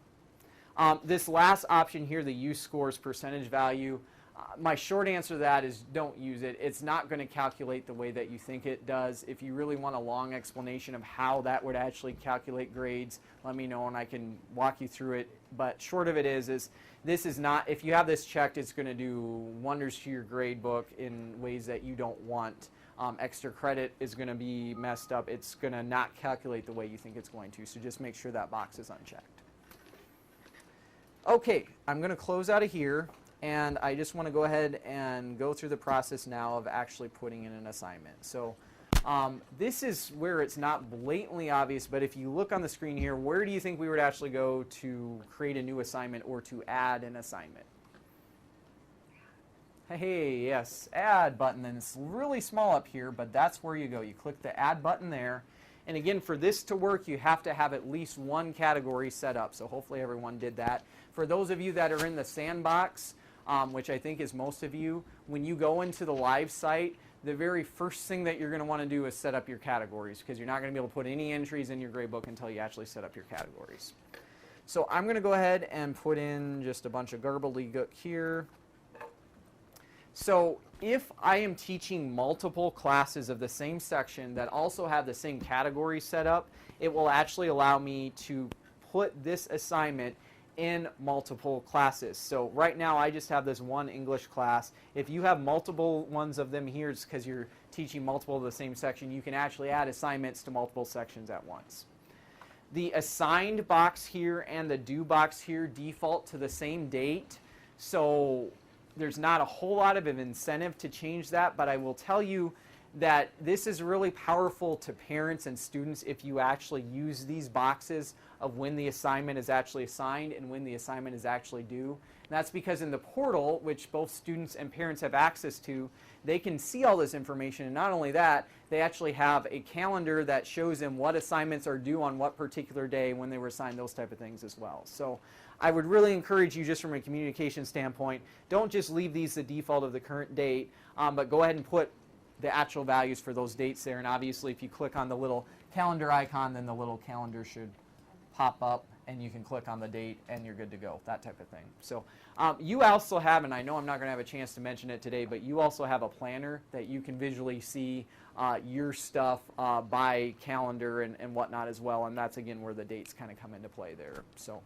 This last option here, the use scores percentage value, my short answer to that is don't use it. It's not going to calculate the way that you think it does. If you really want a long explanation of how that would actually calculate grades, let me know and I can walk you through it. But short of it is this is not, if you have this checked, it's going to do wonders to your grade book in ways that you don't want. Extra credit is going to be messed up. It's going to not calculate the way you think it's going to. So just make sure that box is unchecked. Okay, I'm going to close out of here, and I just want to go ahead and go through the process now of actually putting in an assignment. So this is where it's not blatantly obvious, but if you look on the screen here, where do you think we would actually go to create a new assignment or to add an assignment? Hey, yes, add button, and it's really small up here, but that's where you go. You click the add button there. And again, for this to work, you have to have at least one category set up. So hopefully everyone did that. For those of you that are in the sandbox, which I think is most of you, when you go into the live site, the very first thing that you're going to want to do is set up your categories, because you're not going to be able to put any entries in your gradebook until you actually set up your categories. So I'm going to go ahead and put in just a bunch of gobbledygook here. So if I am teaching multiple classes of the same section that also have the same category set up, it will actually allow me to put this assignment in multiple classes. So right now I just have this one English class. If you have multiple ones of them here, it's because you're teaching multiple of the same section, you can actually add assignments to multiple sections at once. The assigned box here and the due box here default to the same date, so there's not a whole lot of an incentive to change that, but I will tell you that this is really powerful to parents and students if you actually use these boxes of when the assignment is actually assigned and when the assignment is actually due. And that's because in the portal, which both students and parents have access to, they can see all this information, and not only that, they actually have a calendar that shows them what assignments are due on what particular day, when they were assigned, those type of things as well. So I would really encourage you, just from a communication standpoint, don't just leave these the default of the current date, but go ahead and put the actual values for those dates there. And obviously if you click on the little calendar icon, then the little calendar should pop up and you can click on the date and you're good to go, that type of thing. So you also have, and I know I'm not going to have a chance to mention it today, but you also have a planner that you can visually see your stuff by calendar and whatnot as well, and that's again where the dates kind of come into play there. So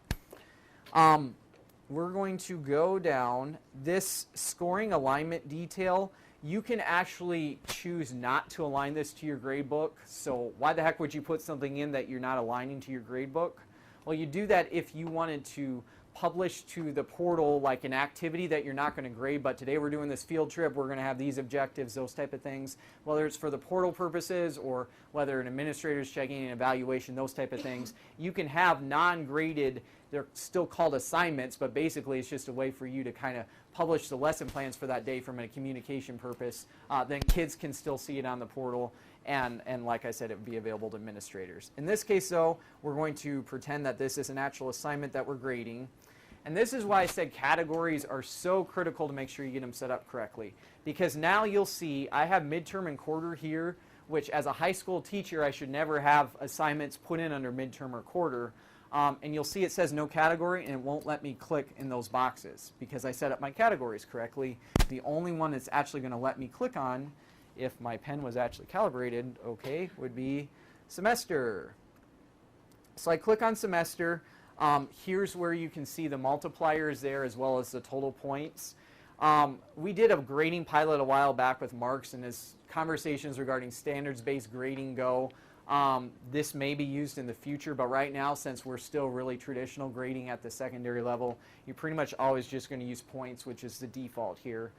we're going to go down this scoring alignment detail. You can actually choose not to align this to your grade book. So why the heck would you put something in that you're not aligning to your grade book? Well, you do that if you wanted to publish to the portal like an activity that you're not going to grade, but today we're doing this field trip, we're going to have these objectives, those type of things, whether it's for the portal purposes or whether an administrator is checking an evaluation, those type of things. You can have non-graded, they're still called assignments, but basically it's just a way for you to kind of publish the lesson plans for that day from a communication purpose. Then kids can still see it on the portal, and like I said, it would be available to administrators. In this case though, we're going to pretend that this is an actual assignment that we're grading. And this is why I said categories are so critical to make sure you get them set up correctly. Because now you'll see I have midterm and quarter here, which as a high school teacher I should never have assignments put in under midterm or quarter. And you'll see it says no category, and it won't let me click in those boxes because I set up my categories correctly. The only one that's actually going to let me click on, if my pen was actually calibrated, okay, would be semester. So I click on semester. Here's where you can see the multipliers there as well as the total points. We did a grading pilot a while back with Marks, and as conversations regarding standards-based grading go, this may be used in the future, but right now, since we're still really traditional grading at the secondary level, you're pretty much always just going to use points, which is the default here.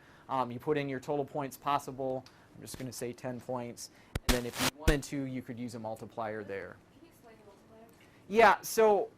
You put in your total points possible. I'm just going to say 10 points. And then if you wanted to, you could use a multiplier there.
Can you explain the multiplier?
Yeah, so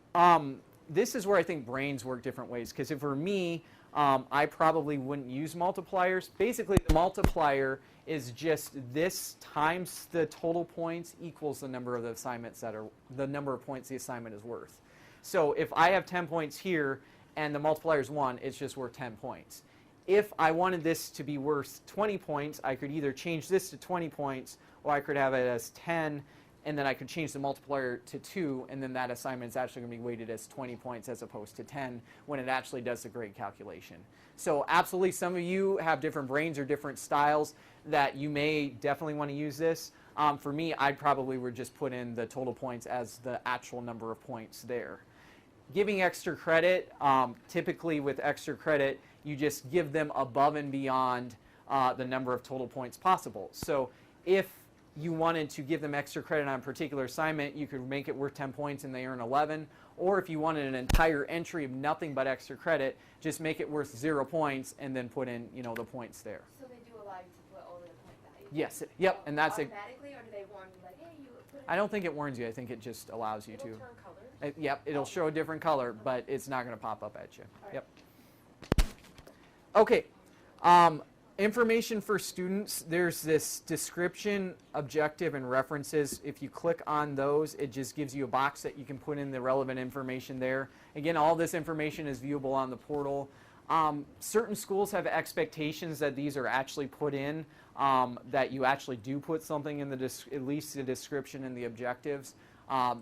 this is where I think brains work different ways, because if for me, I probably wouldn't use multipliers. Basically, the multiplier is just this times the total points equals the number of the assignments that are, the number of points the assignment is worth. So if I have 10 points here and the multiplier is 1, it's just worth 10 points. If I wanted this to be worth 20 points, I could either change this to 20 points, or I could have it as 10, and then I could change the multiplier to 2, and then that assignment is actually going to be weighted as 20 points as opposed to 10 when it actually does the grade calculation. So absolutely, some of you have different brains or different styles that you may definitely want to use this. For me, I probably would just put in the total points as the actual number of points there. Giving extra credit, typically with extra credit, you just give them above and beyond the number of total points possible. So if you wanted to give them extra credit on a particular assignment, you could make it worth 10 points and they earn 11. Or if you wanted an entire entry of nothing but extra credit, just make it worth 0 points and then put in, you know, the points there.
So they do allow you to put all the point values?
Yes. Yep. And that's it.
Automatically, or do they warn you like, hey, you put it?
I don't think it warns you. I think it just allows you
It'll
to.
turn colors.
Yep. It'll show a different color, but it's not going to pop up at you.
All right.
Yep. Okay. Information for students, there's this description, objective, and references. If you click on those, it just gives you a box that you can put in the relevant information there. Again, all this information is viewable on the portal. Certain schools have expectations that these are actually put in, that you actually do put something in the at least the description and the objectives.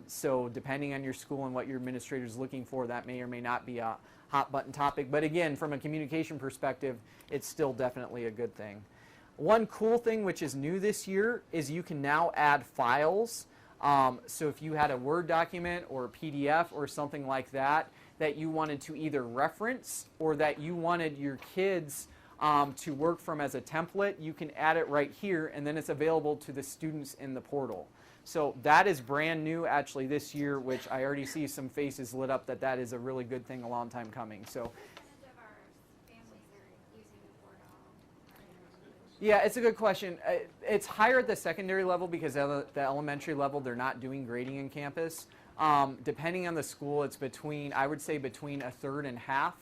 So depending on your school and what your administrator is looking for, that may or may not be a hot button topic. But again, from a communication perspective, it's still definitely a good thing. One cool thing which is new this year is you can now add files. So if you had a Word document or a PDF or something like that that you wanted to either reference or that you wanted your kids to work from as a template, you can add it right here, and then it's available to the students in the portal. So that is brand new actually this year, which I already see some faces lit up that is a really good thing, a long time coming. So.
What percentage of our families are using the portal?
Yeah, it's a good question. It's higher at the secondary level because at the elementary level they're not doing grading in campus. Depending on the school, it's I would say between a third and half.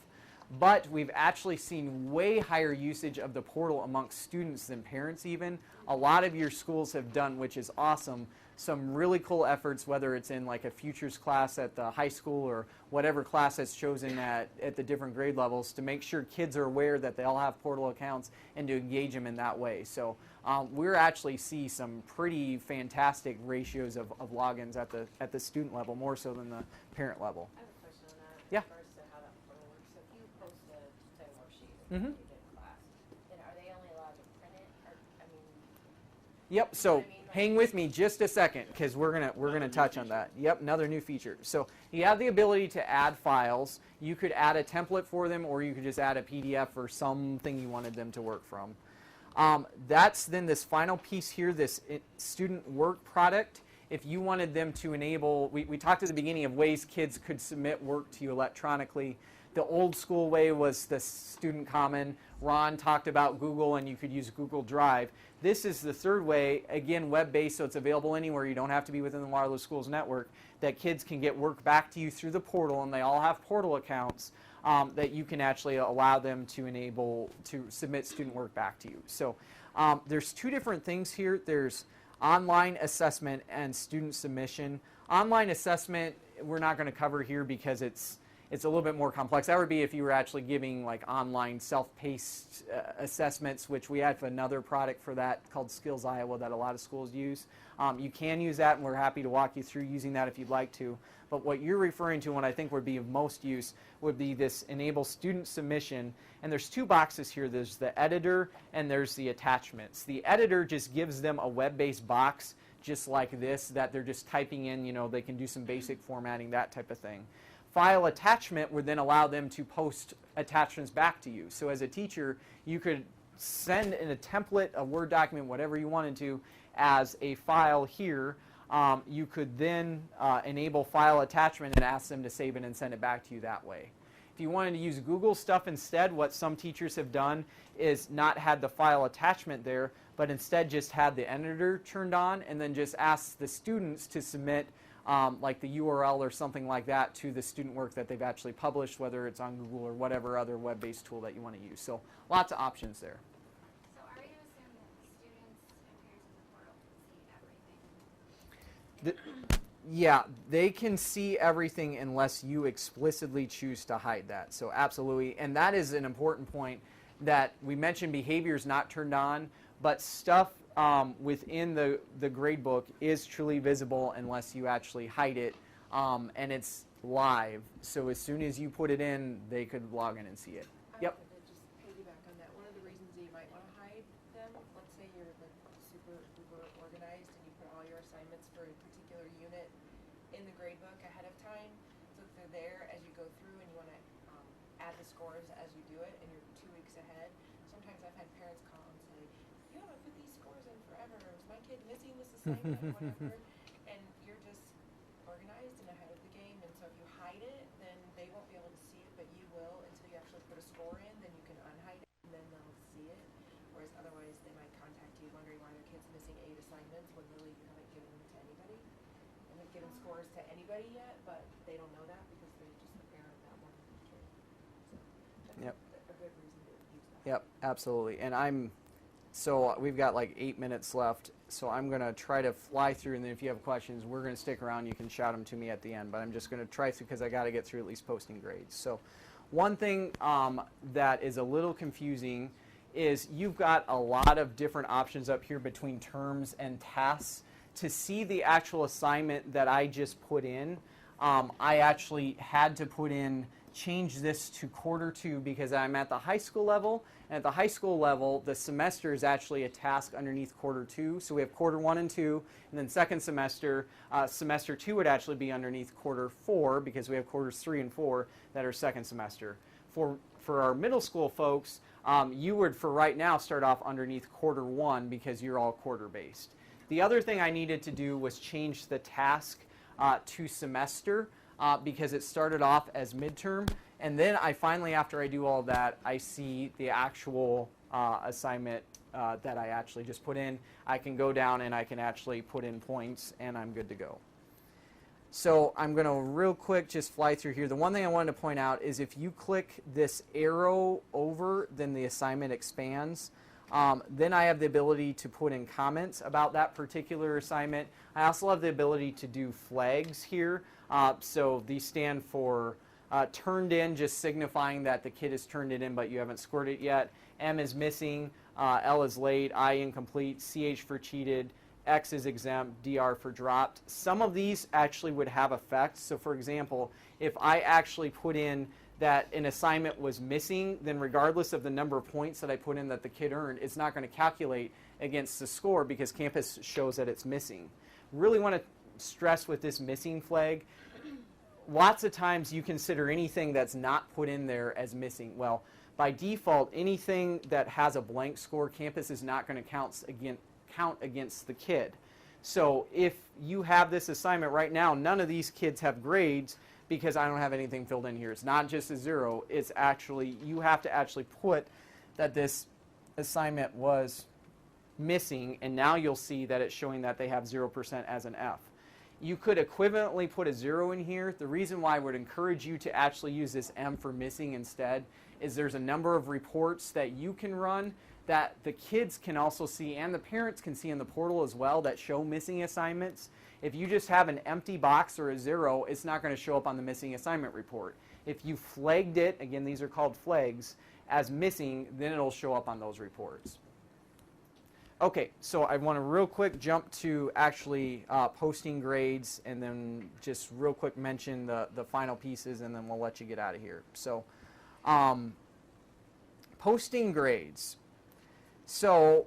But we've actually seen way higher usage of the portal amongst students than parents even. A lot of your schools have done, which is awesome, some really cool efforts, whether it's in like a futures class at the high school or whatever class that's chosen at the different grade levels, to make sure kids are aware that they all have portal accounts and to engage them in that way. So we're actually see some pretty fantastic ratios of logins at the student level, more so than the parent level.
I have a question on that.
Yeah.
In regards to how that portal works. So if you post a say worksheet
Mhm.
that you did in class, then are they only allowed to print it? Or I mean,
Yep. So
what I mean? Like-
hang with me just a second, because we're gonna touch on that. Yep, another new feature. So you have the ability to add files. You could add a template for them, or you could just add a PDF or something you wanted them to work from. That's then this final piece here, this student work product. If you wanted them to enable, we talked at the beginning of ways kids could submit work to you electronically. The old school way was the Student Common. Ron talked about Google, and you could use Google Drive. This is the third way, again, web-based, so it's available anywhere. You don't have to be within the Waterloo Schools network, that kids can get work back to you through the portal, and they all have portal accounts that you can actually allow them to enable to submit student work back to you. So there's two different things here. There's online assessment and student submission. Online assessment we're not going to cover here because it's a little bit more complex. That would be if you were actually giving like online self-paced assessments, which we have another product for that called Skills Iowa that a lot of schools use. You can use that, and we're happy to walk you through using that if you'd like to. But what you're referring to, and I think would be of most use, would be this enable student submission. And there's two boxes here. There's the editor and there's the attachments. The editor just gives them a web-based box just like this that they're just typing in, they can do some basic formatting, that type of thing. File attachment would then allow them to post attachments back to you. So as a teacher, you could send in a template, a Word document, whatever you wanted to, as a file here. You could then enable file attachment and ask them to save it and send it back to you that way. If you wanted to use Google stuff instead, what some teachers have done is not had the file attachment there, but instead just had the editor turned on and then just asked the students to submit like the URL or something like that to the student work that they've actually published, whether it's on Google or whatever other web-based tool that you want to use. So lots of options there.
So are you assuming that the students and parents in the portal can see everything?
Yeah, they can see everything unless you explicitly choose to hide that. So absolutely. And that is an important point that we mentioned behavior is not turned on, but stuff within the grade book is truly visible unless you actually hide it. And it's live. So as soon as you put it in, they could log in and see it. Yep.
I wanted to just piggyback on that. One of the reasons that you might want to hide them, let's say you're like super uber organized and you put all your assignments for a particular unit in the grade book ahead of time, so that they're there as you go through and you want to add the scores as you do it and you're 2 weeks ahead. Sometimes I've had parents call and say, you haven't put these scores in forever. Is my kid missing this assignment or whatever? And you're just organized and ahead of the game, and so if you hide it, then they won't be able to see it, but you will until you actually put a score in, then you can unhide it and then they'll see it. Whereas otherwise they might contact you wondering why their kid's missing 8 assignments when really you haven't given them to anybody. You haven't given scores to anybody yet, but they don't know that because they're just the parent that one kid. So
Yep.
that's a good reason to use that.
Yep, absolutely. And so we've got like 8 minutes left, so I'm going to try to fly through, and then if you have questions, we're going to stick around. You can shout them to me at the end, but I'm just going to try through because I got to get through at least posting grades. So one thing that is a little confusing is you've got a lot of different options up here between terms and tasks to see the actual assignment that I just put in, I actually had to change this to quarter 2 because I'm at the high school level. And at the high school level, the semester is actually a task underneath quarter 2. So we have quarter 1 and 2, and then second semester, semester 2 would actually be underneath quarter 4 because we have quarters 3 and 4 that are second semester. For our middle school folks, you would, for right now, start off underneath quarter 1 because you're all quarter-based. The other thing I needed to do was change the task to semester because it started off as midterm. And then I finally, after I do all that, I see the actual assignment that I actually just put in. I can go down and I can actually put in points, and I'm good to go. So I'm going to real quick just fly through here. The one thing I wanted to point out is if you click this arrow over, then the assignment expands. Then I have the ability to put in comments about that particular assignment. I also have the ability to do flags here. So these stand for turned in, just signifying that the kid has turned it in but you haven't scored it yet. M is missing, L is late, I incomplete, CH for cheated, X is exempt, DR for dropped. Some of these actually would have effects. So for example, if I actually put in that an assignment was missing, then regardless of the number of points that I put in that the kid earned, it's not going to calculate against the score because campus shows that it's missing. Really want to stress with this missing flag, lots of times you consider anything that's not put in there as missing. Well, by default, anything that has a blank score, campus is not going to count against the kid. So if you have this assignment right now, none of these kids have grades because I don't have anything filled in here. It's not just a 0. It's actually, you have to actually put that this assignment was missing, and now you'll see that it's showing that they have 0% as an F. You could equivalently put a 0 in here. The reason why I would encourage you to actually use this M for missing instead is there's a number of reports that you can run that the kids can also see and the parents can see in the portal as well that show missing assignments. If you just have an empty box or a 0, it's not going to show up on the missing assignment report. If you flagged it, again these are called flags, as missing, then it'll show up on those reports. Okay, so I want to real quick jump to actually posting grades and then just real quick mention the final pieces and then we'll let you get out of here. So posting grades. So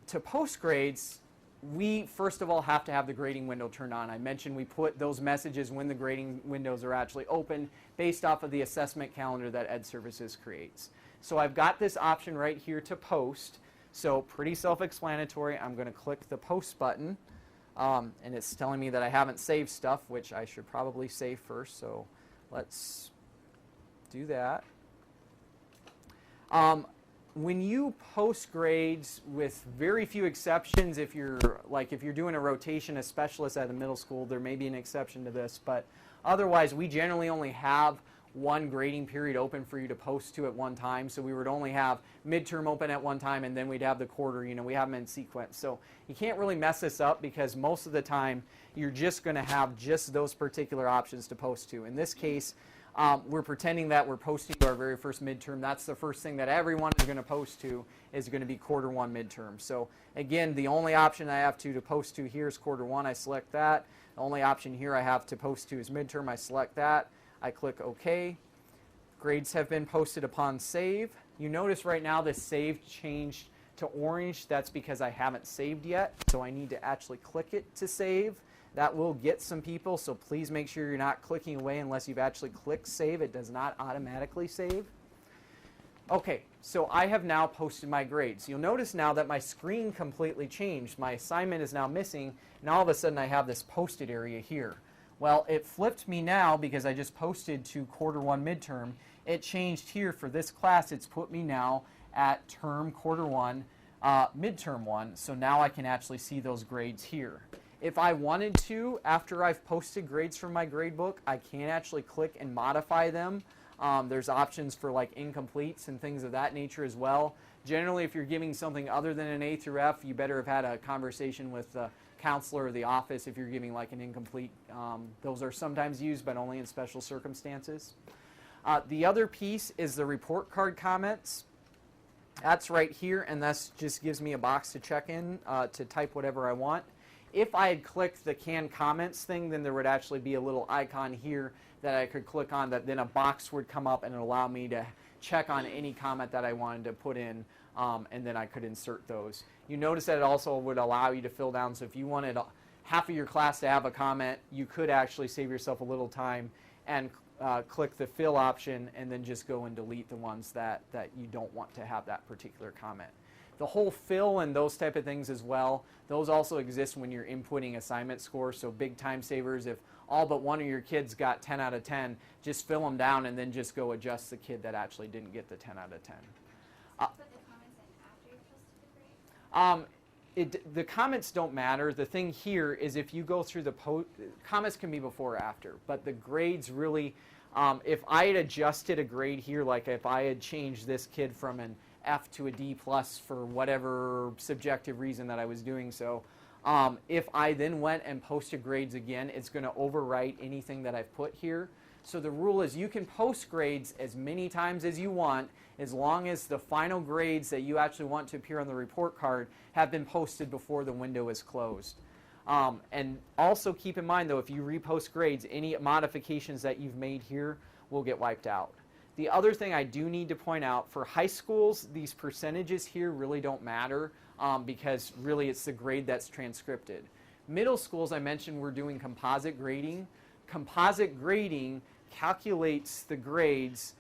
to post grades, we first of all have to have the grading window turned on. I mentioned we put those messages when the grading windows are actually open based off of the assessment calendar that Ed Services creates. So I've got this option right here to post. So pretty self-explanatory. I'm going to click the post button and it's telling me that I haven't saved stuff, which I should probably save first. So let's do that. When you post grades, with very few exceptions, if you're doing a rotation, a specialist at a middle school, there may be an exception to this, but otherwise we generally only have one grading period open for you to post to at one time. So we would only have midterm open at one time and then we'd have the quarter, we have them in sequence. So you can't really mess this up because most of the time you're just going to have just those particular options to post to. In this case, we're pretending that we're posting to our very first midterm. That's the first thing that everyone is going to post to is going to be quarter 1 midterm. So again, the only option I have to post to here is quarter 1. I select that. The only option here I have to post to is midterm. I select that. I click OK. Grades have been posted upon save. You notice right now this save changed to orange. That's because I haven't saved yet. So I need to actually click it to save. That will get some people, so please make sure you're not clicking away unless you've actually clicked save. It does not automatically save. Okay, so I have now posted my grades. You'll notice now that my screen completely changed. My assignment is now missing, and all of a sudden I have this posted area here. Well, it flipped me now because I just posted to quarter 1 midterm. It changed here for this class. It's put me now at term quarter 1, midterm 1, so now I can actually see those grades here. If I wanted to, after I've posted grades from my gradebook, I can actually click and modify them. There's options for like incompletes and things of that nature as well. Generally, if you're giving something other than an A through F, you better have had a conversation with the counselor or the office if you're giving like an incomplete. Those are sometimes used, but only in special circumstances. The other piece is the report card comments. That's right here, and that just gives me a box to check in to type whatever I want. If I had clicked the canned comments thing, then there would actually be a little icon here that I could click on, that then a box would come up and allow me to check on any comment that I wanted to put in, and then I could insert those. You notice that it also would allow you to fill down, so if you wanted half of your class to have a comment, you could actually save yourself a little time and click the fill option and then just go and delete the ones that you don't want to have that particular comment. The whole fill and those type of things as well, those also exist when you're inputting assignment scores, so big time savers. If all but one of your kids got 10 out of 10, just fill them down and then just go adjust the kid that actually didn't get the 10 out of 10.
Put the comments in after you posted the grade?
The comments don't matter. The thing here is if you go through the comments can be before or after, but the grades really, if I had adjusted a grade here, like if I had changed this kid from an F to a D plus for whatever subjective reason that I was doing so, if I then went and posted grades again, it's going to overwrite anything that I've put here. So the rule is you can post grades as many times as you want, as long as the final grades that you actually want to appear on the report card have been posted before the window is closed. And also keep in mind, though, if you repost grades, any modifications that you've made here will get wiped out. The other thing I do need to point out, for high schools, these percentages here really don't matter because really it's the grade that's transcripted. Middle schools, I mentioned we're doing composite grading. Composite grading calculates the grades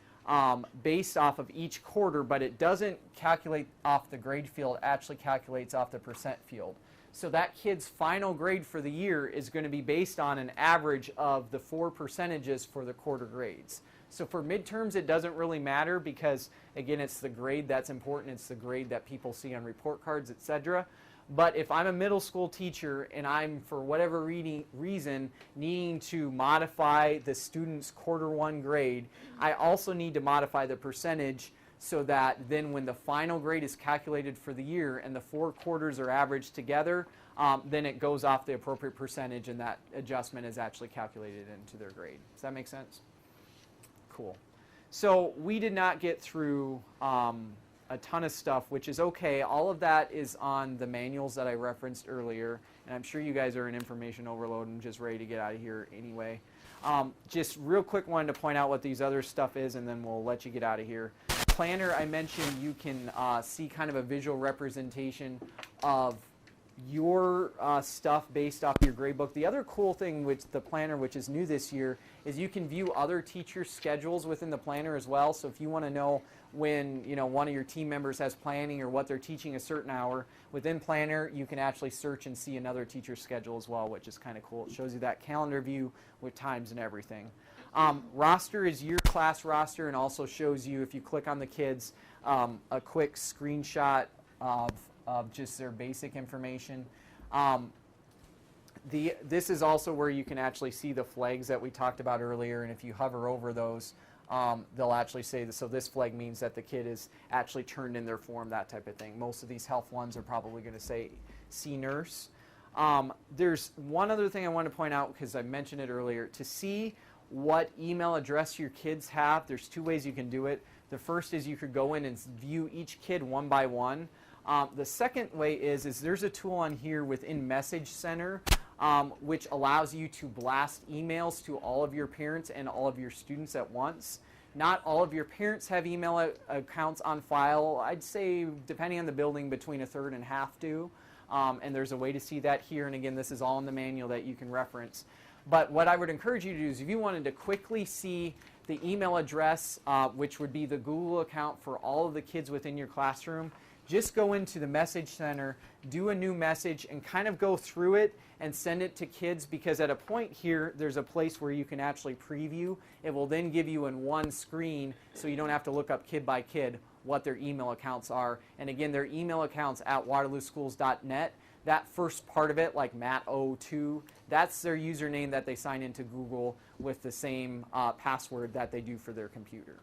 based off of each quarter, but it doesn't calculate off the grade field, it actually calculates off the percent field. So that kid's final grade for the year is going to be based on an average of the 4 percentages for the quarter grades. So for midterms, it doesn't really matter because, again, it's the grade that's important. It's the grade that people see on report cards, etc. But if I'm a middle school teacher and I'm, for whatever reason, needing to modify the student's quarter 1 grade, I also need to modify the percentage so that then when the final grade is calculated for the year and the 4 quarters are averaged together, then it goes off the appropriate percentage and that adjustment is actually calculated into their grade. Does that make sense? Cool. So we did not get through a ton of stuff, which is okay. All of that is on the manuals that I referenced earlier, and I'm sure you guys are in information overload and just ready to get out of here anyway. Just real quick, wanted to point out what these other stuff is, and then we'll let you get out of here. Planner, I mentioned you can see kind of a visual representation of your stuff based off your grade book. The other cool thing with the planner, which is new this year, is you can view other teachers' schedules within the planner as well. So if you want to know when one of your team members has planning or what they're teaching a certain hour, within planner you can actually search and see another teacher's schedule as well, which is kind of cool. It shows you that calendar view with times and everything. Roster is your class roster and also shows you, if you click on the kids, a quick screenshot of just their basic information. This is also where you can actually see the flags that we talked about earlier, and if you hover over those, they'll actually say, so this flag means that the kid is actually turned in their form, that type of thing. Most of these health ones are probably going to say see nurse. There's one other thing I want to point out because I mentioned it earlier. To see what email address your kids have, there's 2 ways you can do it. The first is you could go in and view each kid one by one. The second way is there's a tool on here within Message Center which allows you to blast emails to all of your parents and all of your students at once. Not all of your parents have email accounts on file. I'd say, depending on the building, between a third and half do. And there's a way to see that here. And again, this is all in the manual that you can reference. But what I would encourage you to do is if you wanted to quickly see the email address, which would be the Google account for all of the kids within your classroom, just go into the Message Center, do a new message, and kind of go through it and send it to kids, because at a point here, there's a place where you can actually preview. It will then give you in one screen, so you don't have to look up kid by kid what their email accounts are. And again, their email accounts at waterlooschools.net. That first part of it, like Matt02, that's their username that they sign into Google with the same password that they do for their computer.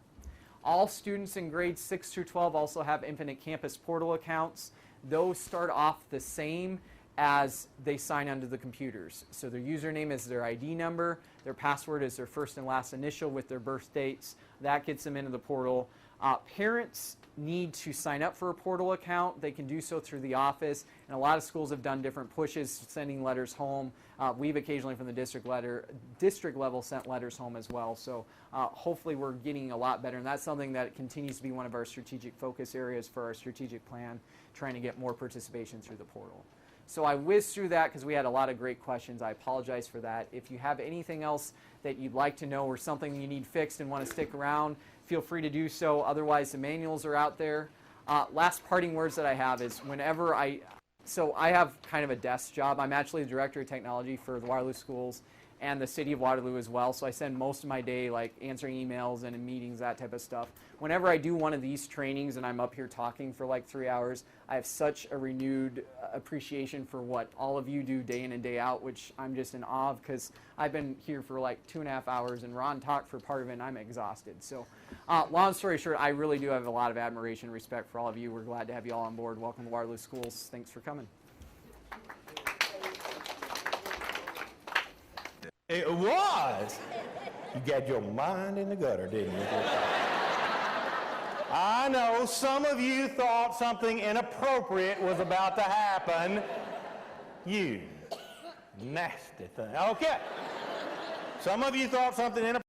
All students in grades 6 through 12 also have Infinite Campus Portal accounts. Those start off the same as they sign onto the computers. So their username is their ID number, their password is their first and last initial with their birth dates. That gets them into the portal. Parents need to sign up for a portal account. They can do so through the office, and a lot of schools have done different pushes, sending letters home. We've occasionally from the district level sent letters home as well. So hopefully we're getting a lot better, and that's something that continues to be one of our strategic focus areas for our strategic plan, trying to get more participation through the portal. So I whizzed through that because we had a lot of great questions. I apologize for that. If you have anything else that you'd like to know or something you need fixed and want to stick around, feel free to do so. Otherwise, the manuals are out there. Last parting words that I have is whenever so I have kind of a desk job. I'm actually the director of technology for the Waterloo schools and the city of Waterloo as well. So I spend most of my day like answering emails and in meetings, that type of stuff. Whenever I do one of these trainings and I'm up here talking for like 3 hours, I have such a renewed appreciation for what all of you do day in and day out, which I'm just in awe of because I've been here for like 2.5 hours and Ron talked for part of it and I'm exhausted. So long story short, I really do have a lot of admiration and respect for all of you. We're glad to have you all on board. Welcome to Waterloo Schools. Thanks for coming.
It was. You got your mind in the gutter, didn't you? I know some of you thought something inappropriate was about to happen. You nasty thing. Okay. Some of you thought something inappropriate.